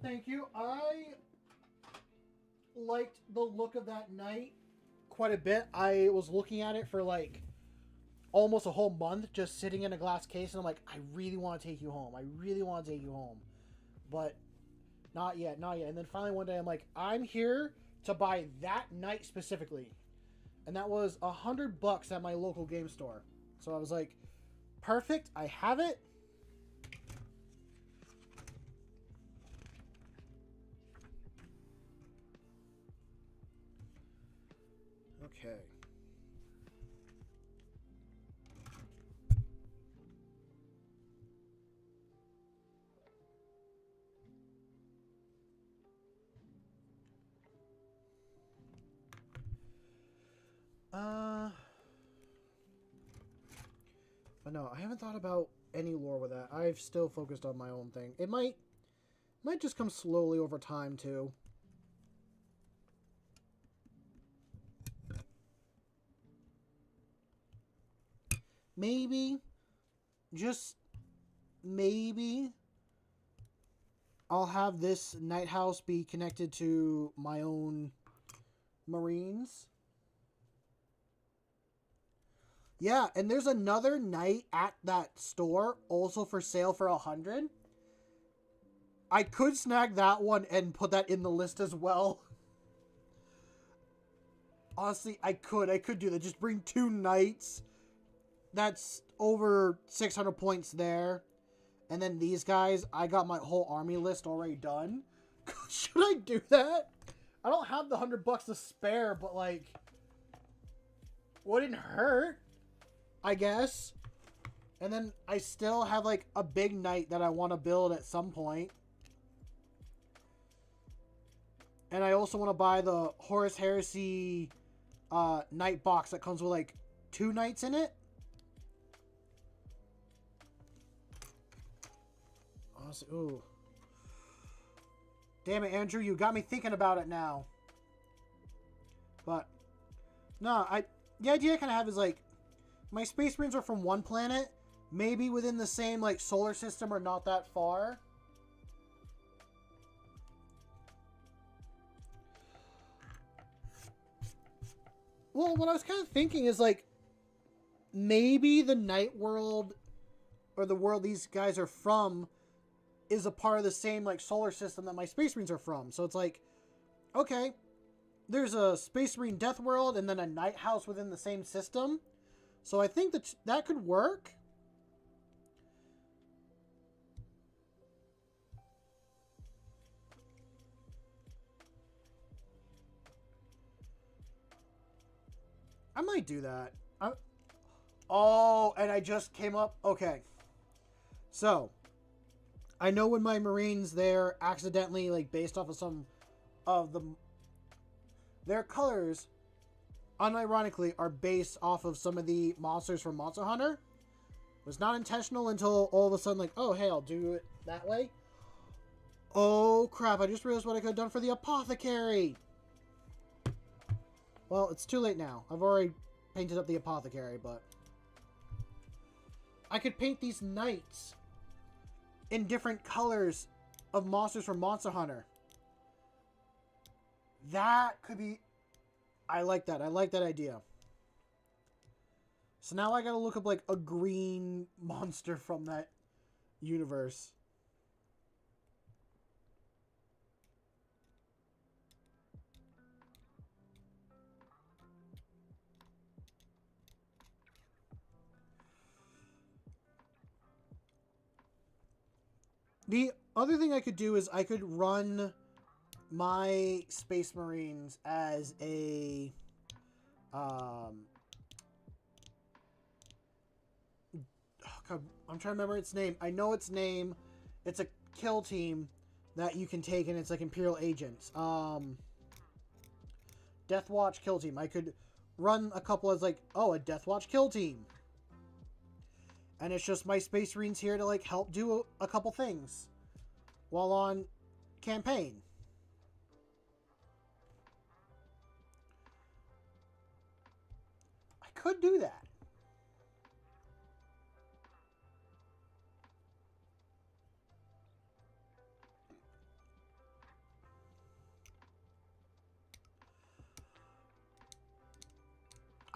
Thank you. I liked the look of that knight quite a bit. I was looking at it for like almost a whole month, just sitting in a glass case, and I'm like, I really want to take you home. I really want to take you home. But not yet, not yet. And then finally one day I'm like, I'm here to buy that knight specifically. And that was $100 at my local game store. So I was like, perfect, I have it. Okay. But no, I haven't thought about any lore with that. I've still focused on my own thing. It might just come slowly over time too. Maybe, just maybe, I'll have this night house be connected to my own Marines. Yeah, and there's another knight at that store also for sale for 100. I could snag that one and put that in the list as well. Honestly, I could do that. Just bring 2 knights. That's over 600 points there. And then these guys, I got my whole army list already done. Should I do that? I don't have the $100 to spare, but like, wouldn't hurt, I guess. And then I still have like a big knight that I want to build at some point. And I also want to buy the Horus Heresy knight box that comes with like 2 knights in it. Honestly, ooh. Damn it, Andrew, you got me thinking about it now. But, no, the idea I kind of have is, like, my Space Marines are from one planet, maybe within the same, like, solar system or not that far. Well, what I was kind of thinking is, like, maybe the night world, or the world these guys are from, is a part of the same, like, solar system that my Space Marines are from. So it's like, okay, there's a Space Marine Death World and then a Night House within the same system. So I think that could work. I might do that. Oh, and I just came up. Okay. So, I know when my Marines, they're accidentally, like, based off of some of their colors, unironically, are based off of some of the monsters from Monster Hunter. It was not intentional until all of a sudden, like, oh, hey, I'll do it that way. Oh, crap, I just realized what I could have done for the Apothecary. Well, it's too late now. I've already painted up the Apothecary, but I could paint these knights in different colors of monsters from Monster Hunter. That could be... I like that. I like that idea. So now I gotta look up, like, a green monster from that universe. The other thing I could do is I could run my Space Marines as a God, I'm trying to remember its name. I know its name. It's a kill team that you can take, and it's like Imperial agents. Death Watch kill team. I could run a couple as like, oh, a Death Watch kill team. And it's just my Space Marines here to, like, help do a couple things while on campaign. I could do that.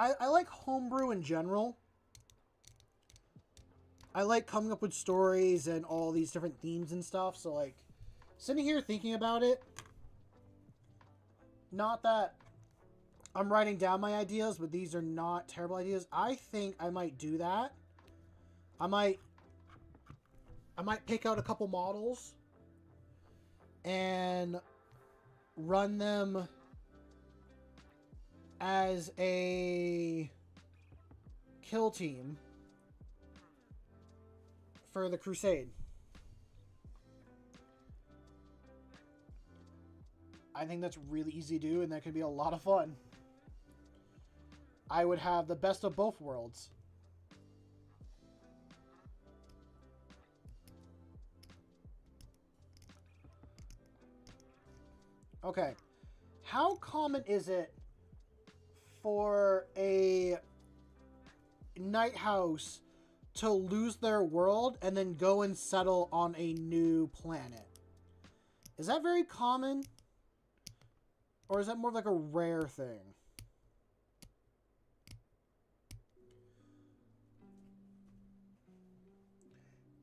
I like homebrew in general. I like coming up with stories and all these different themes and stuff. So, like, sitting here thinking about it, not that I'm writing down my ideas, but these are not terrible ideas. I think I might do that. I might pick out a couple models and run them as a kill team for the Crusade. I think that's really easy to do, and that could be a lot of fun. I would have the best of both worlds. Okay. How common is it for a night house to lose their world and then go and settle on a new planet? Is that very common? Or is that more of like a rare thing?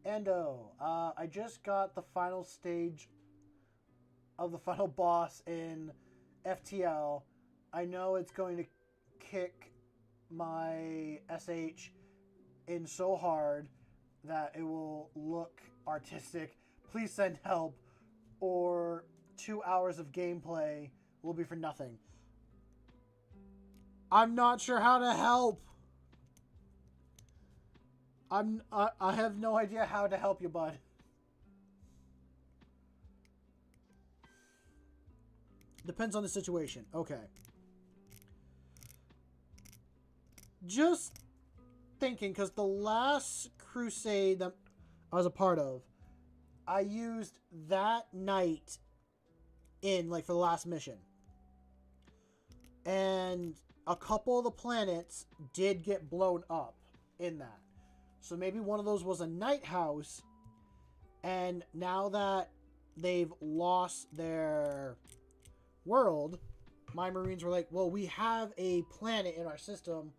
Endo, I just got the final stage of the final boss in FTL. I know it's going to kick my SH in so hard that it will look artistic. Please send help, or 2 hours of gameplay will be for nothing. I'm not sure how to help. I have no idea how to help you, bud. Depends on the situation. Okay. Just thinking, because the last crusade that I was a part of, I used that night in, like, for the last mission. And a couple of the planets did get blown up in that. So maybe one of those was a night house, and now that they've lost their world, my Marines were like, well, we have a planet in our system.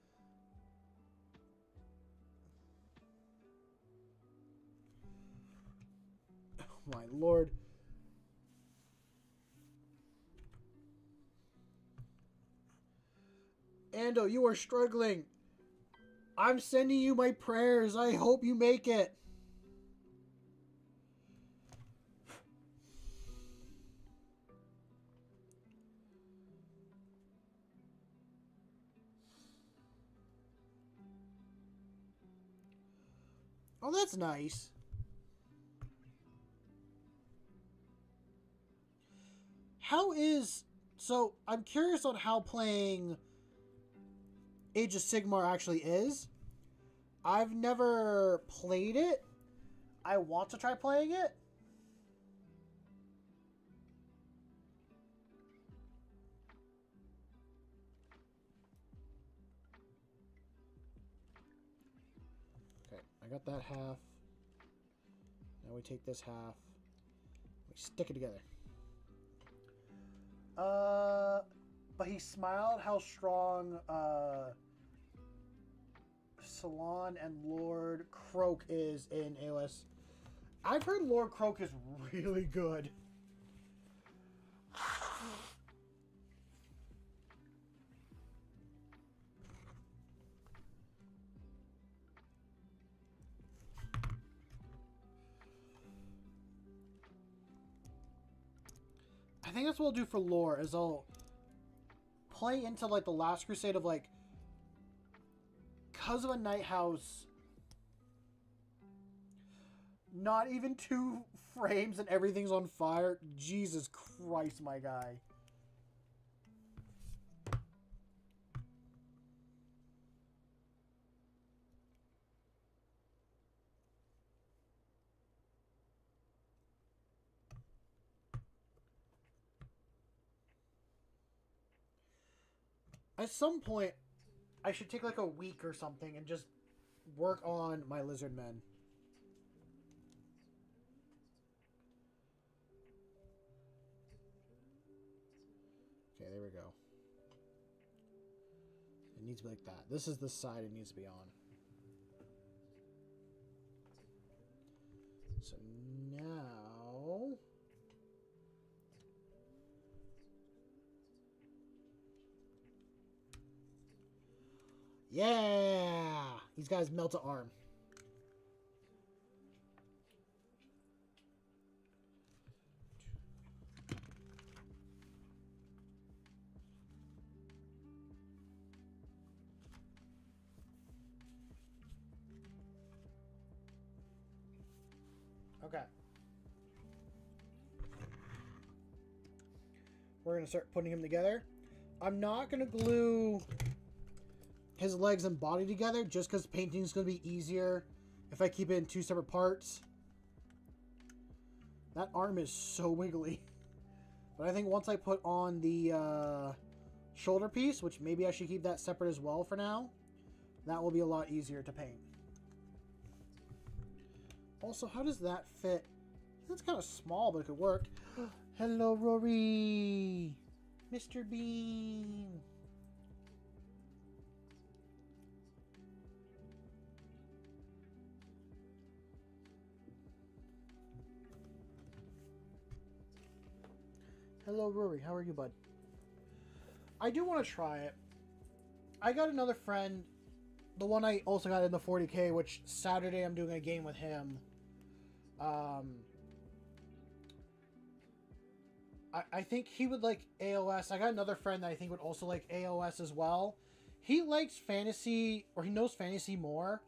Oh my lord. Ando, you are struggling. I'm sending you my prayers. I hope you make it. Oh, that's nice. How is... So, I'm curious on how playing Age of Sigmar actually is. I've never played it. I want to try playing it. Okay, I got that half. Now we take this half. We stick it together. But he smiled how strong, Salon and Lord Croak is in AOS. I've heard Lord Croak is really good. I think that's what I'll do for lore, is I'll play into, like, the last crusade of, like, because of a night house, not even 2 frames and everything's on fire. Jesus Christ, my guy. At some point, I should take like a week or something and just work on my lizard men. Okay, there we go. It needs to be like that. This is the side it needs to be on. So now... Yeah! These guys melt an arm. Okay. We're going to start putting him together. I'm not going to glue his legs and body together just because painting is going to be easier if I keep it in 2 separate parts. That arm is so wiggly. But I think once I put on the shoulder piece, which maybe I should keep that separate as well for now, that will be a lot easier to paint. Also, how does that fit? That's kind of small, but it could work. Hello, Rory! Mr. Bean! Hello, Rory. How are you, bud? I do want to try it. I got another friend, the one I also got in the 40K, which Saturday I'm doing a game with I think he would like AOS. I got another friend that I think would also like AOS as well. He likes fantasy, or he knows fantasy more.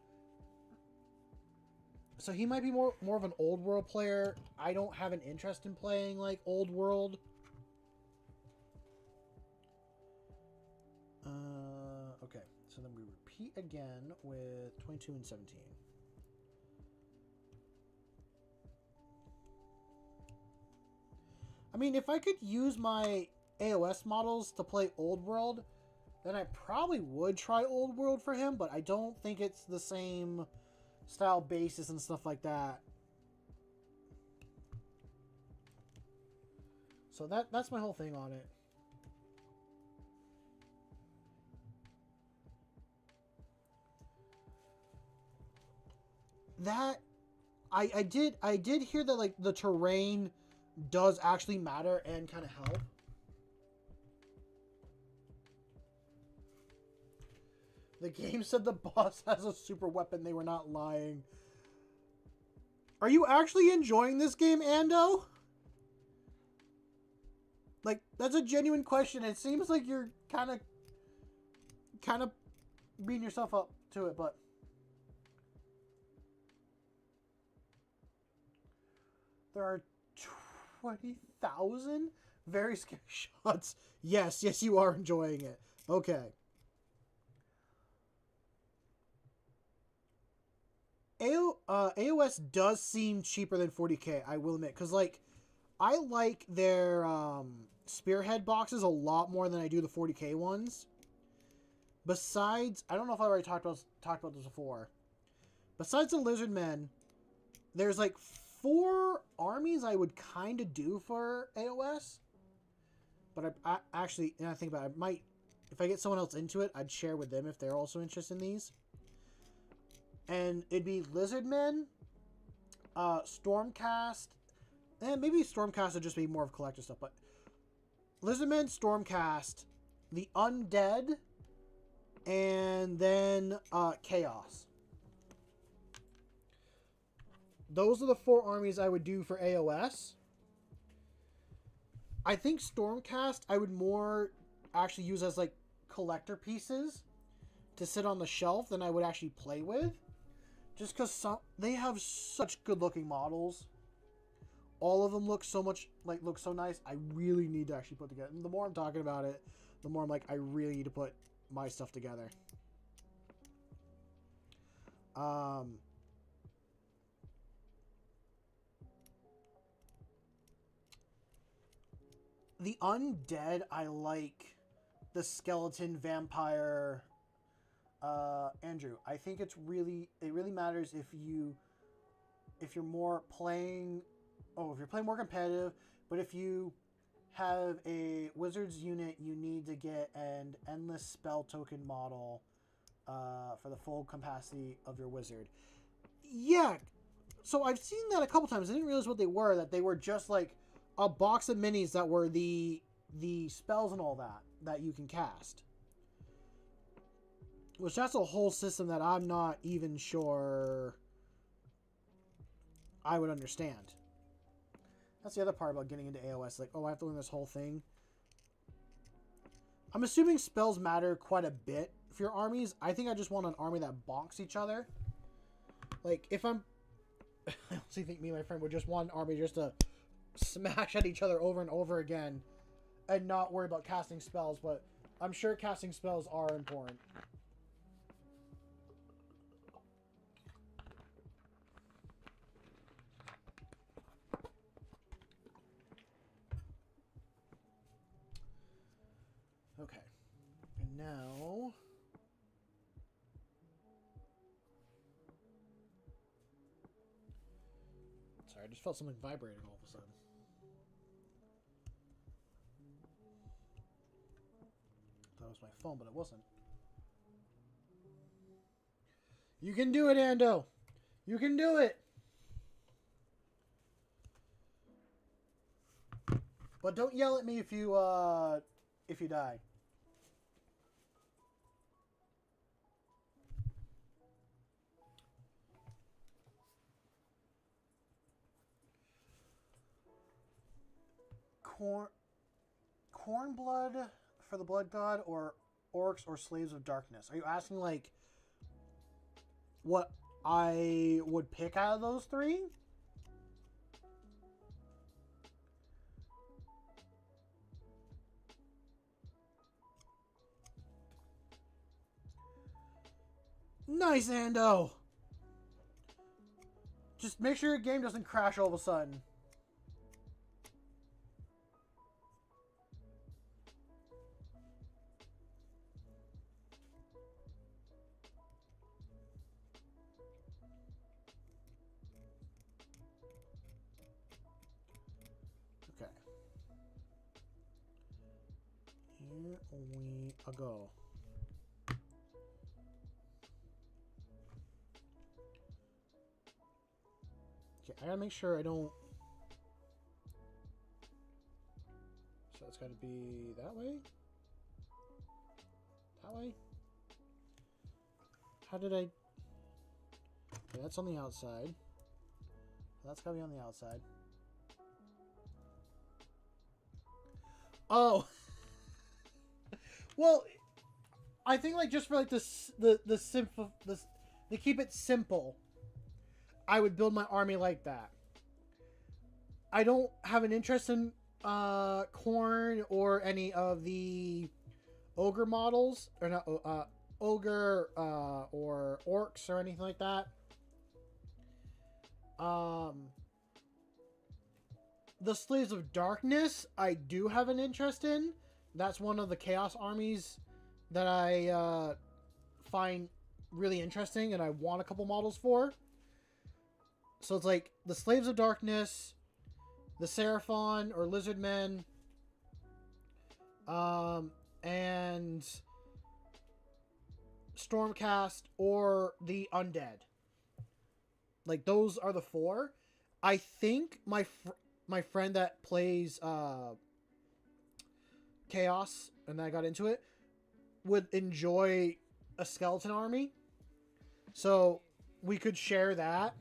So he might be more of an old world player. I don't have an interest in playing like old world. Okay, so then we repeat again with 22 and 17. I mean, if I could use my AOS models to play old world, then I probably would try old world for him, but I don't think it's the same style basis and stuff like that. So that's my whole thing on it. That I did hear that like the terrain does actually matter and kind of help. The game said the boss has a super weapon. They were not lying. Are you actually enjoying this game, Ando? Like, that's a genuine question. It seems like you're kind of beating yourself up to it, but there are 20,000 very scary shots. Yes, you are enjoying it. Okay. AOS does seem cheaper than 40k, I will admit, because like I like their spearhead boxes a lot more than I do the 40k ones. Besides, I don't know if I already talked about this before. Besides the lizard men, there's like 4 armies I would kind of do for AOS. But I actually, and I think about it, I might, if I get someone else into it, I'd share with them if they're also interested in these. And it'd be Lizardmen, Stormcast, and maybe Stormcast would just be more of collector stuff, but Lizardmen, Stormcast, the Undead, and then Chaos. Those are the 4 armies I would do for AOS. I think Stormcast I would more actually use as like collector pieces to sit on the shelf than I would actually play with. Just because they have such good looking models. All of them look so nice. I really need to actually put together. And the more I'm talking about it, the more I'm like, I really need to put my stuff together. The Undead, I like the skeleton vampire. Andrew, I think it really matters if you're more playing, if you're playing more competitive, but if you have a wizard's unit, you need to get an endless spell token model for the full capacity of your wizard. Yeah, so I've seen that a couple times. I didn't realize what they were, that they were just like a box of minis that were the spells and all that you can cast. Which that's a whole system that I'm not even sure I would understand. That's the other part about getting into AOS. Like, I have to learn this whole thing. I'm assuming spells matter quite a bit for your armies. I think I just want an army that bonks each other. Like, if I'm... I honestly think me and my friend would just want an army just to smash at each other over and over again and not worry about casting spells, but I'm sure casting spells are important. Okay, and now sorry, I just felt something vibrating all of a sudden. Thought it was my phone, but it wasn't. You can do it, Ando. You can do it. But don't yell at me if you die. corn blood for the blood god, or orcs or slaves of darkness? Are you asking like what I would pick out of those three? Nice, Ando. Just make sure your game doesn't crash all of a sudden. Okay. Here we go. Okay, I gotta make sure I don't... So it's gotta be that way? That way? How did I... Okay, that's on the outside. That's gotta be on the outside. Oh! Well, I think like just for like the simple... They keep it simple. I would build my army like that. I don't have an interest in Khorne or any of the ogre models, or not ogre or orcs or anything like that. The Slaves of Darkness I do have an interest in. That's one of the chaos armies that I find really interesting and I want a couple models for. So it's like the Slaves of Darkness, the Seraphon or Lizard Men, and Stormcast or the Undead. Like those are the four. I think my friend that plays Chaos and I got into it would enjoy a skeleton army. So we could share that.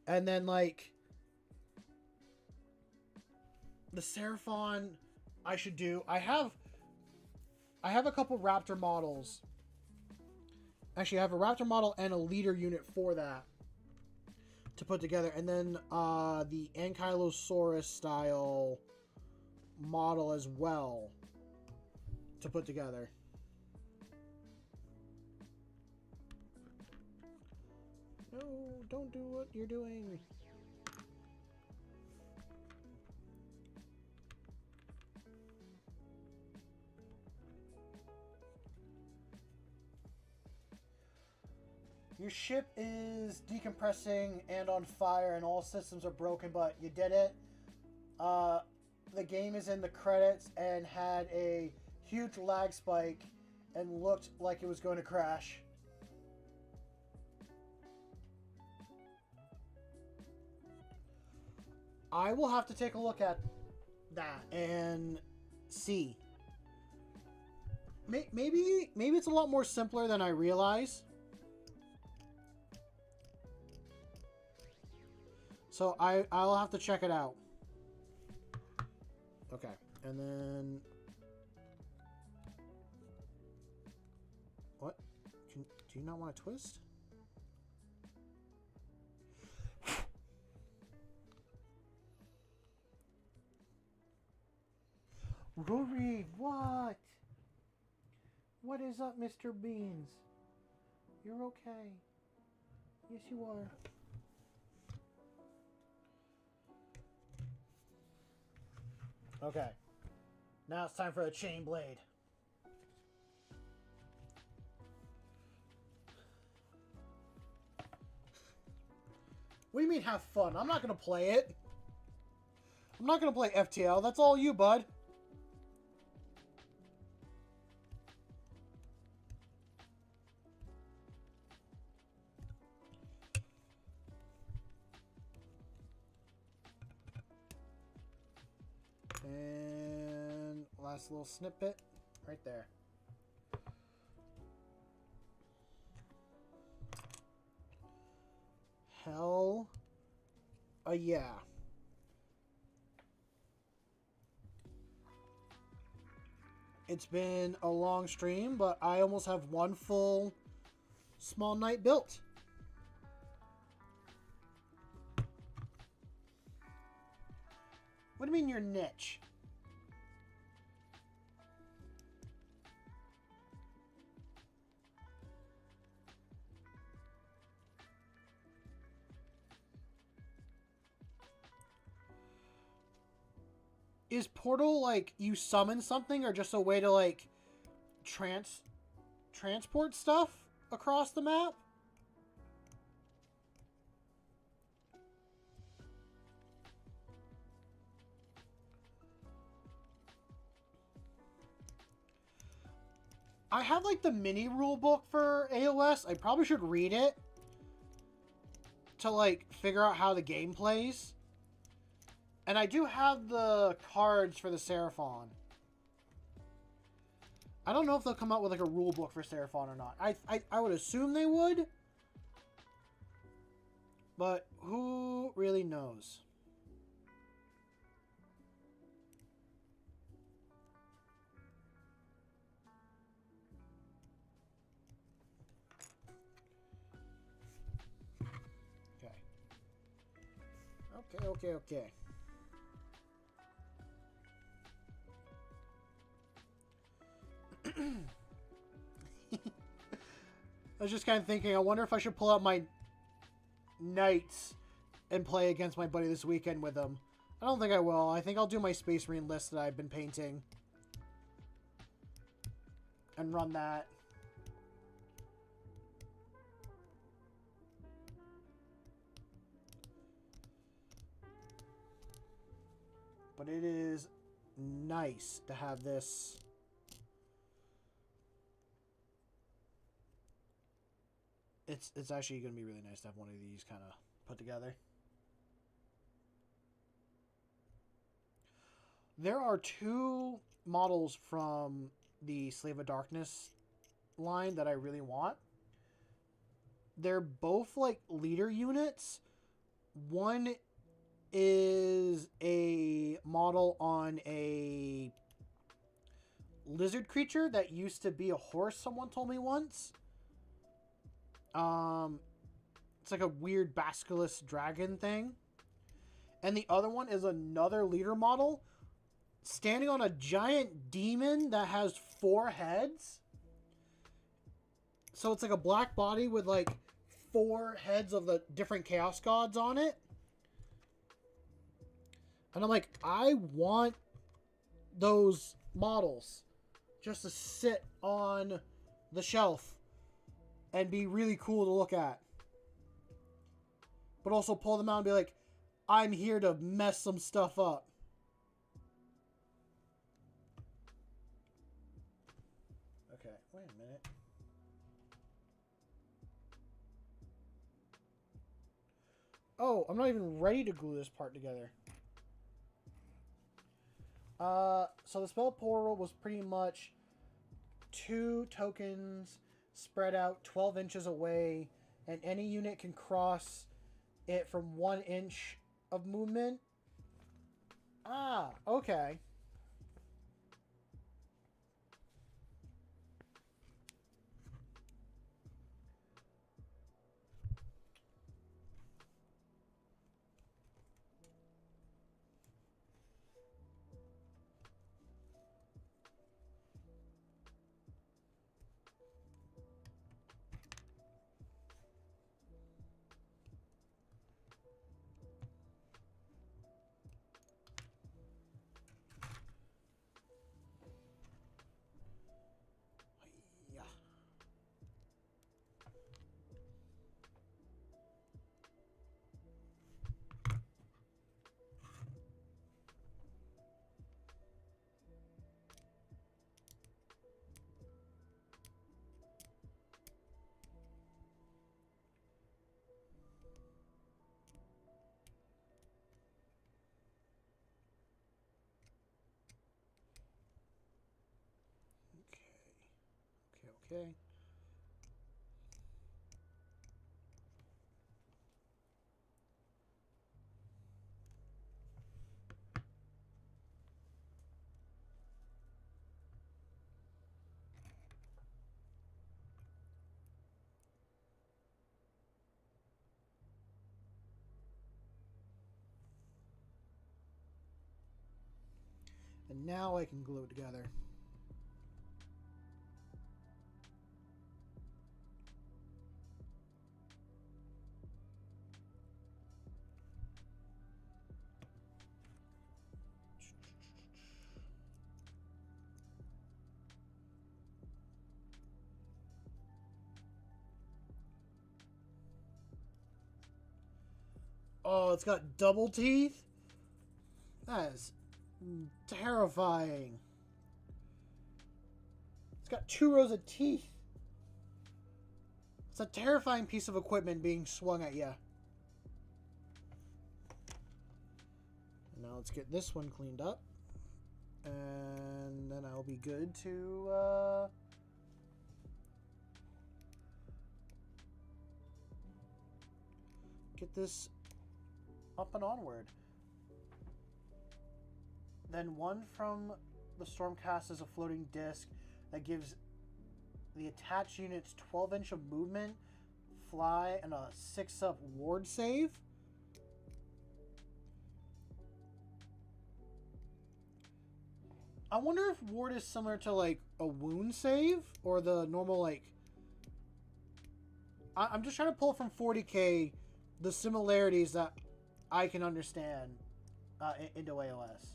And then, like, the Seraphon, I should do. I have a couple Raptor models. Actually, I have a Raptor model and a leader unit for that to put together. And then the Ankylosaurus style model as well to put together. No, don't do what you're doing. Your ship is decompressing and on fire and all systems are broken, but you did it. The game is in the credits and had a huge lag spike and looked like it was going to crash. I will have to take a look at that and see. Maybe it's a lot more simpler than I realize. So I'll have to check it out. Okay, and then what? Do you not want to twist? Rory, what? What is up, Mr. Beans? You're okay. Yes, you are. Okay. Now it's time for a chain blade. What do you mean have fun? I'm not going to play it. I'm not going to play FTL. That's all you, bud. And last little snippet right there. Hell yeah. It's been a long stream, but I almost have one full small knight built. What do you mean your niche? Is portal like you summon something or just a way to like transport stuff across the map? I have like the mini rule book for AOS. I probably should read it to like figure out how the game plays. And I do have the cards for the Seraphon. I don't know if they'll come out with like a rule book for Seraphon or not. I would assume they would. But who really knows? Okay. I was just kind of thinking, I wonder if I should pull out my knights and play against my buddy this weekend with him. I don't think I will. I think I'll do my Space Marine list that I've been painting. And run that. But it is nice to have this. It's actually going to be really nice to have one of these kind of put together. There are two models from the Slave of Darkness line that I really want. They're both like leader units. One is a model on a lizard creature that used to be a horse, someone told me once. It's like a weird basilisk dragon thing. And the other one is another leader model standing on a giant demon that has 4 heads. So it's like a black body with like 4 heads of the different chaos gods on it. And I'm like, I want those models just to sit on the shelf and be really cool to look at. But also pull them out and be like, I'm here to mess some stuff up. Okay, wait a minute. Oh, I'm not even ready to glue this part together. So the spell portal was pretty much 2 tokens spread out 12 inches away, and any unit can cross it from 1 inch of movement. Ah, okay. Okay. And now I can glue it together. Oh, it's got double teeth? That is terrifying. It's got 2 rows of teeth. It's a terrifying piece of equipment being swung at you. And now let's get this one cleaned up. And then I'll be good to... get this up and onward. Then one from the Stormcast is a floating disc that gives the attached units 12-inch of movement, fly, and a 6-up ward save. I wonder if ward is similar to like a wound save or the normal like... I'm just trying to pull from 40k the similarities that I can understand into AOS.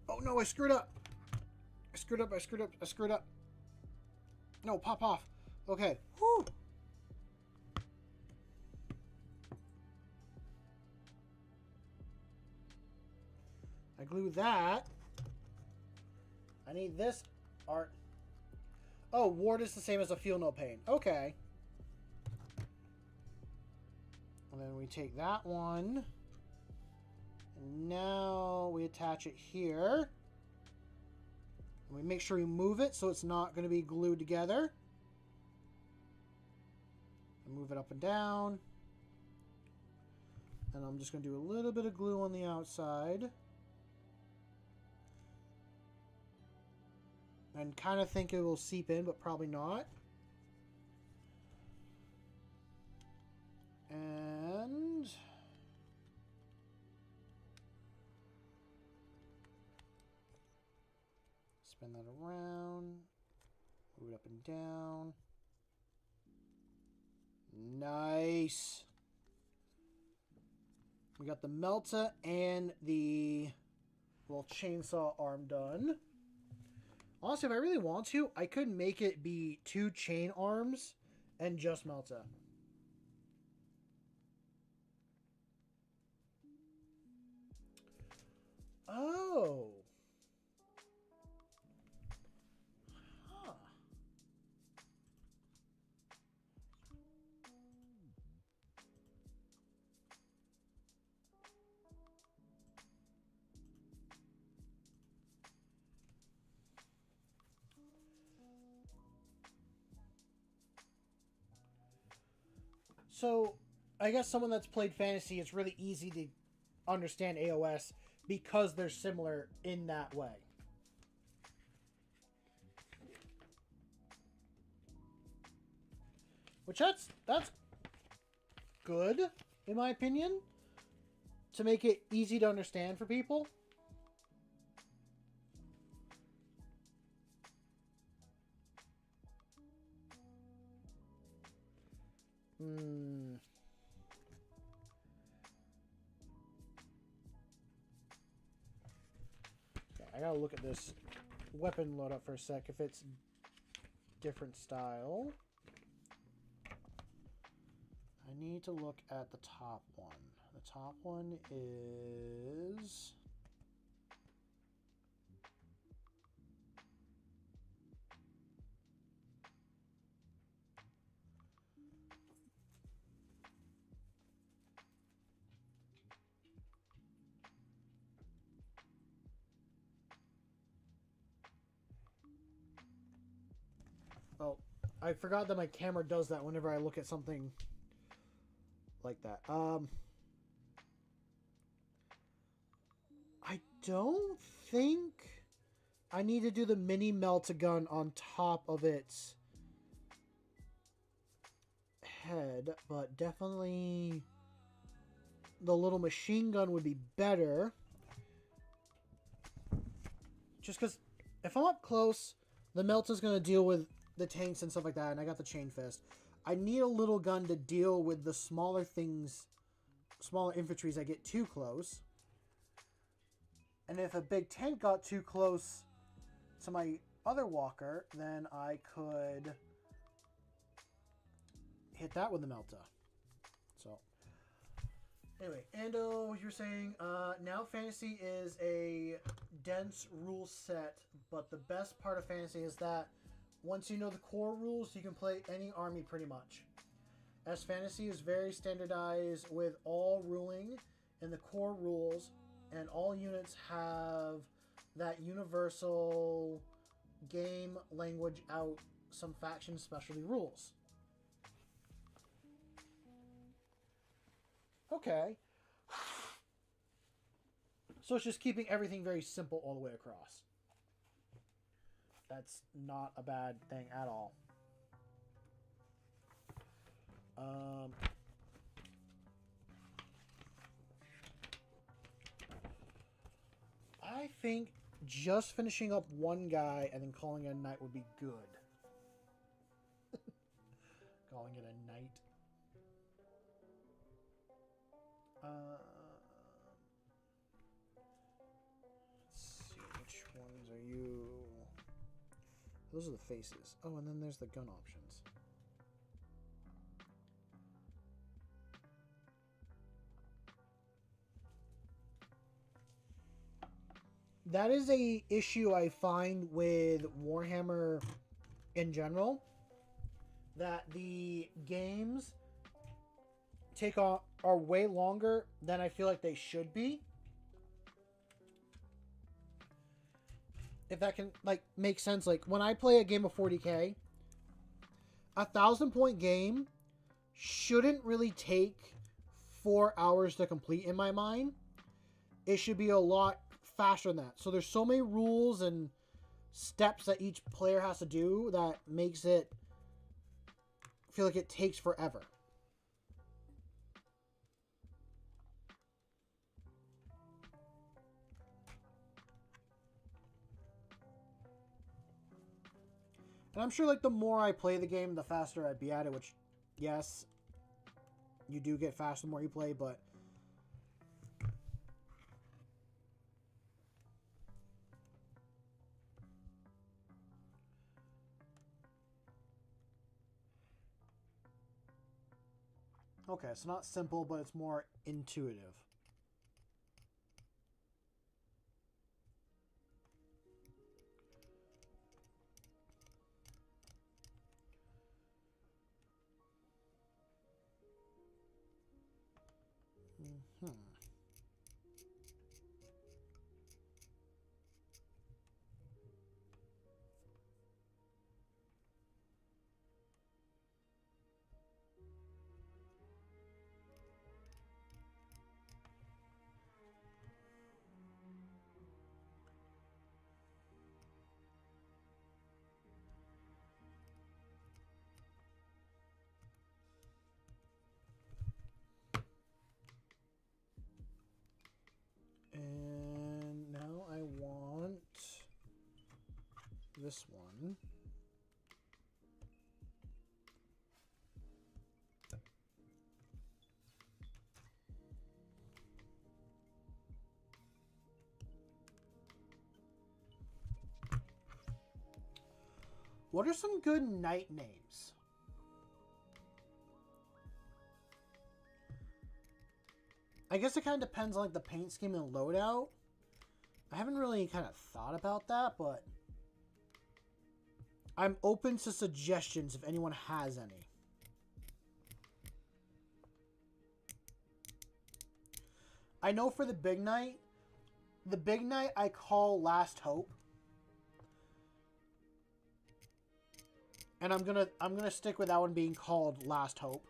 Oh no, I screwed up. I screwed up. No, pop off. Okay. Whew. I glue that. I need this art. Oh, ward is the same as a feel no pain. Okay. And then we take that one. And now we attach it here. And we make sure we move it so it's not going to be glued together. And move it up and down. And I'm just going to do a little bit of glue on the outside. And kind of think it will seep in, but probably not. And spin that around. Move it up and down. Nice. We got the Melta and the little chainsaw arm done. Honestly, if I really want to, I could make it be 2 chain arms and just Melta. Oh. Huh. So, I guess someone that's played fantasy, it's really easy to understand AOS because they're similar in that way. Which that's good, in my opinion, to make it easy to understand for people. I gotta look at this weapon load up for a sec if it's different style. I need to look at the top one. The top one is... Oh, I forgot that my camera does that whenever I look at something like that. I don't think I need to do the mini melt-a-gun on top of its head, but definitely the little machine gun would be better. Just because if I'm up close, the Melta's going to deal with the tanks and stuff like that, and I got the chain fist. I need a little gun to deal with the smaller things, smaller infantries that get too close. And if a big tank got too close to my other walker, then I could hit that with the Melta. So, anyway, Ando, you're saying, now Fantasy is a dense rule set, but the best part of Fantasy is that once you know the core rules, you can play any army pretty much. As Fantasy is very standardized with all ruling and the core rules, and all units have that universal game language out some faction specialty rules. Okay. So it's just keeping everything very simple all the way across. That's not a bad thing at all. I think just finishing up one guy and then calling it a night would be good. Calling it a night. Let's see, which ones are you? Those are the faces. Oh, and then there's the gun options. That is a issue I find with Warhammer in general. That the games are way longer than I feel like they should be. If that can make sense. Like when I play a game of 40k, 1,000-point game shouldn't really take 4 hours to complete in my mind. It should be a lot faster than that. So there's so many rules and steps that each player has to do that makes it feel like it takes forever. And I'm sure the more I play the game, the faster I'd be at it, which, yes, you do get faster the more you play, but okay, so not simple, but it's more intuitive. And now I want this one. What are some good knight names? I guess it kind of depends on the paint scheme and loadout. I haven't really kind of thought about that, but I'm open to suggestions if anyone has any. I know for the big knight I call Last Hope. And I'm gonna stick with that one being called Last Hope.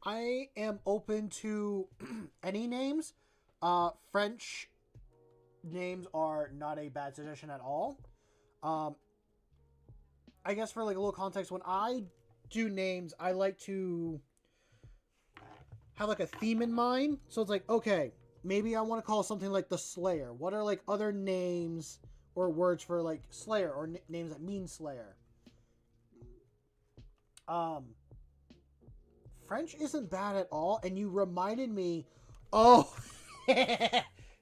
I am open to any names. French names are not a bad suggestion at all. Um, I guess for like a little context, when I do names, I like to have like a theme in mind. So it's like, okay, maybe I want to call something like the Slayer. What are like other names or words for like Slayer or names that mean Slayer? Um, French isn't bad at all, and you reminded me. Oh,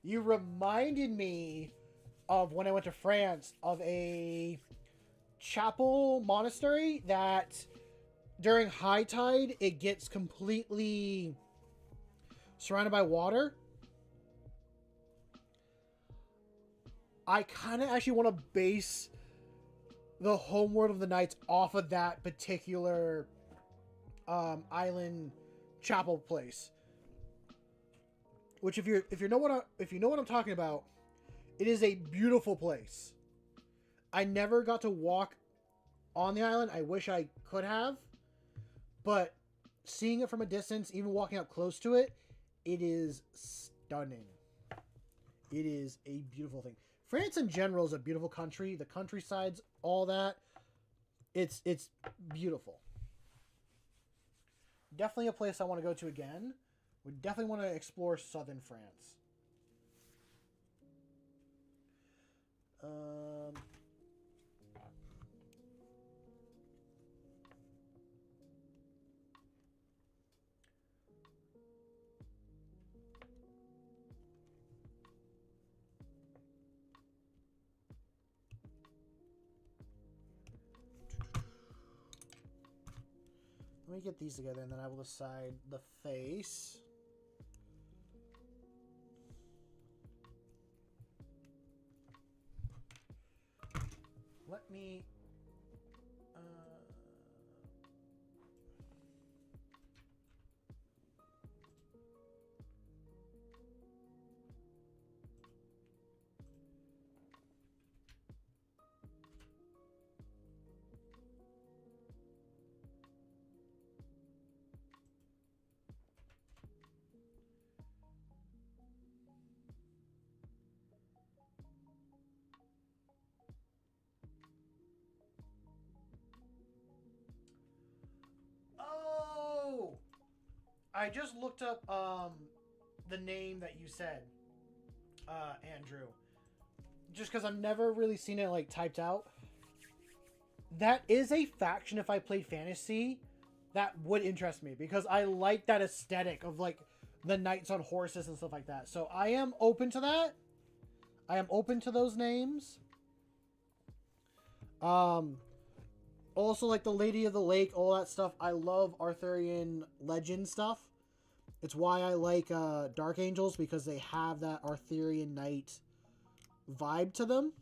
you reminded me of when I went to France of a chapel monastery that during high tide it gets completely surrounded by water. I kind of actually want to base the Homeworld of the Knights off of that particular island chapel place. Which, if you know what I'm talking about, it is a beautiful place. I never got to walk on the island. I wish I could have, but seeing it from a distance, even walking up close to it, it is stunning. It is a beautiful thing. France in general is a beautiful country. The countrysides, all that, it's beautiful. Definitely a place I want to go to again. Would definitely want to explore southern France. Let me get these together, and then I will decide the face. Let me... Oh! I just looked up the name that you said, Andrew. Just because I've never really seen it like typed out. That is a faction if I played fantasy that would interest me, because I like that aesthetic of like the knights on horses and stuff like that. So I am open to that. I am open to those names. Also like the Lady of the Lake, all that stuff. I love Arthurian legend stuff. It's why I like Dark Angels, because they have that Arthurian knight vibe to them.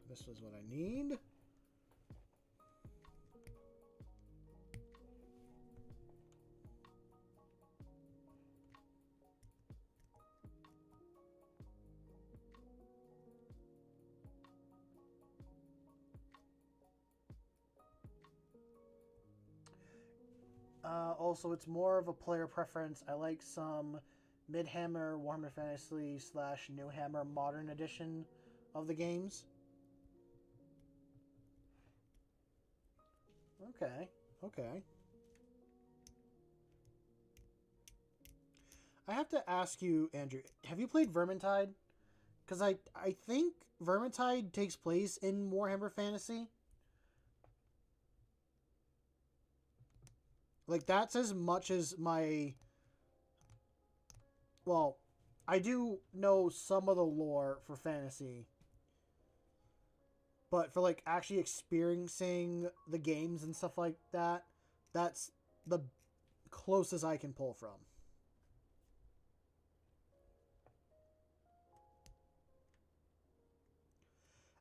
This is what I need. Also, it's more of a player preference. I like some Mid-Hammer, Warhammer Fantasy / New Hammer Modern Edition of the games. Okay, okay. I have to ask you, Andrew, have you played Vermintide? Because I think Vermintide takes place in Warhammer Fantasy. Like, that's as much as my... Well, I do know some of the lore for fantasy. But for, like, actually experiencing the games and stuff like that, that's the closest I can pull from.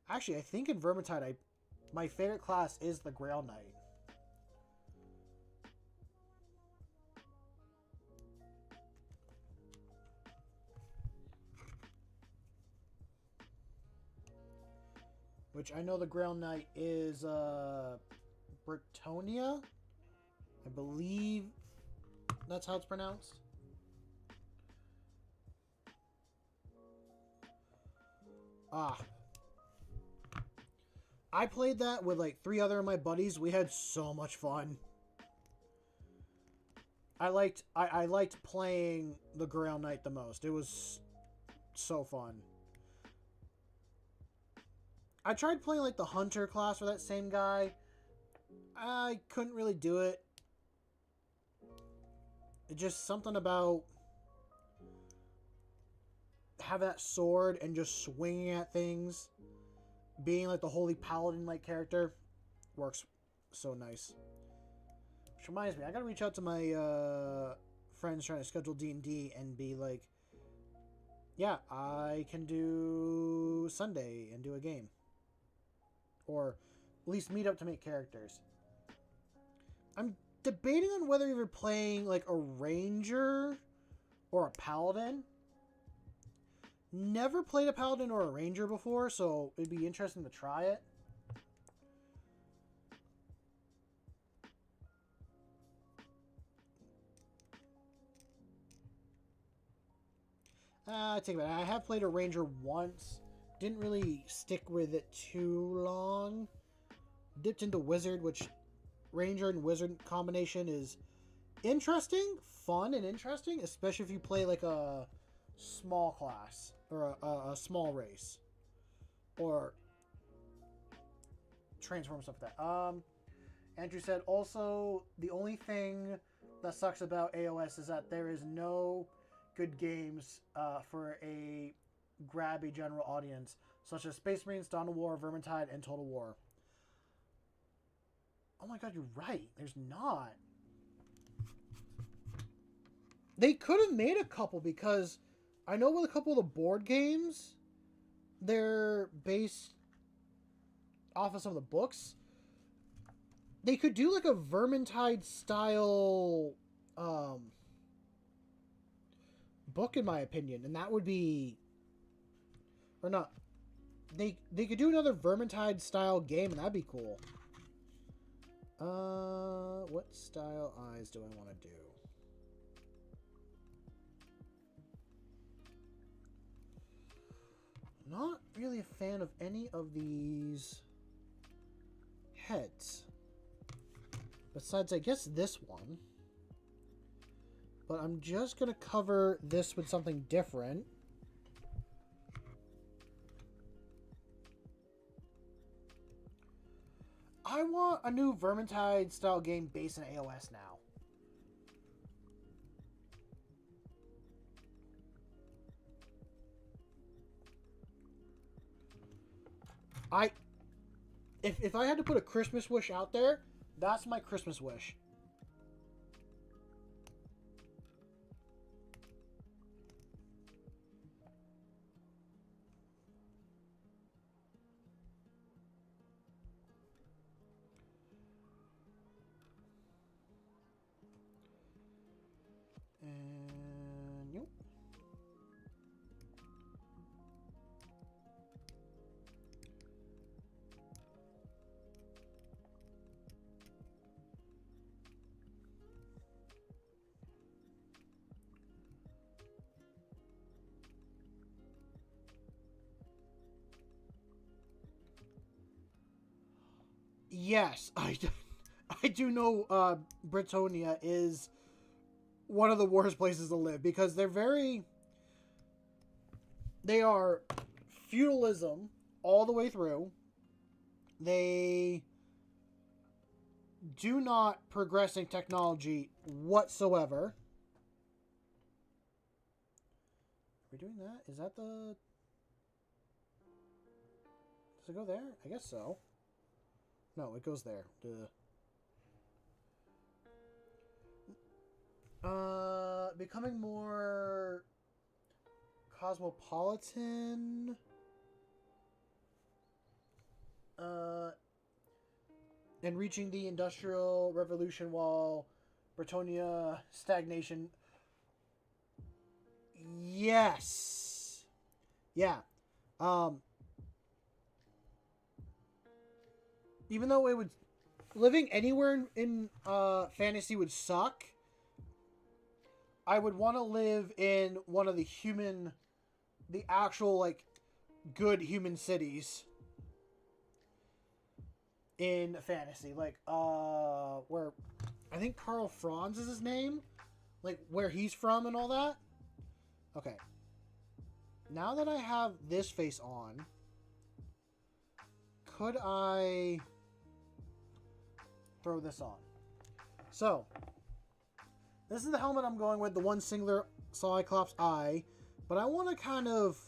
Actually, I think in Vermintide, my favorite class is the Grail Knight. Which I know the Grail Knight is Bretonia. I believe that's how it's pronounced. Ah. I played that with like 3 other of my buddies. We had so much fun. I liked playing the Grail Knight the most. It was so fun. I tried playing like the Hunter class for that same guy. I couldn't really do it. It's just something about having that sword and just swinging at things. Being like the holy paladin-like character works so nice. Which reminds me, I gotta reach out to my friends trying to schedule D&D and be like, yeah, I can do Sunday and do a game. Or at least meet up to make characters. I'm debating on whether you're playing like a ranger or a paladin. Never played a paladin or a ranger before, so it'd be interesting to try it. I take it back. I have played a ranger once. Didn't really stick with it too long. Dipped into wizard, which ranger and wizard combination is interesting, fun and interesting, especially if you play like a small class or a small race or transform stuff like that. Andrew said also the only thing that sucks about AOS is that there is no good games for a grabby general audience, such as Space Marines, Dawn of War, Vermintide, and Total War. Oh my god, you're right. There's not. They could have made a couple because I know with a couple of the board games, they're based off of some of the books. They could do like a Vermintide style book, in my opinion, and that would be, or not. They could do another Vermintide style game, and that'd be cool. What style eyes do I want to do? Not really a fan of any of these heads. Besides, I guess this one. But I'm just going to cover this with something different. I want a new Vermintide style game based in AOS now. If I had to put a Christmas wish out there, that's my Christmas wish. And nope. Yes, I do know Bretonia is one of the worst places to live because they are feudalism all the way through. They do not progress in technology whatsoever. Are we doing that? Is that the... Does it go there? I guess so. No, it goes there. Duh. Becoming more cosmopolitan. And reaching the Industrial Revolution while Bretonia stagnation. Yes. Yeah. Even though it would... Living anywhere in fantasy would suck, I would want to live in one of the actual, like, good human cities in fantasy. Like, where, I think Karl Franz is his name? Like, where he's from and all that? Okay. Now that I have this face on, could I throw this on? So, this is the helmet I'm going with, the one singular Cyclops eye, but I want to kind of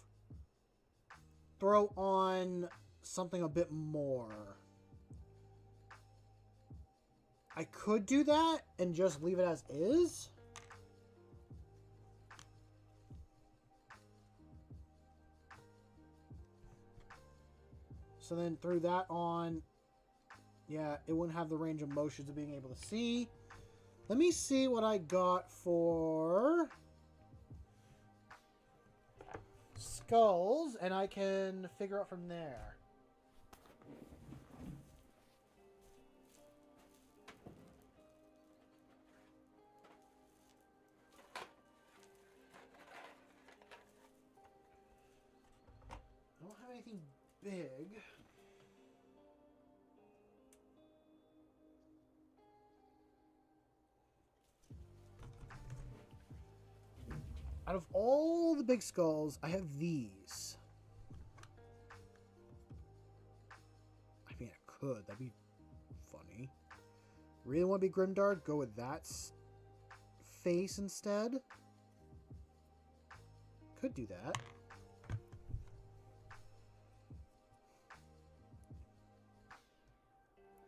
throw on something a bit more. I could do that and just leave it as is. So then through that on, yeah, it wouldn't have the range of motions of being able to see. Let me see what I got for skulls, and I can figure out from there. I don't have anything big. Out of all the big skulls, I have these. I mean, I could. That'd be funny. Really want to be Grimdark? Go with that face instead. Could do that.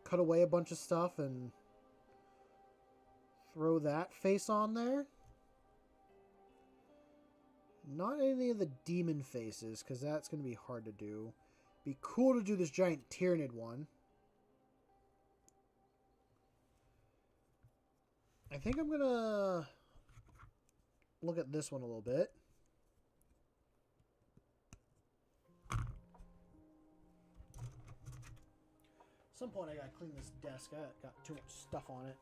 Cut away a bunch of stuff and throw that face on there. Not any of the demon faces, because that's going to be hard to do. Be cool to do this giant Tyranid one. I think I'm going to look at this one a little bit. At some point I got to clean this desk. I got too much stuff on it.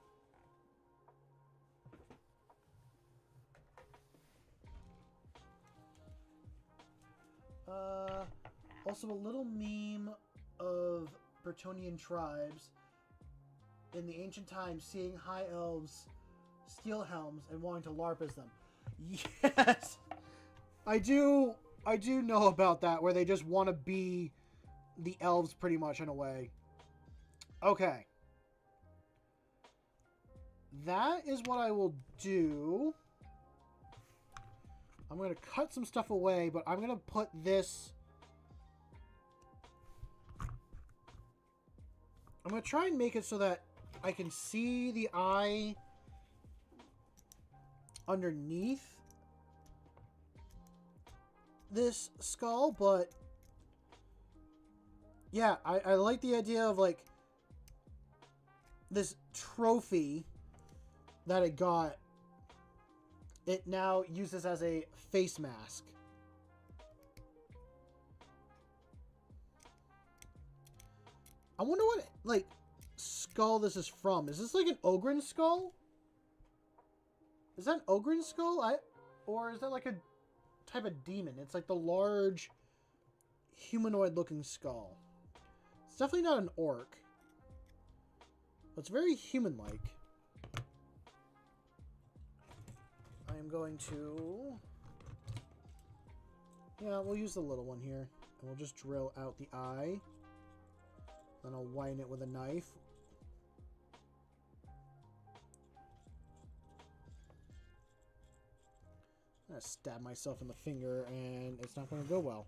Also a little meme of Bretonian tribes in the ancient times seeing high elves steel helms and wanting to LARP as them. Yes! I do know about that, where they just want to be the elves pretty much in a way. Okay. That is what I will do. I'm going to cut some stuff away, but I'm going to put this... I'm going to try and make it so that I can see the eye underneath this skull, but yeah, I like the idea of, like, this trophy that it got. It now uses as a face mask. I wonder what, like, skull this is from. Is this like an Ogren skull? Is that an Ogren skull? Or is that like a type of demon? It's like the large humanoid-looking skull. It's definitely not an orc. But it's very human-like. I'm going to... Yeah, we'll use the little one here. And we'll just drill out the eye. Then I'll widen it with a knife. I'm going to stab myself in the finger, and it's not going to go well.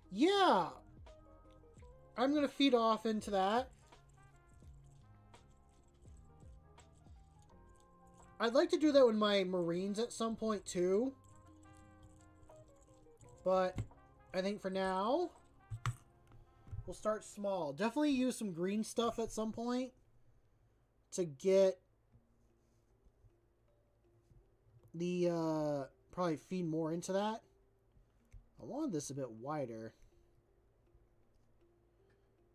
Yeah! I'm going to feed off into that. I'd like to do that with my Marines at some point, too. But I think for now, we'll start small. Definitely use some green stuff at some point to get the, probably feed more into that. I wanted this a bit wider,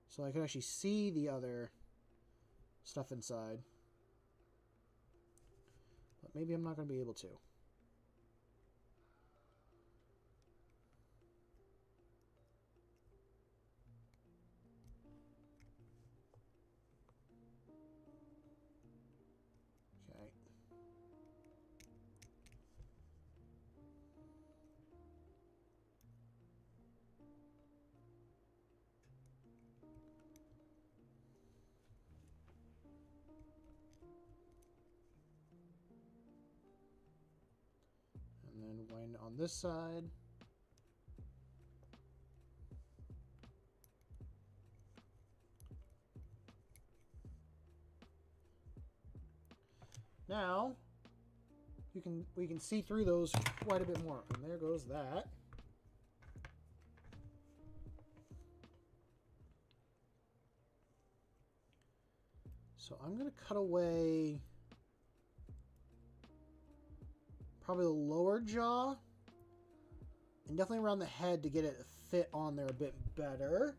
so I could actually see the other stuff inside. But maybe I'm not going to be able to. Okay. And then widen on this side. Now, we can see through those quite a bit more. And there goes that. So I'm going to cut away probably the lower jaw and definitely around the head to get it fit on there a bit better.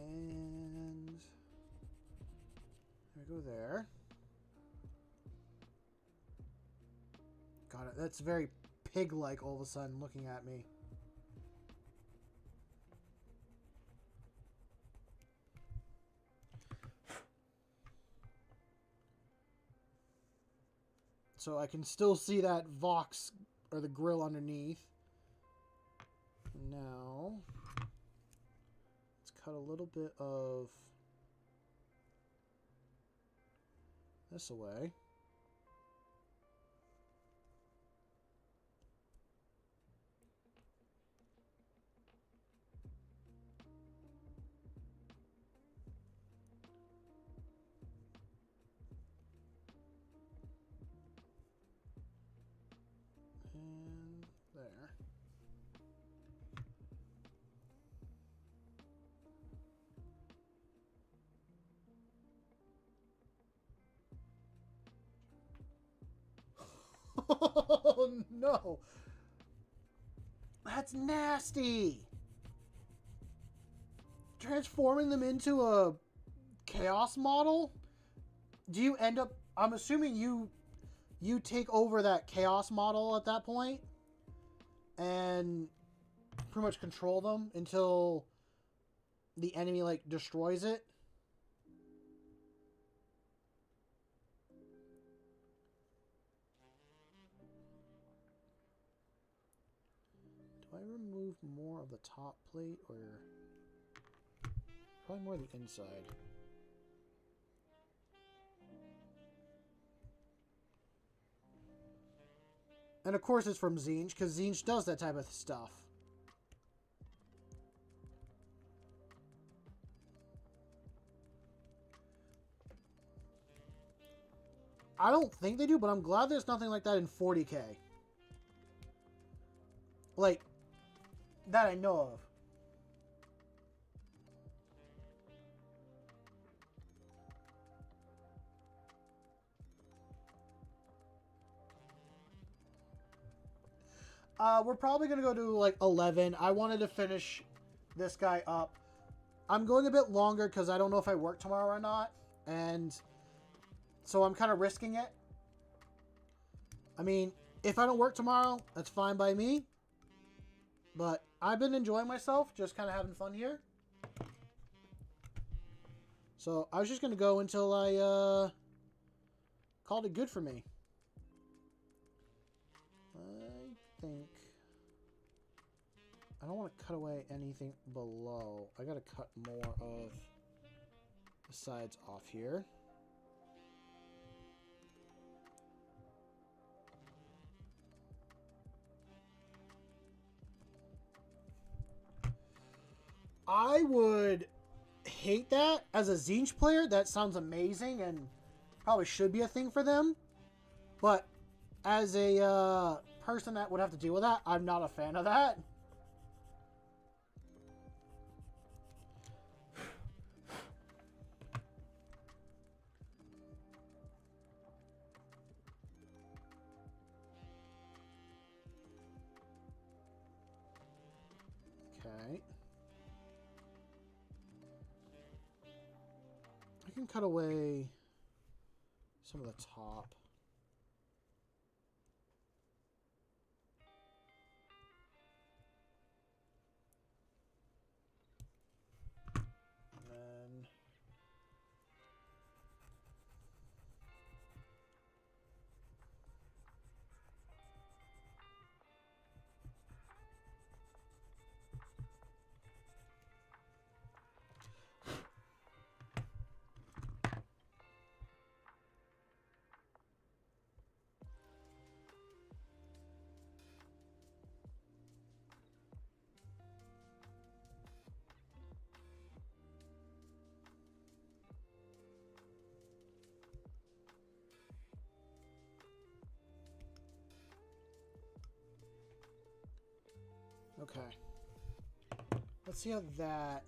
And there we go there. God, that's very pig-like all of a sudden looking at me. So I can still see that Vox or the grill underneath. Now, let's cut a little bit of this away. And there. Oh no! That's nasty! Transforming them into a chaos model? Do you end up... I'm assuming you take over that chaos model at that point and pretty much control them until the enemy like destroys it. Do I remove more of the top plate or probably more the inside? And of course it's from Tzeentch, because Tzeentch does that type of stuff. I don't think they do, but I'm glad there's nothing like that in 40K. Like, That I know of. We're probably going to go to like 11. I wanted to finish this guy up. I'm going a bit longer because I don't know if I work tomorrow or not. And so I'm kind of risking it. I mean, if I don't work tomorrow, that's fine by me. But I've been enjoying myself, just kind of having fun here. So I was just going to go until I called it good for me. I think I don't want to cut away anything below. I got to cut more of the sides off here. I would hate that. As a Zinch player, that sounds amazing and probably should be a thing for them. But as a person that would have to deal with that, I'm not a fan of that. Okay. I can cut away some of the top. Okay. Let's see how that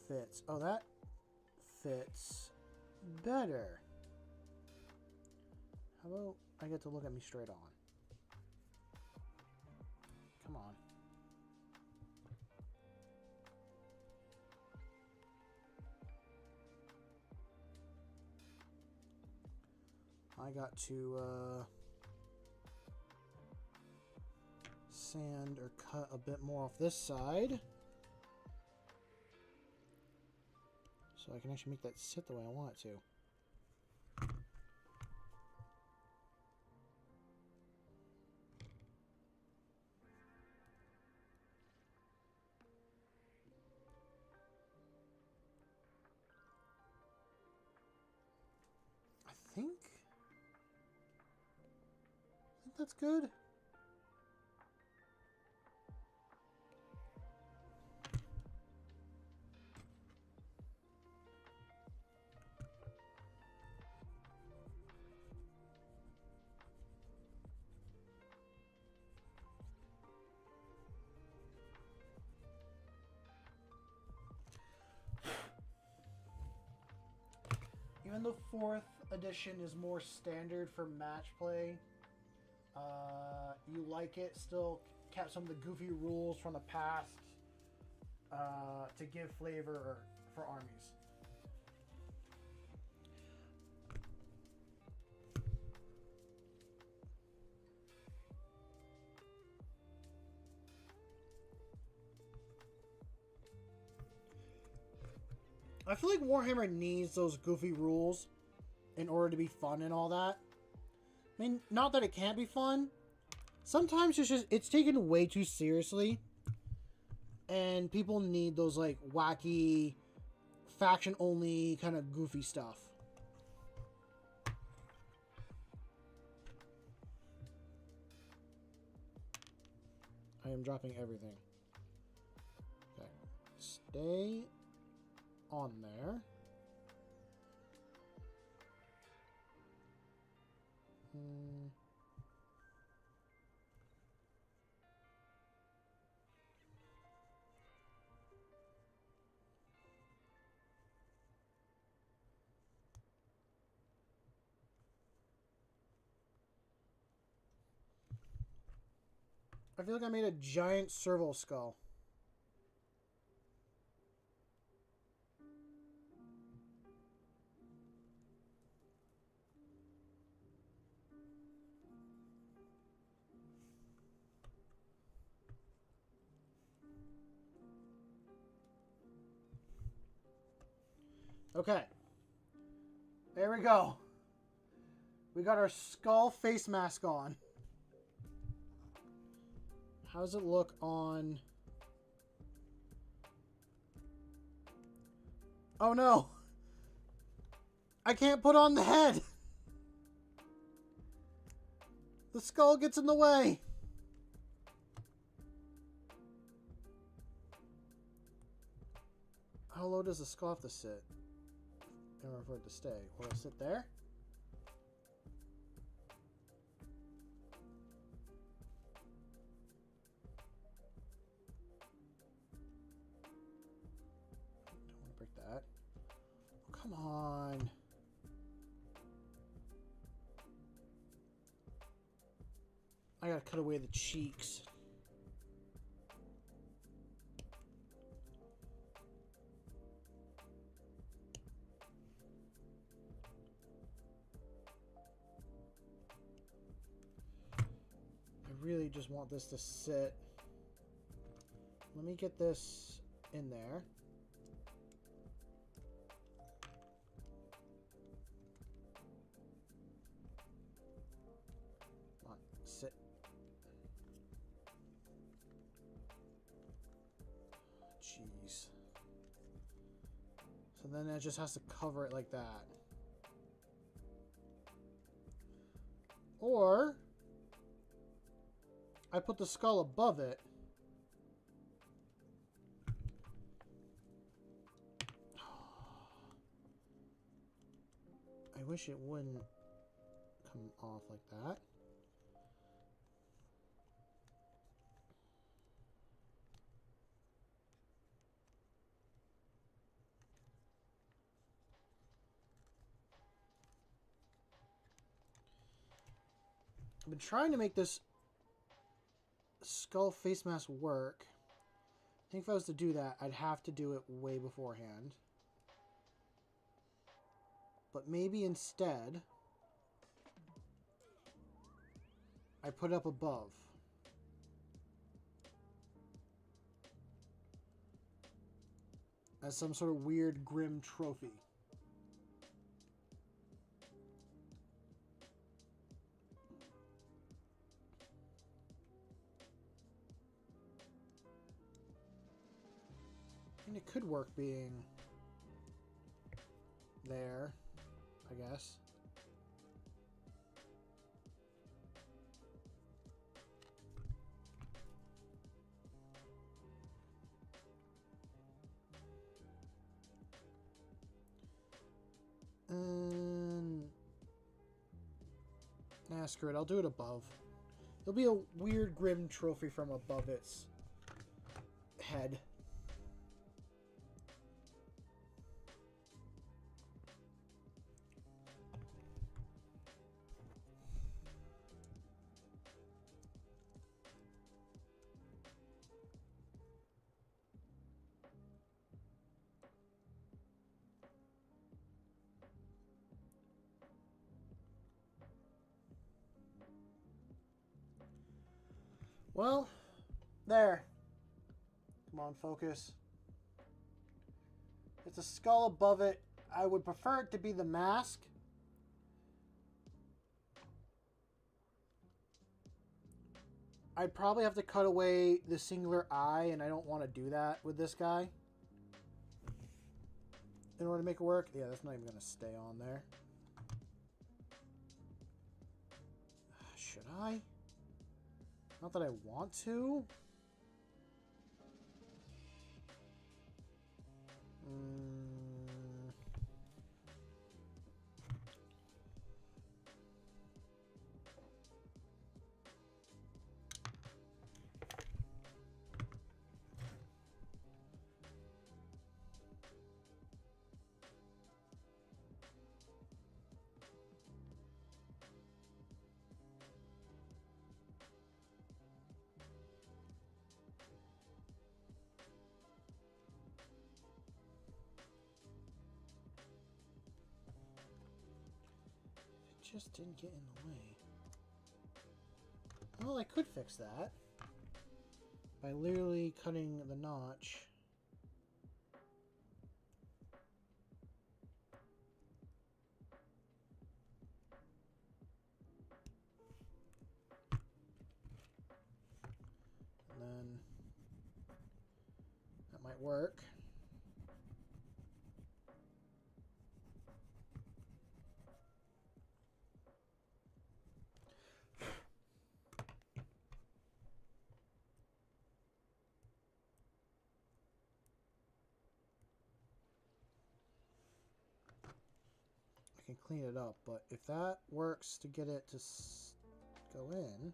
fits. Oh, that fits better. How about I get to look at me straight on? Come on. I got to sand or cut a bit more off this side so I can actually make that sit the way I want it to. I think that's good. Even though 4th edition is more standard for match play, you like it, still kept some of the goofy rules from the past to give flavor for armies. I feel like Warhammer needs those goofy rules in order to be fun and all that. I mean, not that it can't be fun. Sometimes it's taken way too seriously. And people need those like wacky, faction only kind of goofy stuff. I am dropping everything. Okay. Stay on there. I feel like I made a giant serval skull. Okay. There we go. We got our skull face mask on. How does it look on... Oh no! I can't put on the head! The skull gets in the way! How low does the skull have to sit in order for it to stay? Will it sit there? Don't want to break that. Oh, come on. I gotta cut away the cheeks. I really just want this to sit. Let me get this in there. Come on, sit. Jeez. So then it just has to cover it like that. Or I put the skull above it. I wish it wouldn't come off like that. I've been trying to make this skull face mask work. I think if I was to do that, I'd have to do it way beforehand. But maybe instead, I put it up above. As some sort of weird, grim trophy. And it could work being there, I guess. Nah, screw it. I'll do it above. It'll be a weird, grim trophy from above its head. Well, there. Come on, focus. It's a skull above it. I would prefer it to be the mask. I'd probably have to cut away the singular eye, and I don't want to do that with this guy. In order to make it work. Yeah, that's not even going to stay on there. Should I? Not that I want to. just didn't get in the way. Well, I could fix that by literally cutting the notch. And then that might work. I can clean it up, but if that works to get it to go in...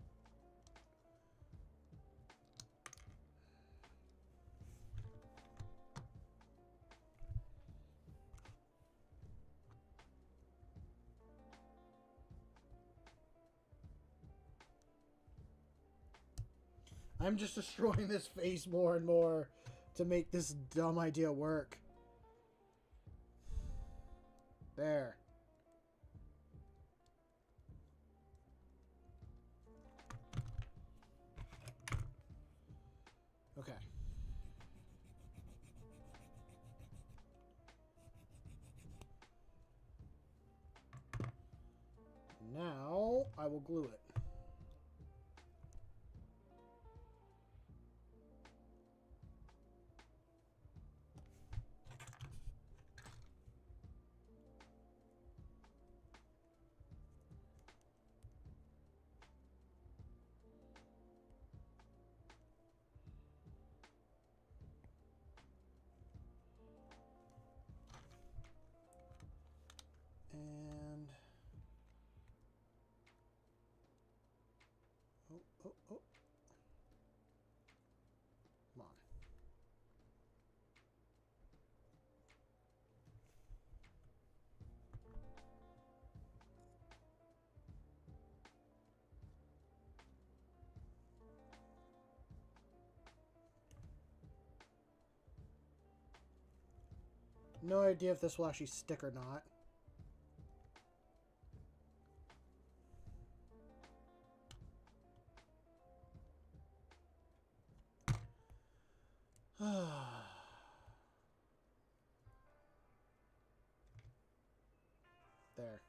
I'm just destroying this face more and more to make this dumb idea work. There. Okay. Now I will glue it. And oh. Come on. No idea if this will actually stick or not. There.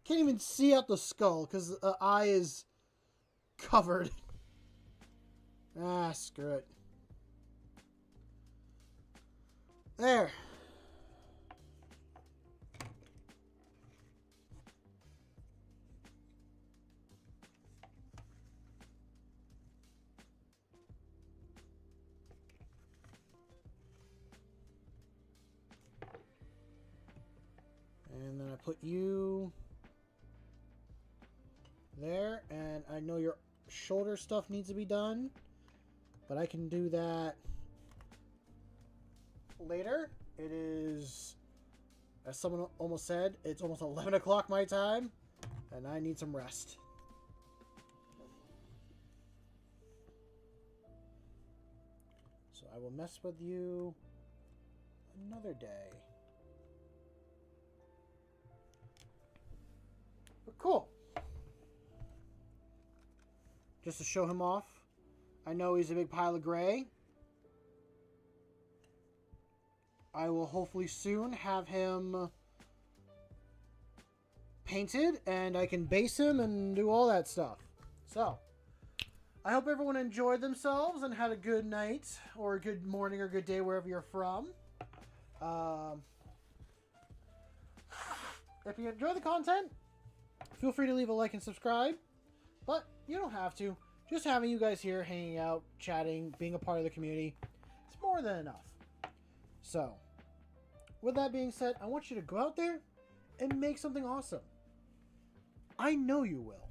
Can't even see out the skull because the eye is covered. Ah, screw it. There. And then I put you there, and I know your shoulder stuff needs to be done, but I can do that later. It is, as someone almost said, it's almost 11 o'clock my time, and I need some rest. So I will mess with you another day. But cool. Just to show him off. I know he's a big pile of gray. I will hopefully soon have him painted and I can base him and do all that stuff. So, I hope everyone enjoyed themselves and had a good night or a good morning or good day wherever you're from. If you enjoy the content, feel free to leave a like and subscribe. But you don't have to. Just having you guys here, hanging out, chatting, being a part of the community, it's more than enough. So, with that being said, I want you to go out there and make something awesome. I know you will.